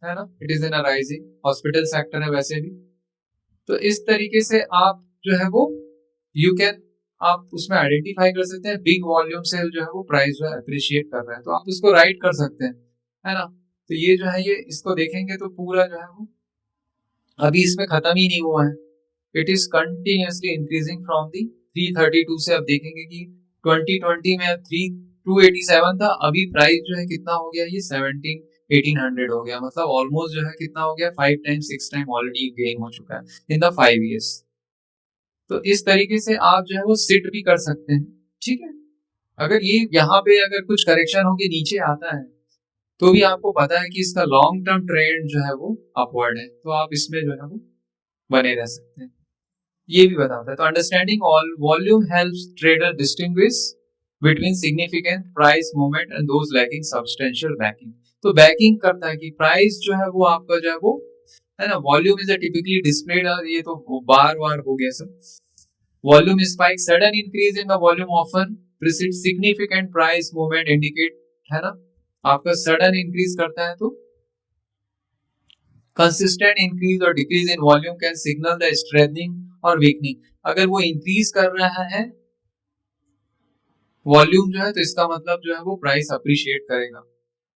है ना। It is in a rising, hospital sector है वैसे भी। तो इस तरीके से आप जो है वो यू कैन, आप उसमें आइडेंटिफाई कर सकते हैं बिग वॉल्यूम से जो है वो प्राइस जो है अप्रिशिएट कर रहा है, तो आप उसको राइट कर सकते हैं, है ना। तो ये जो है ये इसको देखेंगे तो पूरा जो है वो अभी इसमें खत्म ही नहीं हुआ है, it is continuously increasing from the 332 से। अब देखेंगे कि 2020 में 3287 था, अभी प्राइस जो है कितना हो गया, ये 1800 हो गया, मतलब ऑलमोस्ट जो है कितना हो गया, 5 टाइम 6 टाइम ऑलरेडी गेन हो चुका है इन द 5 years। तो इस तरीके से आप जो है वो सिट भी कर सकते हैं, ठीक है। अगर ये यहाँ पे अगर कुछ करेक्शन होके नीचे आता है तो भी आपको पता है कि इसका लॉन्ग टर्म ट्रेंड जो है वो अपवर्ड है, तो आप इसमें जो है वो बने रह सकते हैं, ये भी बताता है। तो understanding all volume helps trader distinguish between significant price movement and those lacking substantial banking. तो बैकिंग करता है कि प्राइस जो है वो आपका जो है वो, है ना, वॉल्यूम इज टिपिकली डिस्प्लेड, ये तो बार बार हो गया सब। Volume spike, sudden increase in the volume often preceded significant price movement indicate, है ना, आपका सडन इंक्रीज करता है तो कंसिस्टेंट इंक्रीज और decrease in volume can signal the strengthening और वीकनिंग। अगर वो इंक्रीज कर रहा है वॉल्यूम जो है तो इसका मतलब जो है वो प्राइस अप्रिशिएट करेगा,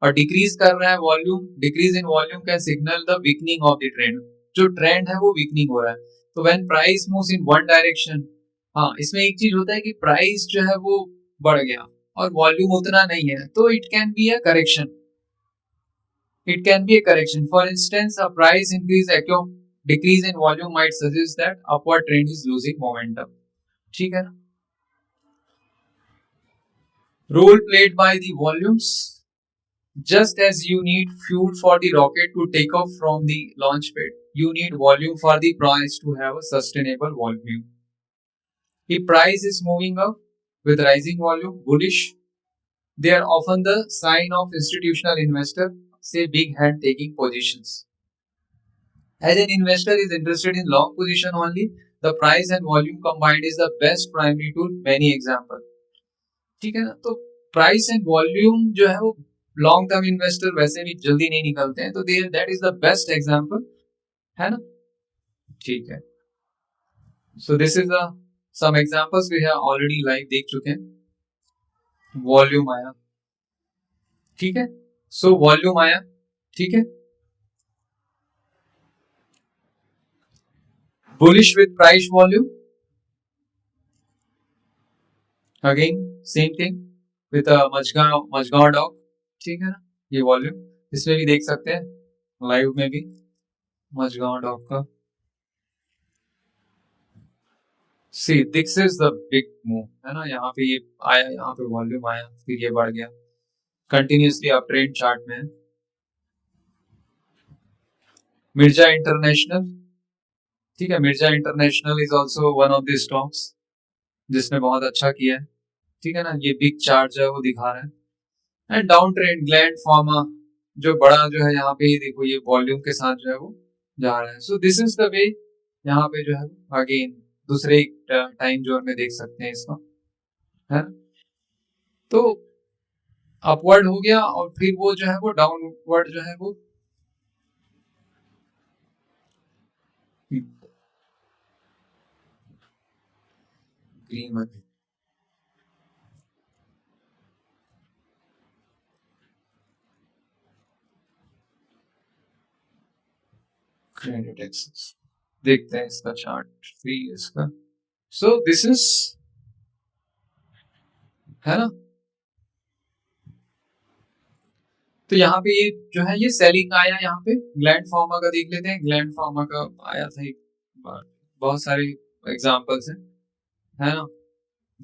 और डिक्रीज कर रहा है volume, decrease in volume can signal the weakening of the trend, जो ट्रेंड है वो वीकनिंग हो रहा है। तो when price moves in one direction, हाँ इसमें एक चीज होता है कि प्राइस जो है वो बढ़ गया और वॉल्यूम उतना नहीं है, तो it can be a correction, it can be a correction. For instance, a price increase decrease in volume might suggest that upward trend is losing momentum. ठीक है ना। Role played by the volumes. Just as you need fuel for the rocket to take off from the launch pad, you need volume for the price to have a sustainable volume. If price is moving up with rising volume, bullish, they are often the sign of institutional investor, say big hand taking positions. As an investor is interested in long position only, the price and volume combined is the best primary tool. Many example, ठीक है ना। तो price and volume जो है वो long term investor वैसे भी जल्दी नहीं निकलते हैं, तो that is the best example, है ना, ठीक है। So this is the some examples we have already live देख चुके हैं। वॉल्यूम आया, ठीक है, सो वॉल्यूम आया, ठीक है, bullish with price volume, again same thing with Mazagon dock, ठीक है ना, ये वॉल्यूम इसमें भी देख सकते हैं लाइव में भी मजगांव डॉग का। See this is the big move, है ना, यहाँ पे ये आया, यहाँ पे वॉल्यूम आया, फिर ये बढ़ गया कंटिन्यूसली अप ट्रेंड चार्ट में। मिर्जा इंटरनेशनल, ठीक है, Mirza international is also one of the stocks जिसने बहुत अच्छा किया है, ठीक है ना, ये बिग चार्ट जो है वो दिखा रहा है। And down trend gland pharma जो बड़ा जो है यहाँ पे ये देखो ये वॉल्यूम के साथ जो है वो जा रहा है। So this is the way, यहाँ पे जो है अगेन दूसरे टाइम जोन में देख सकते हैं इसको, है ना। तो अपवर्ड हो गया और फिर वो जो है वो डाउनवर्ड जो है वो ग्रीन में क्रेडिट एक्सेस देखते हैं इसका चार्ट फ्री इसका। सो दिस इज, है ना, तो यहाँ पे ये जो है ये सेलिंग आया, यहाँ पे ग्लैंड फार्मा का देख लेते हैं। ग्लैंड फार्मा का आया था एक बार, बहुत सारे एग्जांपल्स हैं, है ना।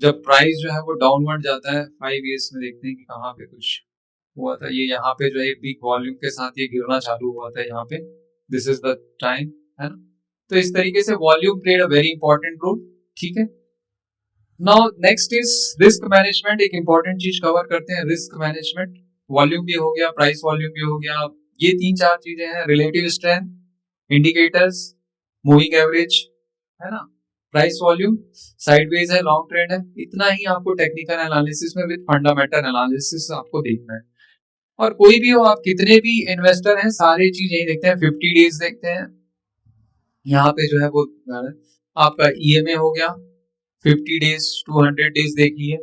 जब प्राइस जो है वो डाउनवर्ड जाता है 5 ईयर्स में देखते हैं कि कहाँ पे कुछ हुआ था। ये यहाँ पे जो है बिग वॉल्यूम के साथ ये गिरना चालू हुआ था यहाँ पे, दिस इज द टाइम, है ना। तो इस तरीके से volume played a very important role, ठीक है। Now next is risk management, एक इंपॉर्टेंट चीज कवर करते हैं, रिस्क मैनेजमेंट। वॉल्यूम भी हो गया, प्राइस वॉल्यूम भी हो गया, ये 3-4 चीजें हैं। Relative strength, indicators, moving average, है ना, प्राइस वॉल्यूम, साइडवेज है, लॉन्ग ट्रेंड है, इतना ही आपको टेक्निकल एनालिसिस में विद फंडामेंटल एनालिसिस आपको देखना है। और कोई भी हो, आप कितने भी इन्वेस्टर हैं, सारी चीज यही देखते हैं। 50 डेज देखते हैं, यहाँ पे जो है वो आपका ईएमए हो गया, 50 डेज 200 डेज देख लिए,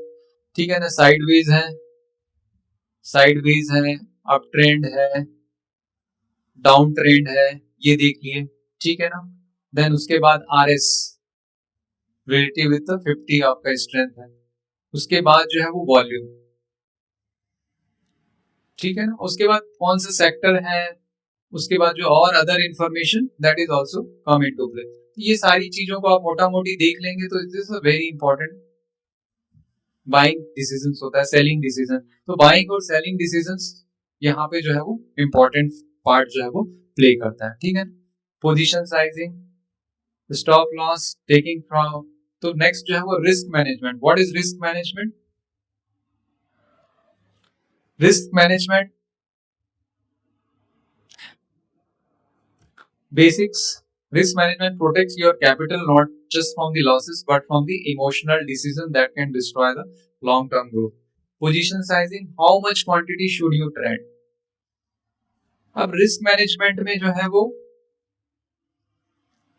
ठीक है ना। साइडवेज है, साइडवेज है, अप ट्रेंड है, डाउन ट्रेंड है, ये देख लिए, ठीक है ना। देन उसके बाद आरएस, रिलेटिव विद 50 आपका स्ट्रेंथ है। उसके बाद जो है वो वॉल्यूम, ठीक है ना। उसके बाद कौन सा सेक्टर है, उसके बाद जो और other information that is also come into play. ये सारी चीजों को आप मोटा मोटी देख लेंगे तो it is a very important buying decisions होता है, सेलिंग डिसीजन। तो बाइंग और सेलिंग डिसीजंस यहाँ पे जो है वो इंपॉर्टेंट पार्ट जो है वो प्ले करता है, ठीक है। Position sizing, stop loss taking from. तो नेक्स्ट जो है वो risk management. What is risk management? Risk management basics. Risk management protects your capital not just from the losses but from the emotional decision that can destroy the long term growth. Position sizing, how much quantity should you trade? अब risk management में जो है वो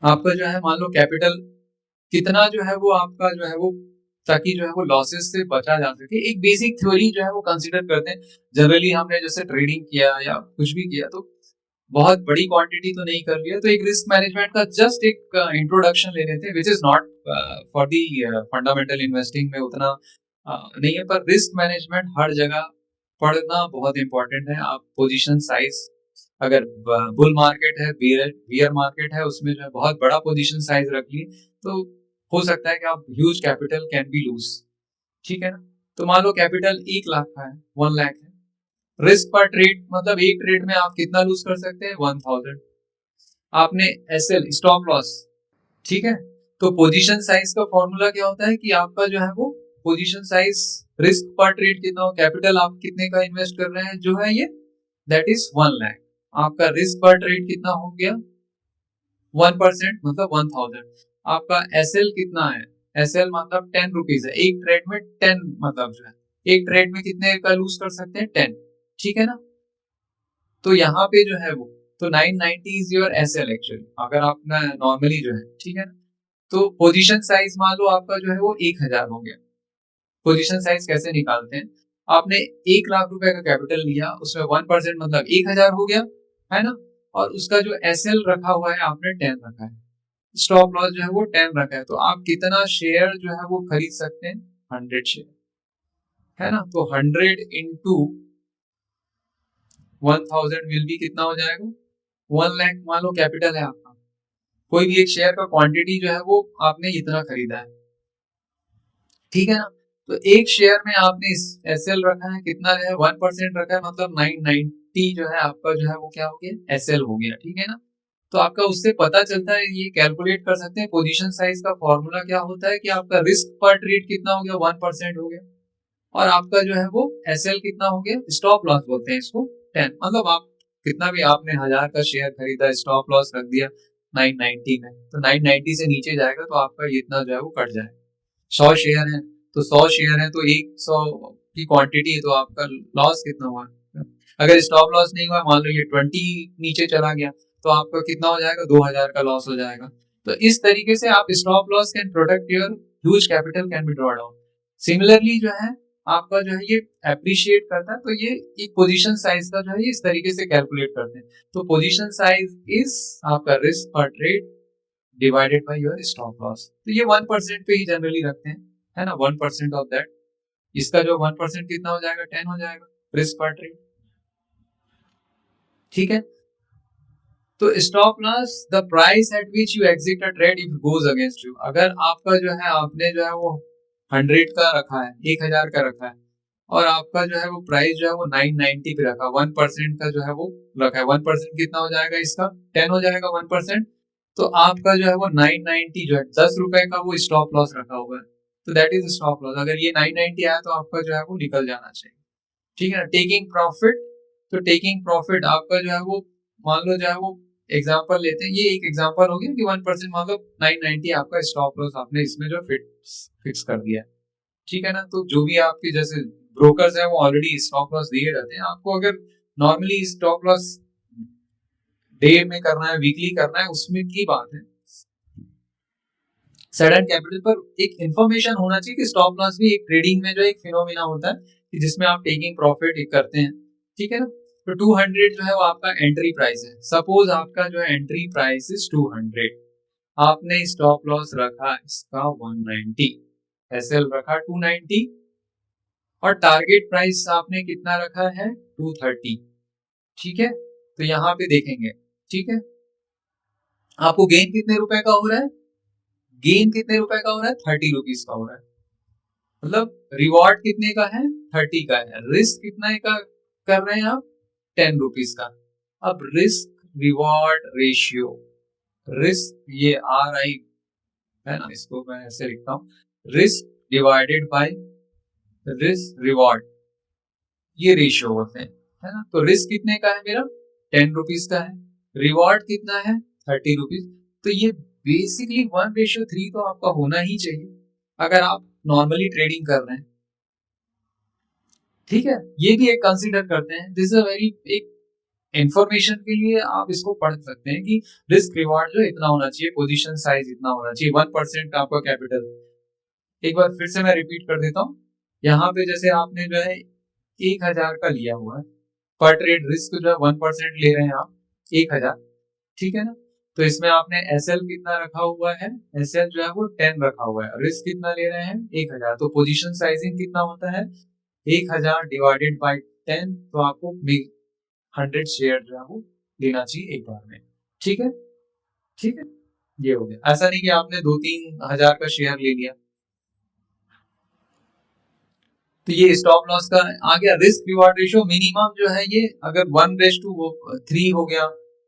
आपका जो है मान लो capital कितना जो है वो आपका जो है वो, ताकि जो है वो लॉसेस से बचा जा सके। एक बेसिक थ्योरी जो है वो कंसीडर करते हैं। जनरली हमने जैसे ट्रेडिंग किया या कुछ भी किया तो बहुत बड़ी क्वांटिटी तो नहीं कर लिया, तो एक रिस्क मैनेजमेंट का जस्ट एक इंट्रोडक्शन ले लेते हैं, which is not for the fundamental investing में उतना नहीं है, पर रिस्क मैनेजमेंट हर जगह पढ़ना बहुत इंपॉर्टेंट है। आप पोजीशन साइज, अगर बुल मार्केट है, बियर मार्केट है, उसमें जो है बहुत बड़ा पोजीशन साइज रख लिए तो हो सकता है कि आप huge capital can be lose, ठीक है ना। तो मान लो कैपिटल 1 लाख का है, 1 लाख है, रिस्क पर ट्रेड मतलब एक ट्रेड में आप कितना लूज कर सकते हैं? 1000। आपने एसएल, स्टॉप लॉस, ठीक है। तो पोजीशन साइज का फॉर्मूला क्या होता है कि आपका जो है वो पोजीशन साइज रिस्क पर ट्रेड कितना हो, कैपिटल आप कितने का इन्वेस्ट कर रहे हैं जो है ये, दैट इज 1 लाख। आपका रिस्क पर ट्रेड कितना हो गया? 1% मतलब 1000। आपका एसएल कितना है? एसएल मतलब 10 रुपीज है, एक ट्रेड में 10 मतलब जो है एक ट्रेड में कितने का लूज कर सकते हैं? 10, ठीक है ना। तो यहाँ पे जो है वो, तो 990 इज योर एसएल एक्चुअली, अगर आप नॉर्मली जो है, ठीक है ना। तो पोजीशन साइज मान लो आपका जो है वो 1000 हो गया। पोजीशन साइज कैसे निकालते हैं, आपने 1 लाख रुपए का कैपिटल लिया, उसमें 1% मतलब 1000 हो गया, है ना, और उसका जो एसएल रखा हुआ है आपने 10 रखा है, स्टॉप लॉस जो है वो 10 रखा है, तो आप कितना शेयर जो है वो खरीद सकते हैं, 100 शेयर, है ना। तो 100 इंटू 1000 विल भी कितना हो जाएगा, 1 लाख मान लो कैपिटल है आपका, कोई भी एक शेयर का क्वांटिटी जो है वो आपने इतना खरीदा है, ठीक है ना। तो एक शेयर में आपने एसएल रखा है, कितना है, 1% रखा है, मतलब 990 जो है आपका जो है वो क्या हो गया, एसएल हो गया, ठीक है ना। तो आपका उससे पता चलता है, ये कैलकुलेट कर सकते हैं, पोजीशन साइज का फॉर्मूला क्या होता है कि आपका रिस्क पर ट्रेड कितना हो गया, 1% हो गया, और आपका जो है वो एसएल कितना हो गया, स्टॉप लॉस बोलते हैं इसको, 10, मतलब आप कितना भी आपने 1000 का शेयर खरीदा, स्टॉप लॉस रख दिया 990 में, तो 990 से नीचे जाएगा तो आपका इतना जो है वो कट जाएगा। 100 शेयर है तो 100 शेयर है तो 100 की क्वांटिटी है, तो आपका लॉस कितना हुआ, अगर स्टॉप लॉस नहीं हुआ, मान लो ये 20 नीचे चला गया, तो आपका कितना हो जाएगा, 2000 का लॉस हो जाएगा। तो इस तरीके से आप stop loss can protect your huge capital can B draw down. Similarly जो है आपका जो है ये अप्रिशिएट करता है, तो ये एक पोजीशन साइज का जो है इस तरीके से कैलकुलेट करते हैं। तो पोजीशन साइज इज आपका रिस्क पर trade divided by your stop loss. तो ये 1% पे ही जनरली रखते हैं, है ना, 1% ऑफ दैट, इसका जो 1% कितना हो जाएगा, 10 हो जाएगा रिस्क पर ट्रेड, ठीक है। तो stop loss the price at which you exit a trade if goes against you, अगर आपका जो है आपने जो है वो 100 का रखा है, 1000 का रखा है, और आपका जो है वो प्राइस जो है वो 990 पे रखा, 1% का जो है वो रखा है, 1% कितना हो जाएगा इसका, 10 हो जाएगा 1%, तो आपका जो है वो 990 जो है 10 रुपए का वो स्टॉप लॉस रखा हुआ है, तो दैट इज स्टॉप लॉस। अगर ये 990 आया तो आपका जो है वो निकल जाना चाहिए, ठीक है ना। टेकिंग प्रॉफिट, तो टेकिंग प्रॉफिट आपका जो है वो मान लो जो है वो एग्जांपल लेते हैं, ये एक एग्जांपल हो गया कि 1% मान लो 990 आपका स्टॉप लॉस आपने इसमें जो फिक्स कर दिया है, ठीक है ना। तो जो भी आपके जैसे ब्रोकर्स हैं वो ऑलरेडी स्टॉप लॉस दिए रहते हैं आपको, अगर नॉर्मली स्टॉप लॉस डे में करना है, वीकली करना है, उसमें की बात है। सडन कैपिटल पर एक इंफॉर्मेशन होना चाहिए कि स्टॉप लॉस भी एक ट्रेडिंग में जो एक फिनोमिना होता है कि जिसमें आप टेकिंग प्रॉफिट करते हैं, ठीक है ना। तो 200 जो है वो आपका एंट्री प्राइस है, सपोज आपका जो है एंट्री प्राइस इज 200, आपने स्टॉप लॉस रखा इसका 190, एसएल रखा 290, और टारगेट प्राइस आपने कितना रखा है 230, ठीक है। तो यहाँ पे देखेंगे, ठीक है, आपको गेन कितने रुपए का हो रहा है, गेन कितने रुपए का हो रहा है, 30 रुपीज का हो रहा है, मतलब रिवॉर्ड कितने का है, 30 का है, रिस्क कितना का कर रहे हैं आप, 10 रुपीज का। अब रिस्क रिवॉर्ड रेशियो, रिस्क ये आर आई है ना, इसको मैं ऐसे लिखता हूं, risk divided by risk reward, ये रेशियो होते हैं, है ना। तो रिस्क कितने का है मेरा, 10 रुपीज का है, रिवॉर्ड कितना है 30 रुपीज, तो ये बेसिकली 1:3 तो आपका होना ही चाहिए अगर आप नॉर्मली ट्रेडिंग कर रहे हैं, ठीक है। ये भी एक कंसीडर करते हैं, दिस इज अ वेरी एक इंफॉर्मेशन के लिए आप इसको पढ़ सकते हैं कि रिस्क रिवॉर्ड जो इतना होना चाहिए, पोजीशन साइज इतना होना चाहिए, 1% का आपका कैपिटल। एक बार फिर से मैं रिपीट कर देता हूँ, यहाँ पे जैसे आपने जो है 1000 का लिया हुआ है, पर ट्रेड रिस्क जो है 1% ले रहे हैं आप, 1000, ठीक है ना। तो इसमें आपने एसएल कितना रखा हुआ है, एसएल जो है वो 10 रखा हुआ है, रिस्क कितना ले रहे हैं 1000, तो पोजीशन साइजिंग कितना होता है 1000 डिवाइडेड बाय 10, तो आपको 100 शेयर जो है वो लेना चाहिए एक बार में, ठीक है, ठीक है। ये हो गया, ऐसा नहीं कि आपने 2-3 हजार का शेयर ले लिया। तो ये स्टॉप लॉस का आ गया। रिस्क रिवॉर्ड रेशियो मिनिमम जो है ये अगर 1:3 हो गया,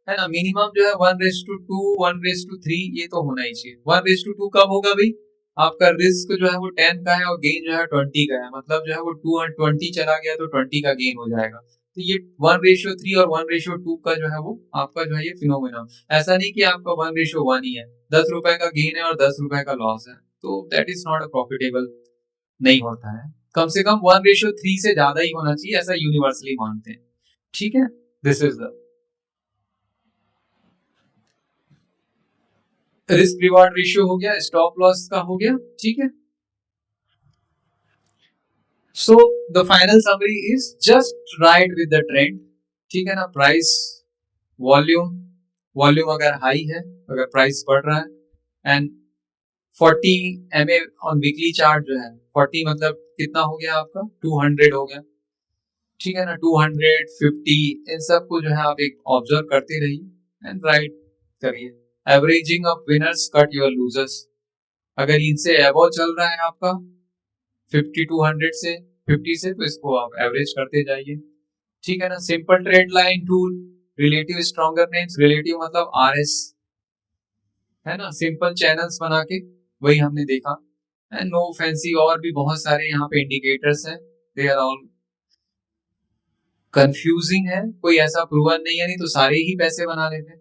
है ना, मिनिमम जो है 1:2 1:3 ये तो होना ही चाहिए। 1:2 कब होगा भाई, आपका रिस्क जो है वो 10 का है और गेन जो है 20 का है, मतलब जो है वो 2 और 20 चला गया तो 20 का गेन हो जाएगा। तो ये 1:3 और 1:2 का जो है वो आपका जो है ये फिनोमिना, ऐसा नहीं कि आपका 1:1 ही है, 10 रुपए का गेन है और 10 रुपए का लॉस है, तो that is not a profitable, नहीं होता है। कम से कम 1:3 से ज्यादा ही होना चाहिए, ऐसा यूनिवर्सली मानते हैं, ठीक है। This is the risk reward ratio हो गया, स्टॉप लॉस का हो गया, ठीक है। So the final summary is just ride with the trend, ठीक है ना। प्राइस, वॉल्यूम, वॉल्यूम अगर हाई है, अगर प्राइस बढ़ रहा है, and 40 MA on weekly chart जो है, 40 मतलब कितना हो गया आपका, 200 हो गया, ठीक है ना। 250 इन सब को जो है आप एक ऑब्जर्व करते रहिए एंड राइट करिए। Averaging of winners cut your losers, अगर इनसे एबो चल रहा है आपका 50 200 से 50 से, तो इसको आप एवरेज करते जाइए, ठीक है ना। Simple trade line tool, relative stronger names, relative मतलब RS, है ना। सिंपल चैनल्स बना के, वही हमने देखा, एंड नो फैंसी, और भी बहुत सारे यहाँ पे इंडिकेटर्स हैं, दे आर ऑल कंफ्यूजिंग है, कोई ऐसा प्रूवन नहीं है, नहीं तो सारे ही पैसे बना लेते।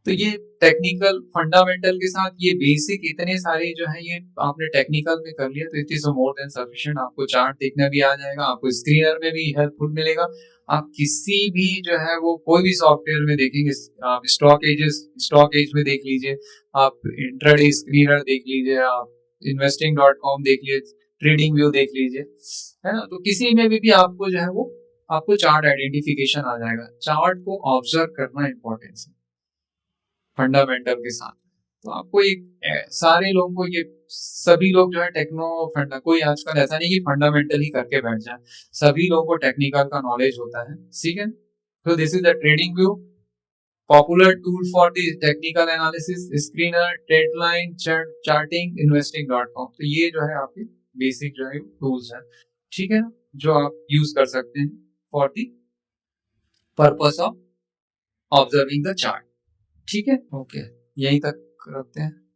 तो ये टेक्निकल फंडामेंटल के साथ ये बेसिक इतने सारे जो है ये आपने टेक्निकल में कर लिया, तो it is more than sufficient. आपको चार्ट देखना भी आ जाएगा, आपको स्क्रीनर में भी हेल्पफुल मिलेगा। आप किसी भी जो है वो कोई भी सॉफ्टवेयर में देखेंगे, आप स्टॉक एज में देख लीजिए, आप इंट्राडे स्क्रीनर देख लीजिए, आप investing.com देख लीजिए, ट्रेडिंग व्यू देख लीजिए, है ना। तो किसी में भी आपको जो है वो आपको चार्ट आइडेंटिफिकेशन आ जाएगा। चार्ट को ऑब्जर्व करना इंपॉर्टेंस है फंडामेंटल के साथ। तो आपको एक सारे लोगों को ये, सभी लोग जो है टेक्नो फंडा, कोई आजकल ऐसा नहीं कि फंडामेंटल ही करके बैठ जाए, सभी लोगों को टेक्निकल का नॉलेज होता है, ठीक है। तो this is the trading view, popular tool for the technical analysis, screener, deadline, charting, investing.com। तो ये जो है आपके बेसिक जो है टूल्स हैं, ठीक है ना, जो आप यूज कर सकते हैं for the purpose of observing the chart, ठीक है। ओके, यहीं तक रखते हैं।